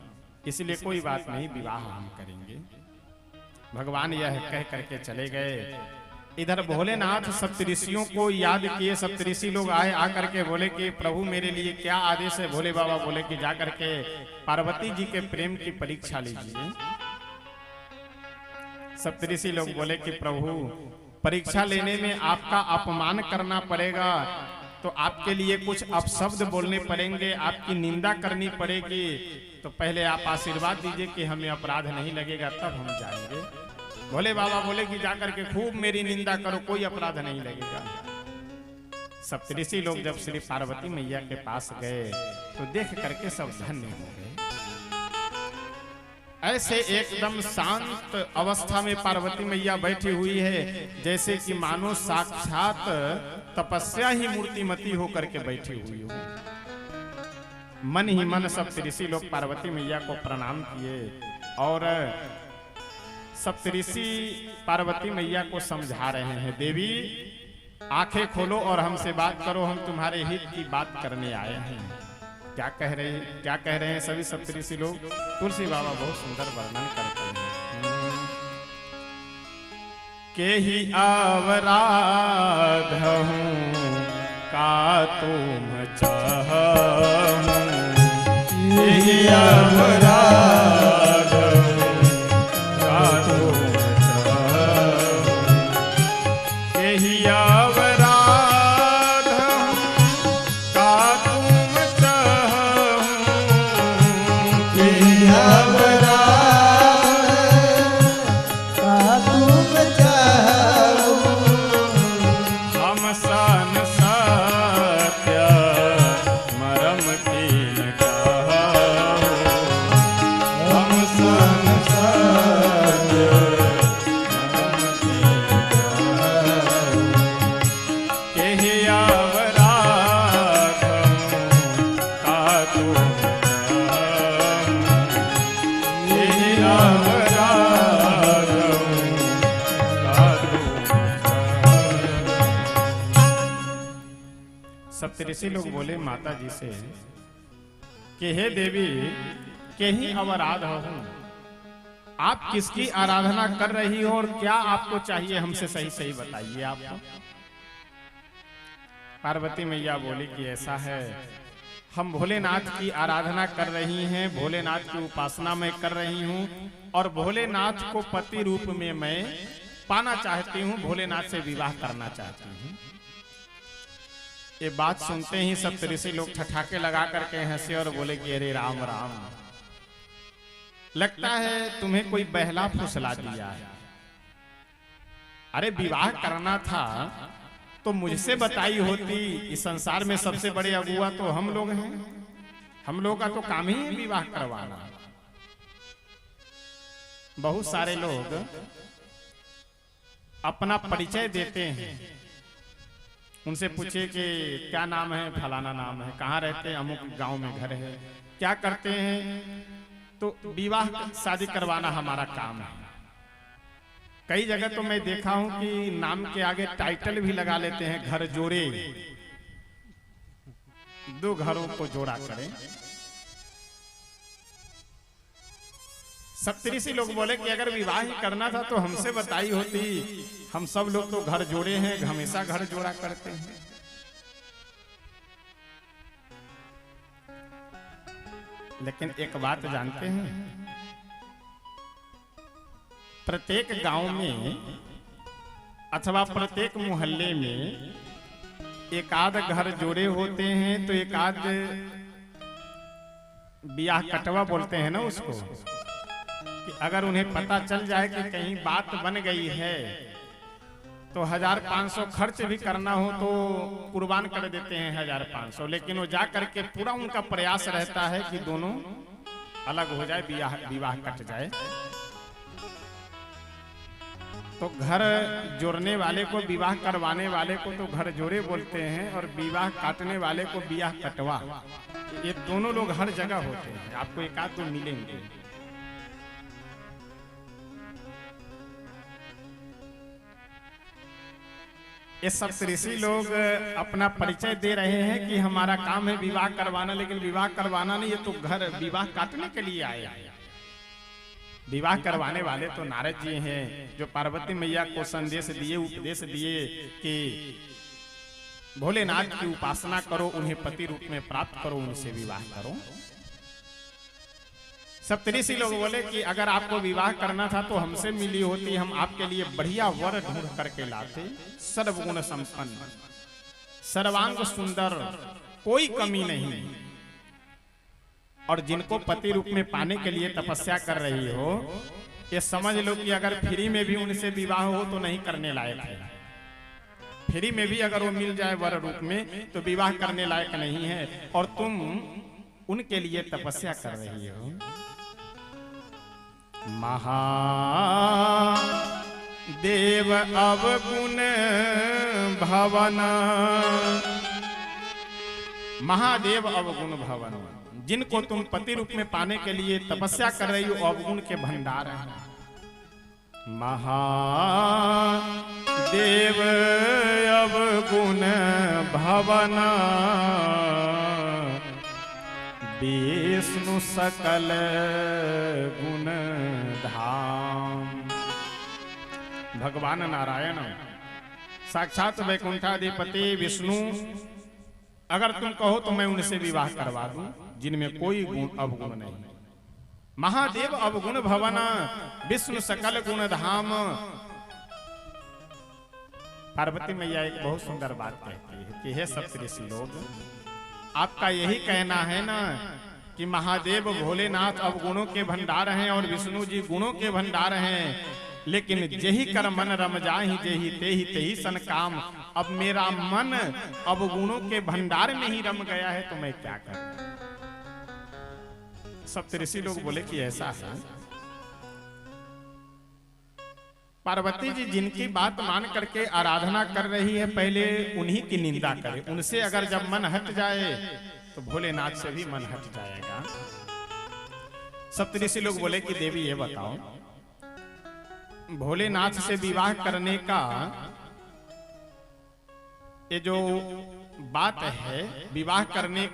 इसलिए कोई बात नहीं, विवाह हम करेंगे। भगवान यह कह करके चले गए। इधर भोलेनाथ सप्तऋषियों को याद किए, सप्तऋषि लोग आए, आकर के बोले कि प्रभु मेरे लिए क्या आदेश है। भोले बाबा बोले कि जाकर के पार्वती जी के प्रेम की परीक्षा लीजिए। सप्तऋषि लोग बोले कि प्रभु परीक्षा लेने में आपका अपमान करना पड़ेगा, तो आपके लिए कुछ अपशब्द बोलने पड़ेंगे, आपकी निंदा करनी पड़ेगी, तो पहले आप आशीर्वाद दीजिए कि हमें अपराध नहीं लगेगा, तब हम जाएंगे। भोले बाबा बोले कि जाकर के खूब मेरी निंदा करो, कोई अपराध नहीं लगेगा। सप्तऋषि लोग जब श्री पार्वती मैया के पास गए तो देख करके सब धन्य हो गए। ऐसे एकदम शांत अवस्था में पार्वती मैया बैठी हुई है, जैसे कि मानो साक्षात तपस्या ही मूर्तिमती होकर के बैठी हुई हो। मन ही मन सप्तऋषि लोग पार्वती मैया को प्रणाम किए, और सप्तऋषि पार्वती मैया को समझा रहे हैं, देवी आंखें खोलो और हमसे बात करो, हम तुम्हारे हित की बात करने आए हैं। क्या कह रहे हैं सभी सप्तऋषि लोग? तुलसी बाबा बहुत सुंदर वर्णन करते हैं। के ही अवराध हूँ का तुम चाहूं, के ही अवराध हूँ का तुम चाहूं, के ही अवराध हूँ का तुम चाहूं, के ही अवराध का तुम चाहूं, हम सन सत्य मरम कीन कहूं, हम सन सत्य मरम कीन कहूं, केहि अवराध हूँ का तुम चाहूं, केहि अवराध हूँ का तुम चाहूं। सप्तऋषि लोग बोले माता जी से कि हे देवी, के ही अवराध हूँ, आप किसकी आराधना कर रही हो और क्या आपको चाहिए, हमसे सही सही बताइए आपको। पार्वती मैया बोली कि ऐसा है, हम भोलेनाथ की आराधना कर रही हैं, भोलेनाथ की उपासना मैं कर रही हूँ, और भोलेनाथ को पति रूप में मैं पाना चाहती हूँ, भोलेनाथ से विवाह करना चाहती हूँ। ये बात सुनते ही सप्तऋषि लोग ठठाके लगा करके हंसे और बोले कि अरे राम राम, लगता है तुम्हें कोई बहला फुसला दिया है। अरे विवाह करना था तो मुझसे बताई होती। इस संसार में सबसे बड़े अगुआ तो हम लोग हैं। हम लोग का तो काम ही है विवाह करवाना। बहुत सारे लोग अपना परिचय देते हैं। उनसे पूछे कि क्या नाम है, फलाना नाम है, कहाँ रहते हैं, अमुक गांव में घर है, क्या करते हैं, तो विवाह शादी करवाना हमारा काम है। कई जगह तो मैं देखा हूं कि नाम के आगे टाइटल भी लगा लेते हैं, घर जोड़े, दो घरों को जोड़ा करें। सप्तऋषि लोग बोले कि अगर विवाह ही करना था तो हमसे बताई होती। हम सब लोग तो घर जोड़े हैं, हमेशा घर जोड़ा करते हैं। लेकिन एक बात जानते हैं, प्रत्येक गांव में अथवा प्रत्येक मोहल्ले में एक आध घर जोड़े होते हैं, तो एक आध ब्याह कटवा बोलते हैं ना उसको, कि अगर उन्हें पता चल जाए कि कहीं बात बन गई है तो 1500 खर्च भी करना हो तो कुर्बान कर देते हैं 1500। लेकिन वो जा करके पूरा उनका प्रयास रहता है कि दोनों अलग हो जाए, विवाह कट जाए। तो घर जोड़ने वाले को, विवाह करवाने वाले को तो घर जोड़े बोलते हैं, और विवाह काटने वाले को ब्याह कटवा। ये दोनों लोग हर जगह होते हैं, आपको एक आध तो मिलेंगे। ये सप्तऋषि लोग अपना परिचय दे रहे हैं कि हमारा काम है विवाह करवाना, लेकिन विवाह करवाना नहीं, ये तो घर विवाह काटने के लिए आए हैं। विवाह करवाने वाले तो नारद जी हैं, जो पार्वती मैया को संदेश दिए, उपदेश दिए कि भोलेनाथ की उपासना करो, उन्हें पति रूप में प्राप्त करो, उनसे विवाह करो। सप्तऋषि लोग बोले कि अगर आपको विवाह करना था तो हमसे मिली होती, हम आपके लिए बढ़िया वर ढूंढ करके लाते, सर्वगुण संपन्न, सर्वांग सुंदर, कोई कमी नहीं। और जिनको पति रूप में पाने के लिए तपस्या कर रही हो, ये समझ लो कि अगर फ्री में भी उनसे विवाह हो तो नहीं करने लायक है। फ्री में भी अगर वो मिल जाए वर रूप में तो विवाह करने लायक नहीं है, और तुम उनके लिए तपस्या कर रही हो। महादेव अवगुण भवन, महादेव अवगुण भवन, जिनको तुम पति रूप में पाने के लिए तपस्या कर रही हो, अवगुण के भंडार हैं। महादेव अवगुण भवन, विष्णु सकल गुण धाम। भगवान नारायण साक्षात वैकुंठाधिपति विष्णु, अगर तुम कहो तो मैं उनसे विवाह करवा दूं, जिनमें कोई गुण अवगुण नहीं। महादेव अवगुण भवन, विष्णु सकल गुण धाम। पार्वती मैया एक बहुत सुंदर बात कहती है कि हे सप्तऋषि लोग, आपका यही कहना है ना कि महादेव भोलेनाथ अवगुणों के भंडार हैं और विष्णु जी गुणों के भंडार हैं, लेकिन जेहि कर मन रम जाहि जेहि तेहि तेहि सन काम। अब मेरा मन अवगुणों के भंडार में ही रम गया है, तो मैं क्या करूं। सप्तऋषि लोग बोले कि ऐसा है। पार्वती जी जिनकी बात मान करके आराधना कर रही है, पहले उन्हीं की निंदा करे। उनसे अगर जब मन हट जाए तो भोलेनाथ से भी मन हट जाएगा। सप्तऋषि लोग बोले कि देवी ये बताओ, भोलेनाथ से विवाह करने का ये जो बात है, विवाह करने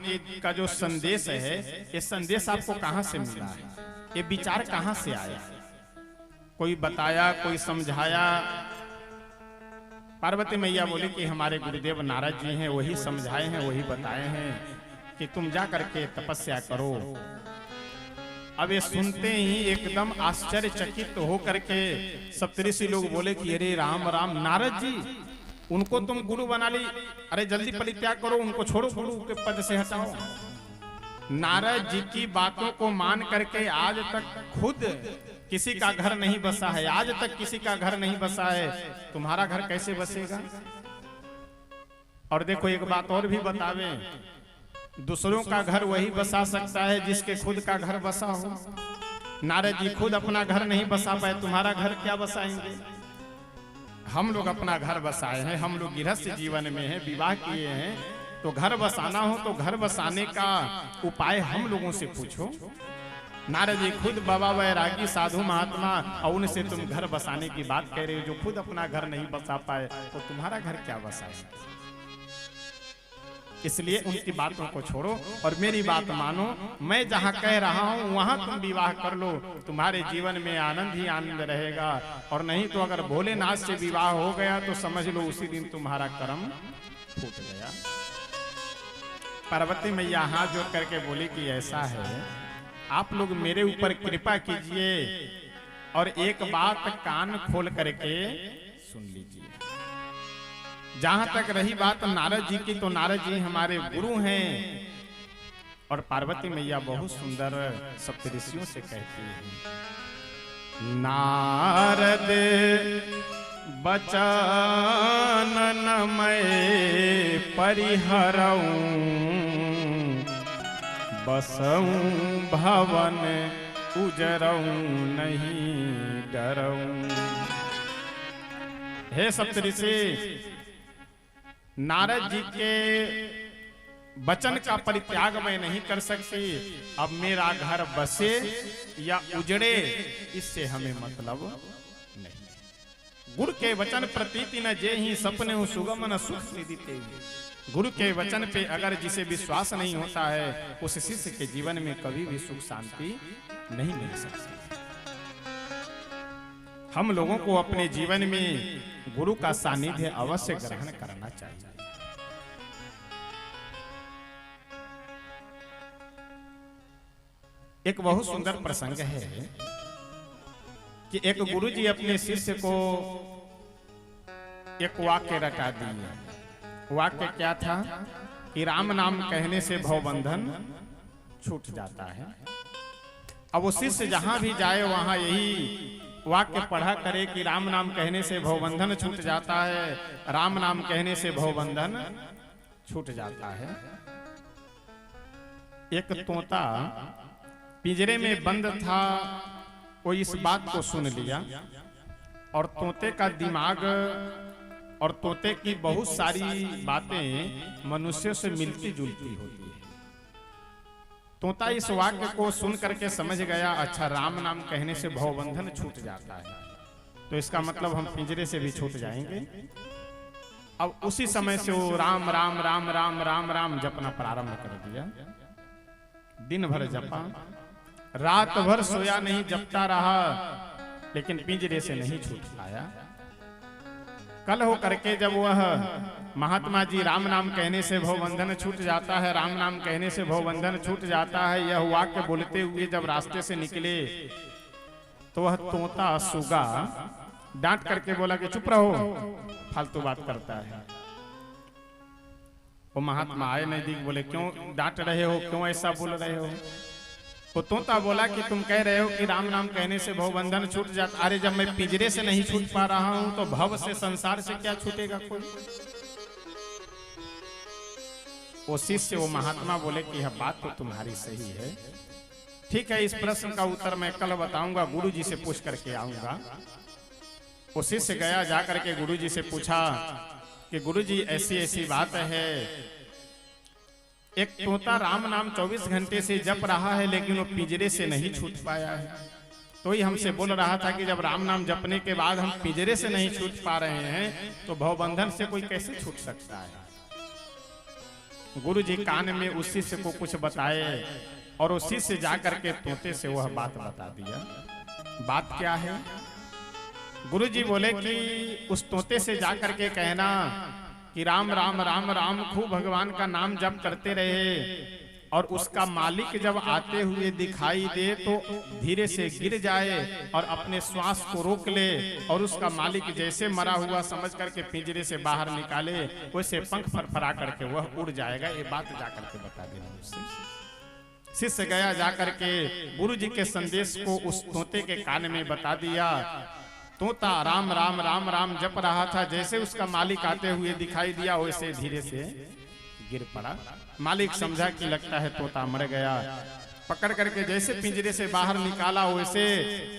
का जो संदेश है, ये संदेश आपको कहां से मिला है, ये विचार कहां से आया? कोई बताया, कोई समझाया? पार्वती मैया बोली कि हमारे गुरुदेव नारद जी हैं, वही समझाए हैं, वही बताए हैं कि तुम जा करके तपस्या करो। अब ये सुनते ही एकदम आश्चर्यचकित हो करके सप्तऋषि लोग बोले कि अरे राम राम, नारद जी उनको तुम गुरु बना ली, अरे जल्दी परित्याग करो, उनको छोड़ो, गुरु के पद से हटाओ। नारद जी की बातों को मान करके आज तक खुद किसी का घर नहीं बसा है, आज तक किसी का घर नहीं बसा है, तुम्हारा घर कैसे बसेगा? और देखो एक बात और भी बतावे, दूसरों का घर वही बसा सकता है जिसके खुद का घर बसा हो। नारद जी खुद अपना घर नहीं बसा पाए, तुम्हारा घर क्या बसाएंगे? हम लोग अपना घर बसाए हैं, हम लोग गृहस्थ जीवन में हैं, विवाह किए हैं, तो घर बसाना हो तो घर बसाने का उपाय हम लोगों से पूछो। नारद जी खुद बाबा वैरागी साधु महात्मा, और उनसे तुम घर बसाने की बात कह रहे हो, जो खुद अपना घर नहीं बसा पाए तो तुम्हारा घर क्या बसाए? इसलिए उनकी बातों को छोड़ो और मेरी बात मानो। मैं जहां कह रहा हूं वहां तुम विवाह कर लो, तुम्हारे जीवन में आनंद ही आनंद रहेगा। और नहीं तो अगर भोलेनाथ से विवाह हो गया तो समझ लो उसी दिन तुम्हारा कर्म फूट गया। पार्वती मैया हाथ जोड़ करके बोली कि ऐसा है, आप लोग मेरे ऊपर कृपा कीजिए और एक बात कान खोल करके सुन लीजिए। जहां तक रही बात नारद जी की, तो नारद जी हमारे गुरु हैं और पार्वती मैया बहुत सुंदर सप्तऋषियों से कहती है, नारद बचन मैं परिहरऊं, बसऊं भवन उजरऊं नहीं डरऊं। हे सप्तऋषि, नारद जी के वचन का परित्याग मैं नहीं कर सकती। अब मेरा घर बसे या उजड़े इससे हमें मतलब नहीं। गुरु के वचन प्रतीति न जे ही सपने हो सुगम न सुख निधि ते। गुरु के वचन पे अगर जिसे विश्वास नहीं होता है उस शिष्य के जीवन में कभी भी सुख शांति नहीं मिल सकती। हम लोगों को अपने जीवन में गुरु का सानिध्य अवश्य ग्रहण करना चाहिए। एक बहुत सुंदर प्रसंग है कि एक गुरुजी अपने शिष्य को एक वाक्य रटा दिए। वाक्य क्या था कि राम नाम कहने से भवबंधन छूट जाता है। अब वो शिष्य जहां भी जाए वहां यही वाक्य पढ़ा करे कि राम नाम कहने से भवबंधन छूट जाता है, राम नाम कहने से भवबंधन छूट जाता है। एक तोता पिंजरे में बंद था, वो इस बात को सुन लिया और तोते का दिमाग और तोते की बहुत सारी बातें मनुष्यों से मिलती जुलती होती है। तोता इस वाक्य को सुन करके समझ गया, अच्छा राम नाम कहने से भवबंधन छूट जाता है, तो इसका मतलब हम पिंजरे से भी छूट जाएंगे। अब उसी समय से वो राम राम राम राम राम राम जपना प्रारंभ कर दिया। दिन भर जपा, रात भर सोया नहीं, जपता रहा, लेकिन पिंजरे से नहीं छूट पाया। कल हो करके जब वह महात्मा जी राम नाम कहने से भवबंधन छूट जाता है, राम नाम कहने से भवबंधन छूट जाता है, यह वाक्य बोलते हुए जब रास्ते से निकले तो वह तोता सुगा डांट करके बोला कि चुप रहो, फालतू बात करता है। वो महात्मा आए नजदीक, बोले क्यों डांट रहे हो, क्यों ऐसा बोल रहे हो? वो तोता बोला कि तुम कह रहे हो कि राम नाम कहने से भवबंधन छूट जाता, अरे जब मैं पिंजरे से नहीं छूट पा रहा हूं तो भव से संसार से क्या छूटेगा कोई? वो शिष्य वो महात्मा बोले कि यह बात तो तुम्हारी सही है, ठीक है, इस प्रश्न का उत्तर मैं कल बताऊंगा, गुरु जी से पूछ करके आऊंगा। वो शिष्य गया, जाकर के गुरु जी से पूछा कि गुरु जी ऐसी ऐसी बात है, एक तोता राम नाम 24 घंटे से जप रहा है लेकिन वो पिंजरे से नहीं छूट पाया है। तो ही हमसे बोल रहा था कि जब राम नाम जपने के बाद हम पिंजरे से नहीं छूट पा रहे हैं तो भवबंधन से कोई कैसे छूट सकता है? गुरु जी कान में उस शिष्य को कुछ बताए और उस शिष्य जाकर के तोते से वह बात बता दिया। बात क्या है? गुरु जी बोले कि उस तोते से जाकर के कहना कि राम राम राम राम खूब भगवान का नाम जप करते रहे और उसका मालिक जब आते हुए दिखाई दे तो धीरे से गिर जाए और अपने श्वास को रोक ले और उसका मालिक जैसे मरा हुआ समझ करके पिंजरे से बाहर निकाले वैसे पंख फरफरा करके वह उड़ जाएगा। ये बात जाकर के बता देना उससे। शिष्य गया, जाकर के गुरु जी के संदेश को उस तोते के कान में बता दिया। तोता राम राम राम राम जप रहा था। जैसे उसका मालिक आते हुए दिखाई दिया वैसे धीरे से गिर पड़ा। मालिक समझा कि लगता है तोता मर गया। पकड़ करके जैसे पिंजरे से बाहर निकाला वैसे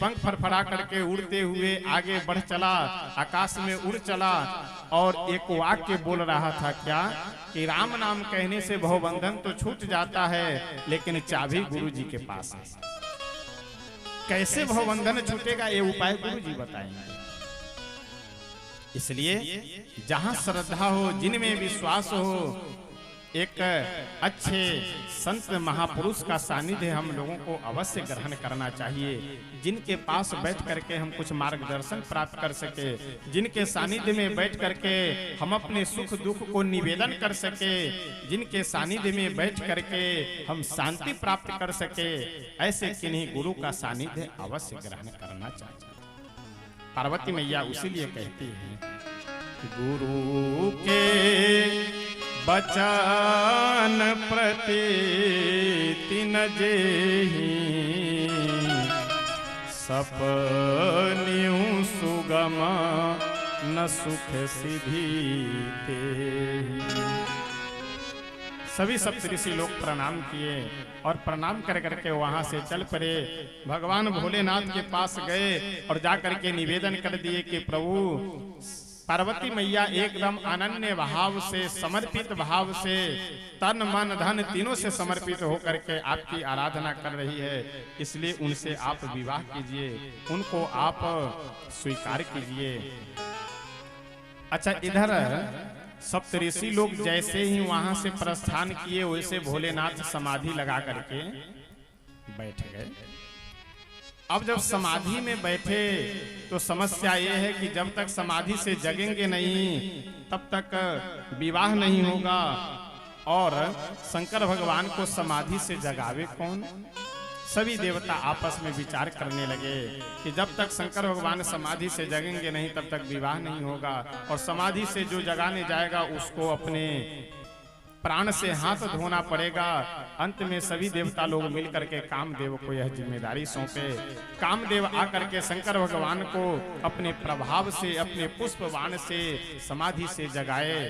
पंख फड़फड़ा करके उड़ते हुए आगे बढ़ चला, आकाश में उड़ चला और एक वाक्य बोल रहा था क्या कि राम नाम कहने से भवबंधन तो छूट जाता है लेकिन चाबी गुरु जी के पास है। कैसे भवबंधन छूटेगा ये उपाय गुरु जी बताएंगे। इसलिए जहां श्रद्धा हो, जिनमें विश्वास हो, एक अच्छे संत महापुरुष का सानिध्य हम लोगों को अवश्य ग्रहण करना चाहिए, जिनके पास बैठ करके हम कुछ मार्गदर्शन प्राप्त कर सके, जिनके सानिध्य में बैठ करके हम अपने सुख दुख को निवेदन कर सके, जिनके सानिध्य में बैठ करके हम शांति प्राप्त कर सके, ऐसे किन्हीं गुरु का सानिध्य अवश्य ग्रहण करना चाहिए। पार्वती मैया उसीलिए कहती है गुरु के बचन प्रति तिन जेहि सपनिउ सुगम न सुख सिद्धि तेहि। सभी सप्तऋषि लोग प्रणाम किए और प्रणाम कर करके वहां से चल पड़े। भगवान भोलेनाथ के पास गए और जाकर के निवेदन कर दिए कि प्रभु पार्वती मैया एकदम अनन्य भाव से, समर्पित भाव से, तन मन धन तीनों से समर्पित होकर के आपकी आराधना कर रही है, इसलिए उनसे आप विवाह कीजिए, उनको आप स्वीकार कीजिए। अच्छा, इधर सप्तऋषि लोग जैसे ही वहां से प्रस्थान किए वैसे भोलेनाथ समाधि लगा करके बैठ गए। अब जब समाधि में बैठे तो समस्या ये है कि जब तक समाधि से जगेंगे नहीं तब तक विवाह नहीं होगा। और शंकर भगवान को समाधि से जगावे कौन? सभी देवता आपस में विचार करने लगे कि जब तक शंकर भगवान समाधि से जगेंगे नहीं तब तक विवाह नहीं होगा, और समाधि से जो जगाने जाएगा उसको अपने प्राण से हाथ धोना पड़ेगा। अंत में सभी देवता लोग मिलकर के कामदेव को यह जिम्मेदारी सौंपे। कामदेव आकर के शंकर भगवान को अपने प्रभाव से, अपने पुष्प बाण से समाधि से जगाए।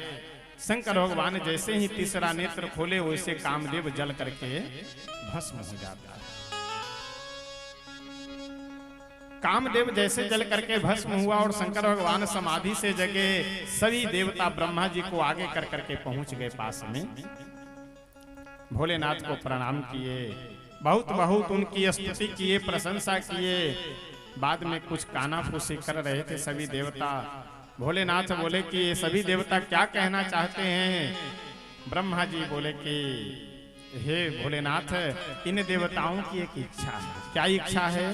शंकर भगवान जैसे ही तीसरा नेत्र खोले वैसे कामदेव जल करके भस्म हो जाता है। कामदेव जैसे जल करके भस्म हुआ और शंकर भगवान समाधि से जगे। सभी देवता ब्रह्मा जी को आगे कर करके पहुंच गए पास में, भोलेनाथ को प्रणाम किए, बहुत बहुत उनकी स्तुति किए, प्रशंसा किए। बाद में कुछ कानाफूसी कर रहे थे सभी देवता। भोलेनाथ बोले कि ये सभी देवता क्या कहना चाहते हैं? ब्रह्मा जी बोले कि हे भोलेनाथ, इन देवताओं की एक इच्छा है। क्या इच्छा है?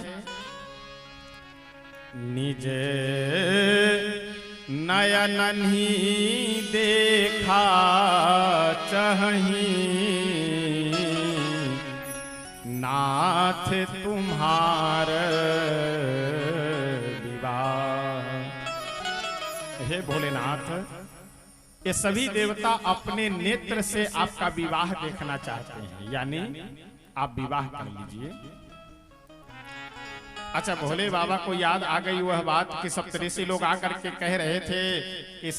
निज नयन ही देखा चाही नाथ तुम्हार विवाह। हे भोलेनाथ, ये सभी देवता अपने नेत्र से आपका विवाह देखना चाहते हैं, यानी आप विवाह कर लीजिए। अच्छा, भोले बाबा को याद आ गई वह बात कि सप्तऋषि लोग आकर के कह रहे थे कि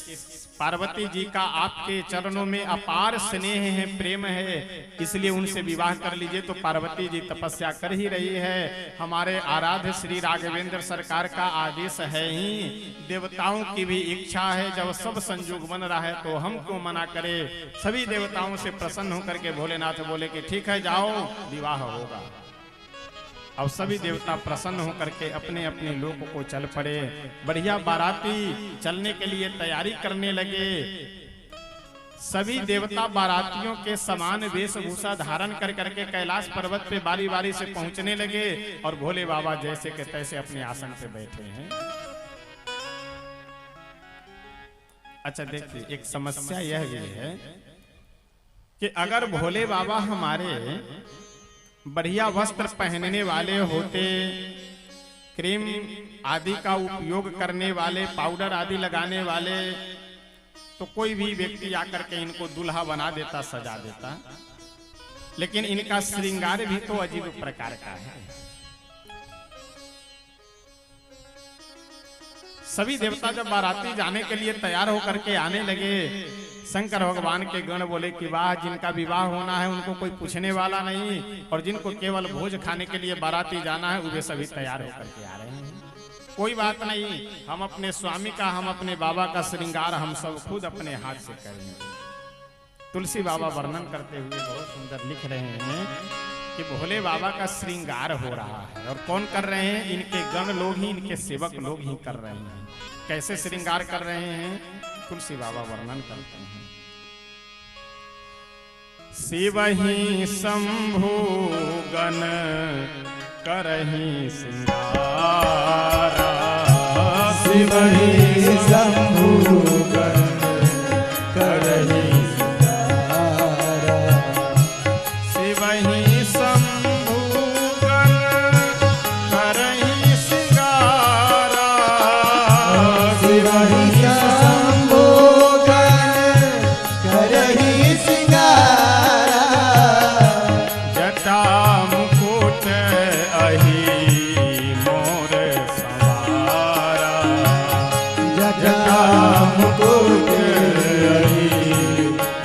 पार्वती जी का आपके चरणों में अपार स्नेह है, प्रेम है, इसलिए उनसे विवाह कर लीजिए। तो पार्वती जी तपस्या कर ही रही है, हमारे आराध्य श्री राघवेंद्र सरकार का आदेश है ही, देवताओं की भी इच्छा है। जब सब संयोग बन रहा है तो हम क्यों मना करें? सभी देवताओं से प्रसन्न होकर के भोलेनाथ बोले कि ठीक है, जाओ, विवाह होगा। अब सभी देवता प्रसन्न होकर के अपने अपने लोक को चल पड़े। बढ़िया बाराती चलने के लिए तैयारी करने लगे। सभी देवता बारातियों के समान वेशभूषा धारण कर करके कैलाश पर्वत पे बारी बारी से पहुंचने लगे और भोले बाबा जैसे के तैसे अपने आसन पे बैठे हैं। अच्छा देखिए, एक समस्या यह भी है कि अगर भोले बाबा हमारे बढ़िया वस्त्र पहनने वाले होते, क्रीम आदि का उपयोग करने वाले, पाउडर आदि लगाने वाले, तो कोई भी व्यक्ति आकर के इनको दूल्हा बना देता, सजा देता। लेकिन इनका श्रृंगार भी तो अजीब प्रकार का है। सभी देवता जब बाराती जाने के लिए तैयार होकर के आने लगे, शंकर भगवान के गण बोले कि वाह, जिनका विवाह होना है उनको कोई पूछने वाला नहीं, और जिनको केवल भोज खाने के लिए बाराती जाना है वे सभी तैयार होकर के आ रहे हैं। कोई बात नहीं, हम अपने स्वामी का, हम अपने बाबा का श्रृंगार हम सब खुद अपने हाथ से करेंगे। तुलसी बाबा वर्णन करते हुए बहुत सुंदर लिख रहे हैं कि भोले बाबा का श्रृंगार हो रहा है, और कौन कर रहे हैं? इनके गण लोग ही, इनके सेवक लोग ही कर रहे हैं। कैसे श्रृंगार कर रहे हैं? तुलसी बाबा वर्णन करते हैं। शिवहि शंभु गण करहि श्रृंगारा, शिवहि शंभु गण करहि श्रृंगारा, शिवहि शंभु गण करहि श्रृंगारा, शिवहि शंभु गण करहि श्रृंगारा, जटा मुकुट अहि मोर सवारा, जटा मुकुट अहि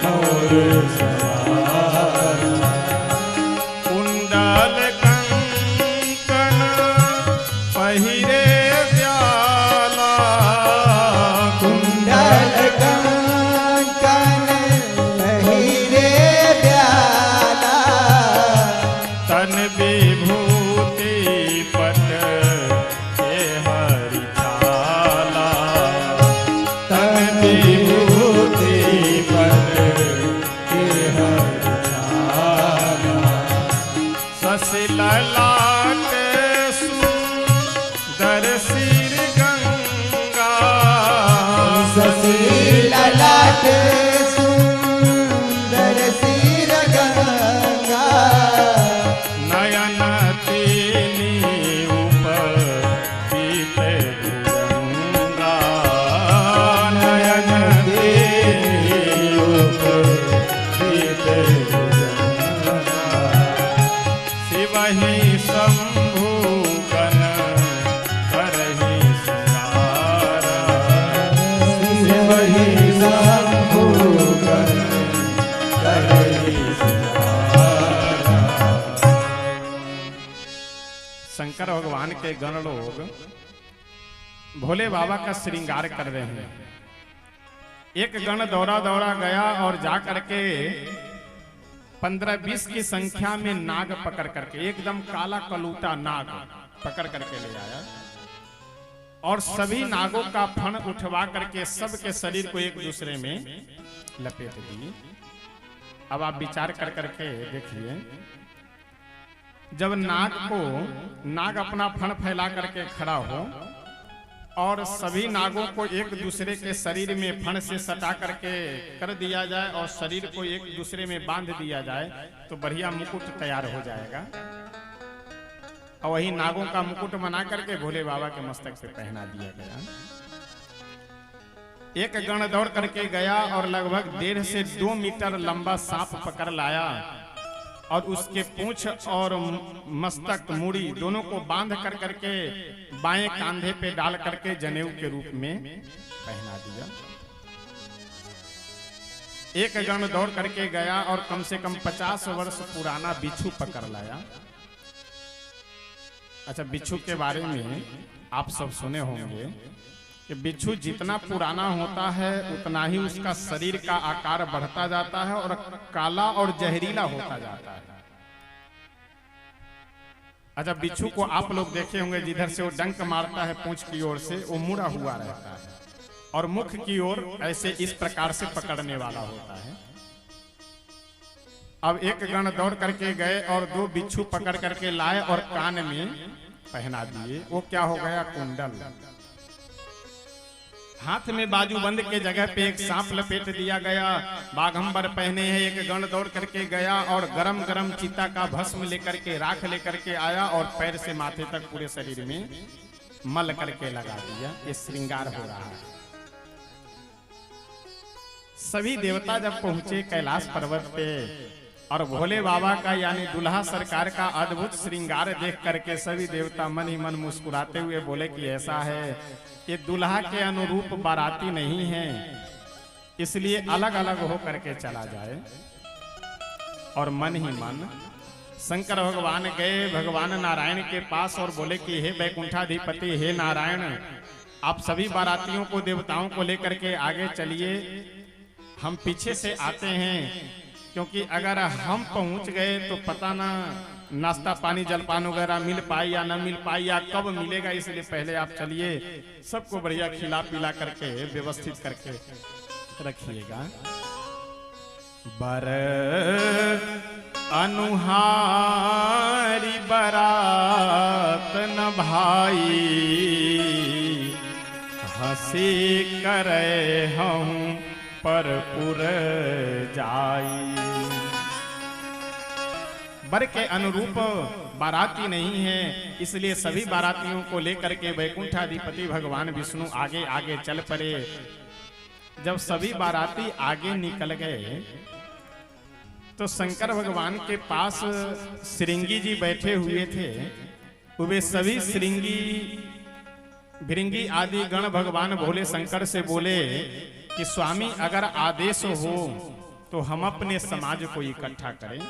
मोर सवारा, कुंडल कंकण पहिरे व्याला, कुंडल कंकण पहिरे ब्याला, तन विभूति पट के हरिचाला, तन विभूति पट के हरिचाला, शशि ललाट सुंदर सिर गंगा, शशि ललाट सुंदर सिर गंगा, नयन तीनी ऊपर पीते भुजंगा, नयन तेरी ऊपर पीते भुजंगा, शिवहि शंभु गण करहि श्रृंगारा, शिवहि शंभु गण करहि श्रृंगारा। शंकर भगवान के गण लोग भोले बाबा का श्रृंगार कर रहे हैं। एक गण दौड़ा दौड़ा गया और जा करके 15-20 की संख्या में नाग पकड़ करके, एकदम काला कलूटा नाग पकड़ करके ले आया, और सभी नागों का फण उठवा करके सबके शरीर को एक दूसरे में लपेट दी। अब आप विचार कर करके देखिए, जब नाग अपना फण फैला करके खड़ा हो और सभी नागों को एक दूसरे के शरीर में फण से सटा करके कर दिया जाए और शरीर को एक दूसरे में बांध दिया जाए, तो बढ़िया मुकुट तैयार हो जाएगा। और वही नागों का मुकुट बना करके भोले बाबा के मस्तक पे पहना दिया गया। एक गण दौड़ करके गया और लगभग 1.5 से 2 मीटर लंबा सांप पकड़ लाया, और उसके पूंछ और मस्तक मुड़ी दोनों को बांध कर करके बाएं कांधे पे डाल करके जनेऊ के रूप में पहना दिया। एक गण दौड़ करके गया और कम से कम 50 वर्ष पुराना बिच्छू पकड़ लाया। अच्छा, बिच्छू के बारे में आप सब सुने होंगे कि बिच्छू जितना पुराना होता है उतना ही उसका शरीर का आकार बढ़ता जाता है और काला और जहरीला होता जाता है। अच्छा, बिच्छू को आप लोग देखे होंगे, जिधर से वो डंक मारता है पूंछ की ओर से, वो मुड़ा हुआ रहता है और मुख की ओर ऐसे इस प्रकार से पकड़ने वाला होता है। अब एक गण दौड़ करके गए और 2 बिच्छू पकड़ करके लाए और कान में पहना दिए। वो क्या हो गया? कुंडल। हाथ में बाजूबंद के जगह पे एक सांप लपेट दिया गया। बाघंबर पहने हैं। एक गण दौड़ करके गया और गरम गरम चिता का भस्म लेकर के, राख लेकर के आया और पैर से माथे तक पूरे शरीर में मल करके लगा दिया। ये श्रृंगार हो रहा है। सभी देवता जब पहुंचे कैलाश पर्वत पे और भोले बाबा का यानी दुल्हा सरकार का अद्भुत श्रृंगार देख करके सभी देवता मन ही मन मुस्कुराते हुए बोले कि ऐसा है, ये दुल्हा के अनुरूप बाराती नहीं है, इसलिए अलग अलग हो करके चला जाए। और मन ही मन शंकर भगवान गए भगवान नारायण के पास और बोले कि हे वैकुंठाधिपति, हे नारायण, आप सभी बारातियों को देवताओं को लेकर के आगे चलिए, हम पीछे से आते हैं, क्योंकि अगर हम पहुंच गए तो पता ना नाश्ता पानी जलपान वगैरह मिल पाए या ना मिल पाए या कब मिलेगा, इसलिए पहले आप चलिए, सबको बढ़िया खिला पिला करके व्यवस्थित करके रखिएगा। बर अनुहारी बरात न भाई, हंसी करे हम पर पुर जाई। बर के अनुरूप बाराती नहीं है, इसलिए सभी बारातियों को लेकर के वैकुंठाधिपति भगवान विष्णु आगे आगे चल पड़े। जब सभी बाराती आगे निकल गए तो शंकर भगवान के पास श्रृंगी जी बैठे हुए थे। वे सभी श्रृंगी भृंगी आदि गण भगवान भोले शंकर से बोले कि स्वामी, अगर आदेश हो तो हम अपने समाज को इकट्ठा करें।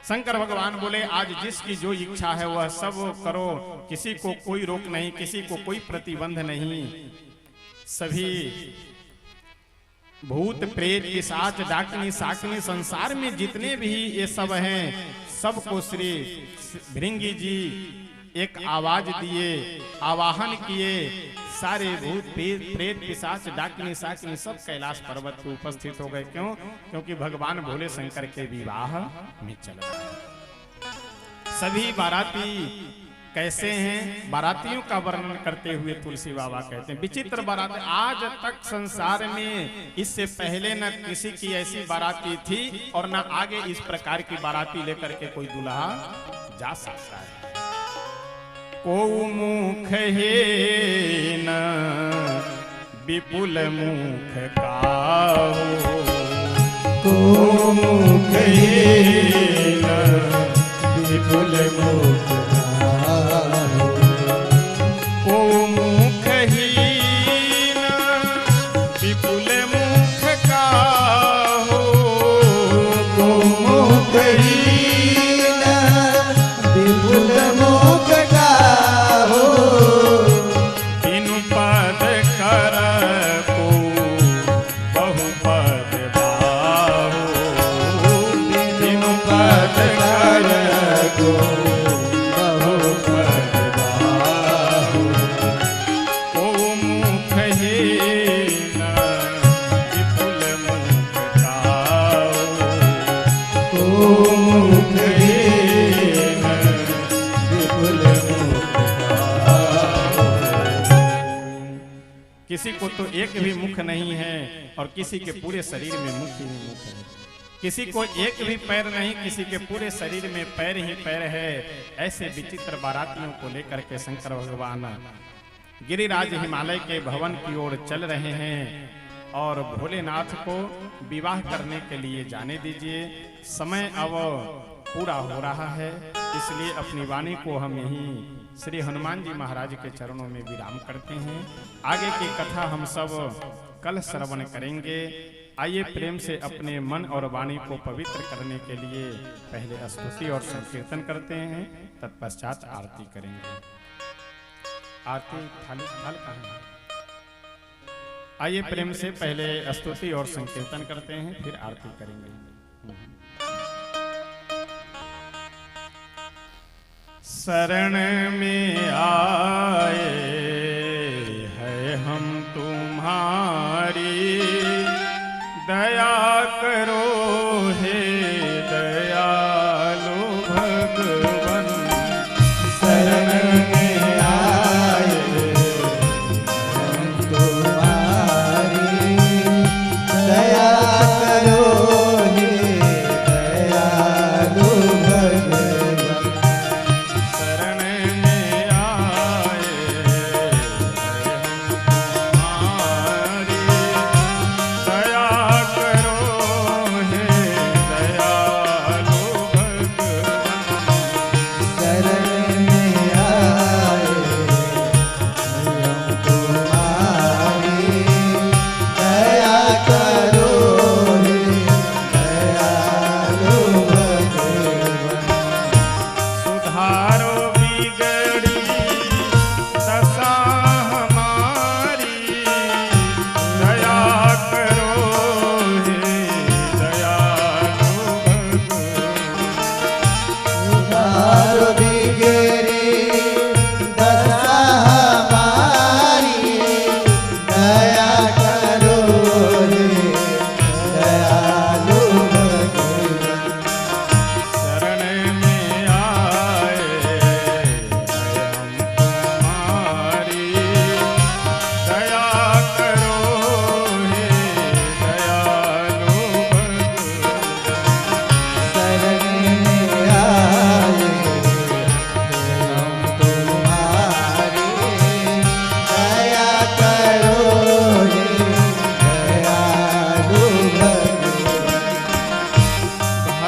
शंकर भगवान बोले, आज जिसकी जो इच्छा है वह सब करो, किसी को कोई रोक नहीं, किसी को कोई प्रतिबंध नहीं। सभी भूत प्रेत पिशाच डाकनी साकनी संसार में जितने भी ये सब हैं, सबको श्री भृंगी जी एक आवाज दिए, आवाहन किए। सारे भूत प्रेत पिशाच डाकनी साकनी सब कैलाश पर्वत पर उपस्थित हो गए। क्यों? क्योंकि भगवान भोले शंकर के विवाह में चल रहे। सभी बाराती कैसे हैं? बारातियों का वर्णन करते हुए तुलसी बाबा कहते हैं, विचित्र बारात आज तक संसार में इससे पहले न किसी की ऐसी बाराती थी और न आगे इस प्रकार की बाराती लेकर के कोई दूल्हा जा सकता है। को मुख है न विपुल मुख काहू, को मुख है न विपुल मुख काहू, को मुख ही न विपुल मुख काहू, को मुख ही न विपुल मुख काहू, तीनु पद कर को बहुपद बाहु, तीनु पद कर को बहुपद बाहु, को मुख हीन विपुल मुख काहू, को मुख हीन विपुल मुख काहू। किसी को तो एक भी मुख नहीं है और किसी के पूरे शरीर में मुख ही मुख है। किसी को एक भी पैर नहीं, किसी के पूरे शरीर में पैर ही पैर है। ऐसे विचित्र बारातियों को लेकर के शंकर भगवान गिरिराज हिमालय के भवन की ओर चल रहे हैं और भोलेनाथ को विवाह करने के लिए जाने दीजिए। समय अब पूरा हो रहा है, इसलिए अपनी वाणी को हम यहीं श्री हनुमान जी महाराज के चरणों में विराम करते हैं। आगे की कथा हम सब कल श्रवण करेंगे। आइए प्रेम से अपने मन और वाणी को पवित्र करने के लिए पहले स्तुति और संकीर्तन करते हैं, तत्पश्चात आरती करेंगे। आरती थाल कहाँ है? आइए प्रेम से पहले स्तुति और संकीर्तन करते हैं, फिर आरती करेंगे। शरण में आए हैं हम तुम्हारी, दया करो हे दयालु भगवन। शरण में आए हम तुम्हारी, दया करो हे दयालु भगवन। शरण में आए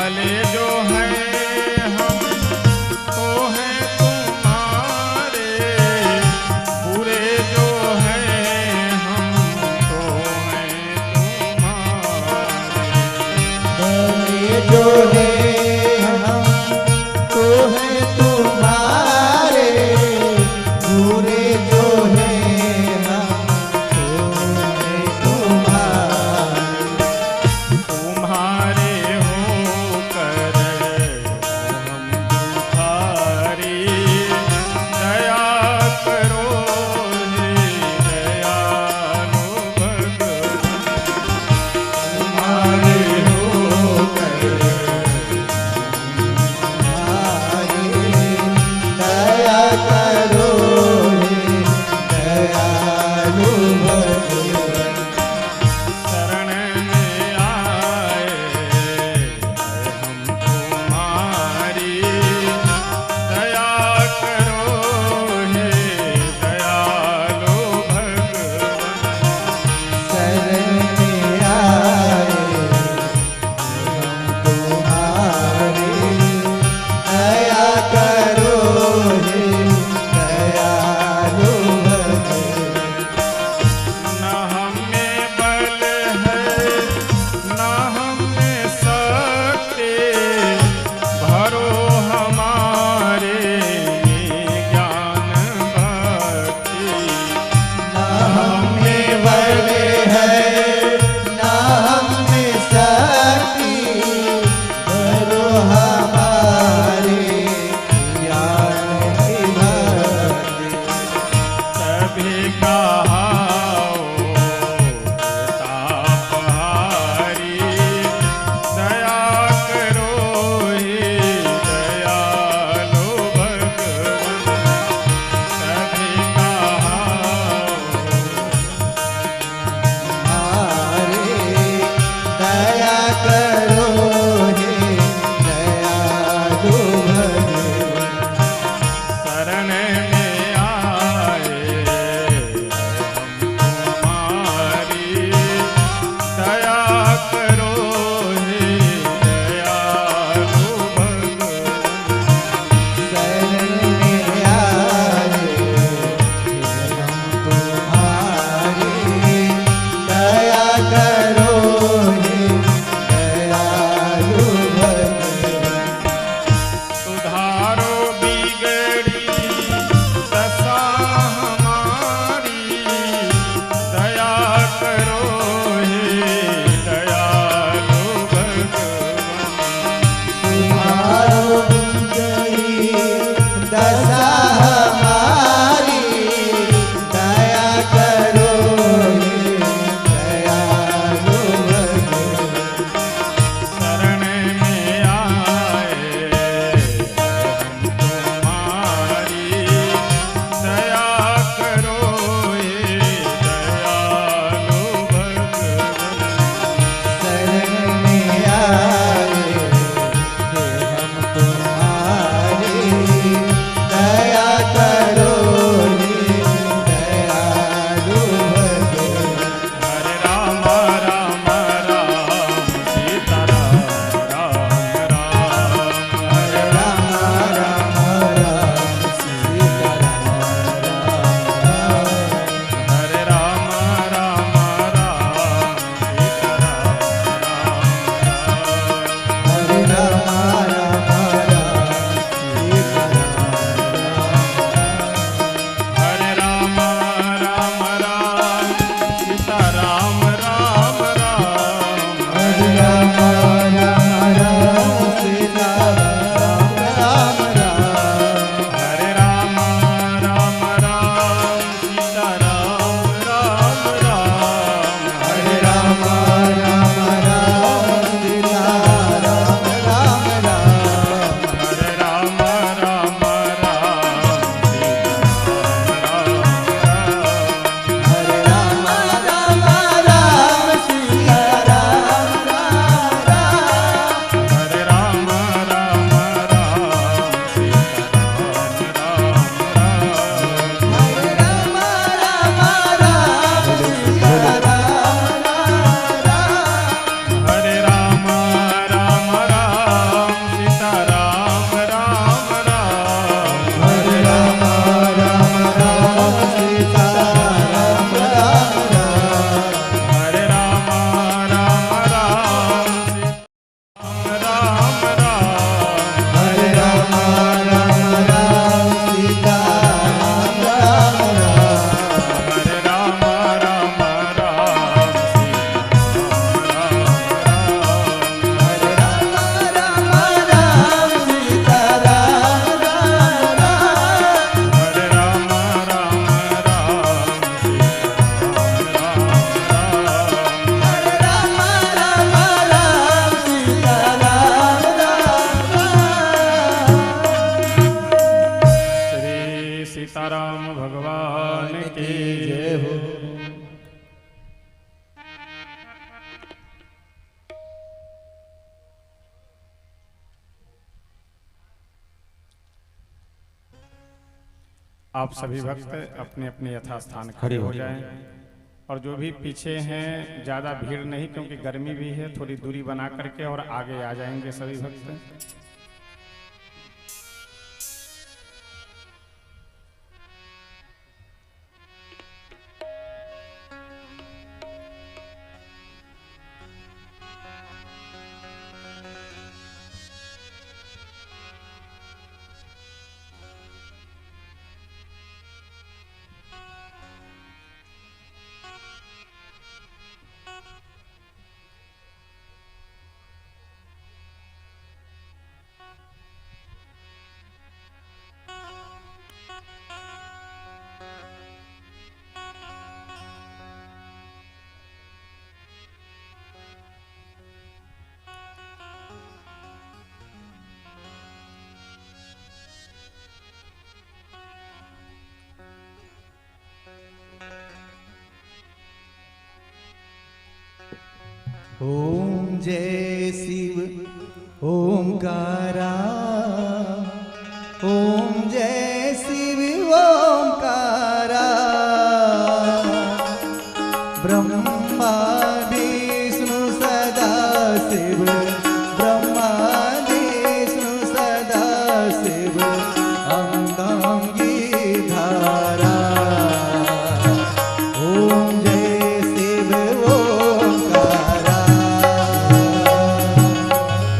भले जो है हम तो हैं तुम्हारे, बुरे जो हैं हम तो हैं तुम्हारे। भले जो है हम तो हैं तुम्हारे, बुरे जो हैं हम तो हैं तुम्हारे। तुम्हारे होकर हम दुखारी, दया करो हे दयालु भगवान। तुम्हारे होकर हमारे दया करो हे दयालु भगवान। शरण में आए हम तुम्हारी, दया करो हे दयालु भगवान। शरण में आए हम तुम्हारे, दया करो हे दयालु भगवान। न हमें बल है न हमें शक्ति, भरो हमारे ज्ञान भक्ति। ना हमें बल है ना हमें शक्ति, भरो हमारे ज्ञान की भक्ति। सभी कहाओ तापहारी, दया करो हे दयालु भगवान। सभी कहाओ हमारे दया करो हे दयालु भगवान। शरण में आए हम तुम्हारी, दया करो हे दयालु भगवान। शरण में आए हम तुम्हारे, दया करो हे दयालु भगवान। सुधारो बिगड़ी दशा हमारी, दया करो हे दयालु भगवान। तुम्हारो गई दशा हमारी, दया करो हे दयालु भगवान। शरण आप सभी भक्त अपने अपने यथास्थान खड़े हो जाएं और जो भी पीछे हैं ज़्यादा भीड़ नहीं, क्योंकि गर्मी भी है, थोड़ी दूरी बना करके और आगे आ जाएंगे सभी भक्त। ओम जय शिव ओमकारा, ओम जय शिव ओमकारा। ब्रह्मा विष्णु सदा शिव, ब्रह्मा विष्णु सदा शिव, अंगांगी धारा। ओम जय शिव ओमकारा,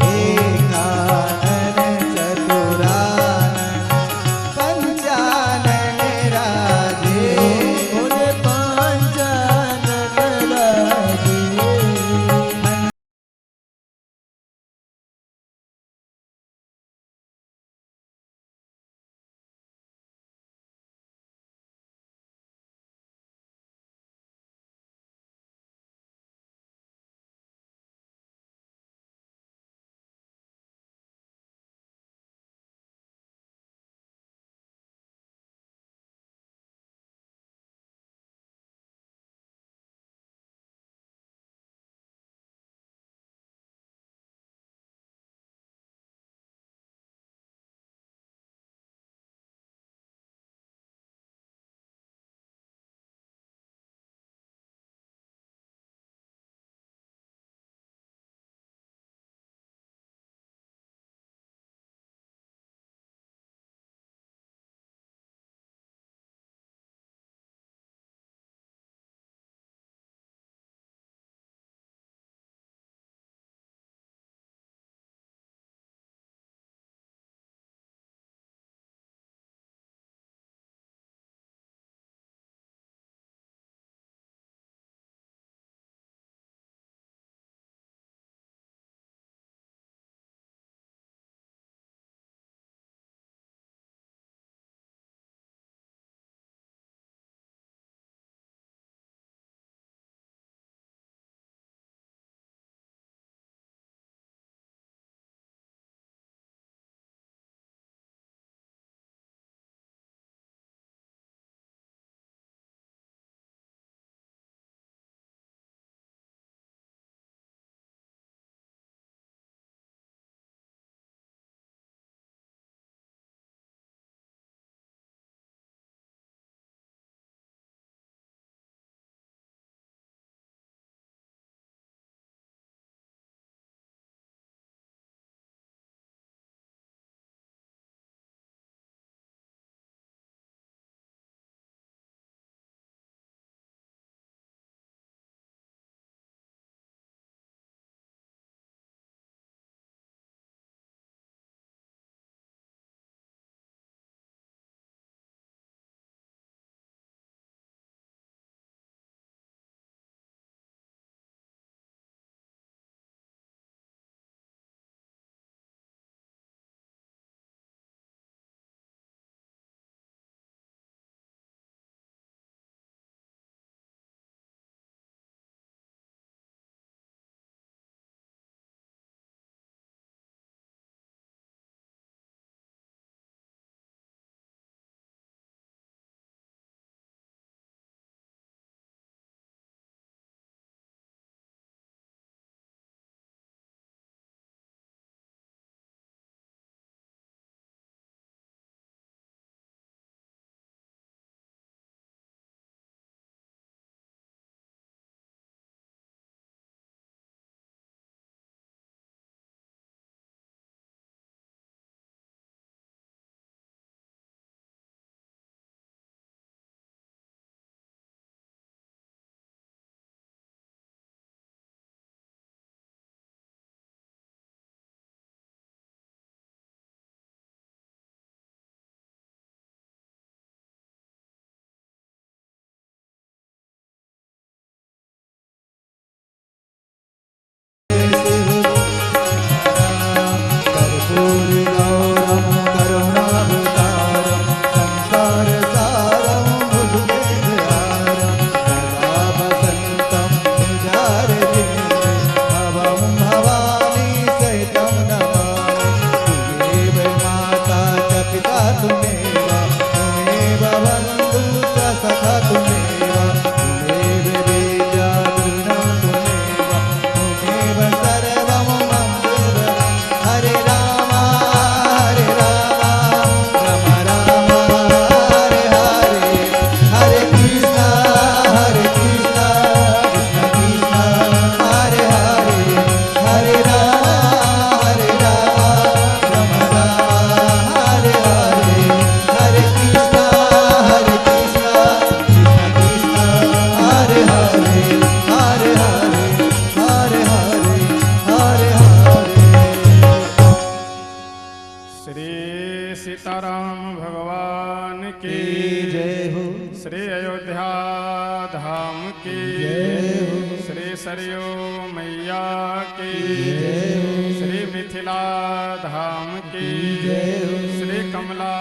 एकानन सीताराम भगवान की जय हो। श्री अयोध्या धाम की जय हो। श्री सरयू मैया की जय हो। श्री मिथिला धाम की जय हो। श्री कमला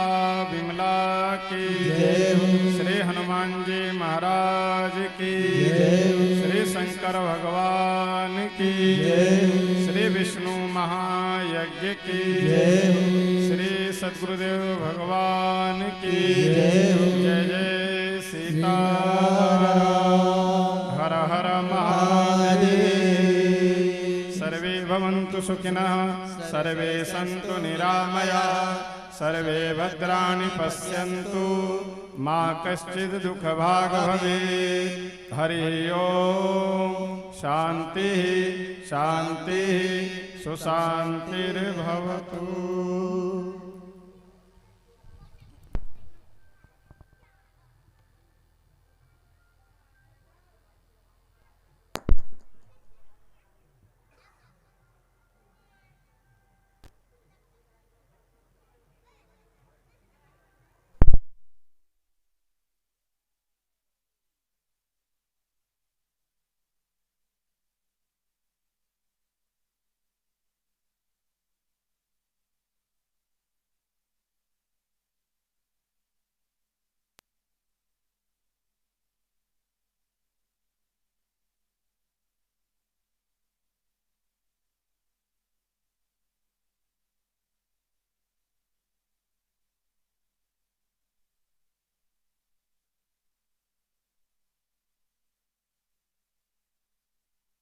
विमला की जय हो। श्री हनुमान जी महाराज की जय हो। श्री शंकर भगवान की जय हो। श्री विष्णु महायज्ञ की जय हो। श्री सद्गुरुदेव भगवान की जय हो। जय जय सीताराम हर हर महादेव। सर्वे भवन्तु सुखिनः सर्वे सन्तु निरामया सर्वे भद्राणि पश्यन्तु मा कश्चित् दुःखभाग् भवेत्। हरि ओम शांति शांति सुशांतिर्भवतु।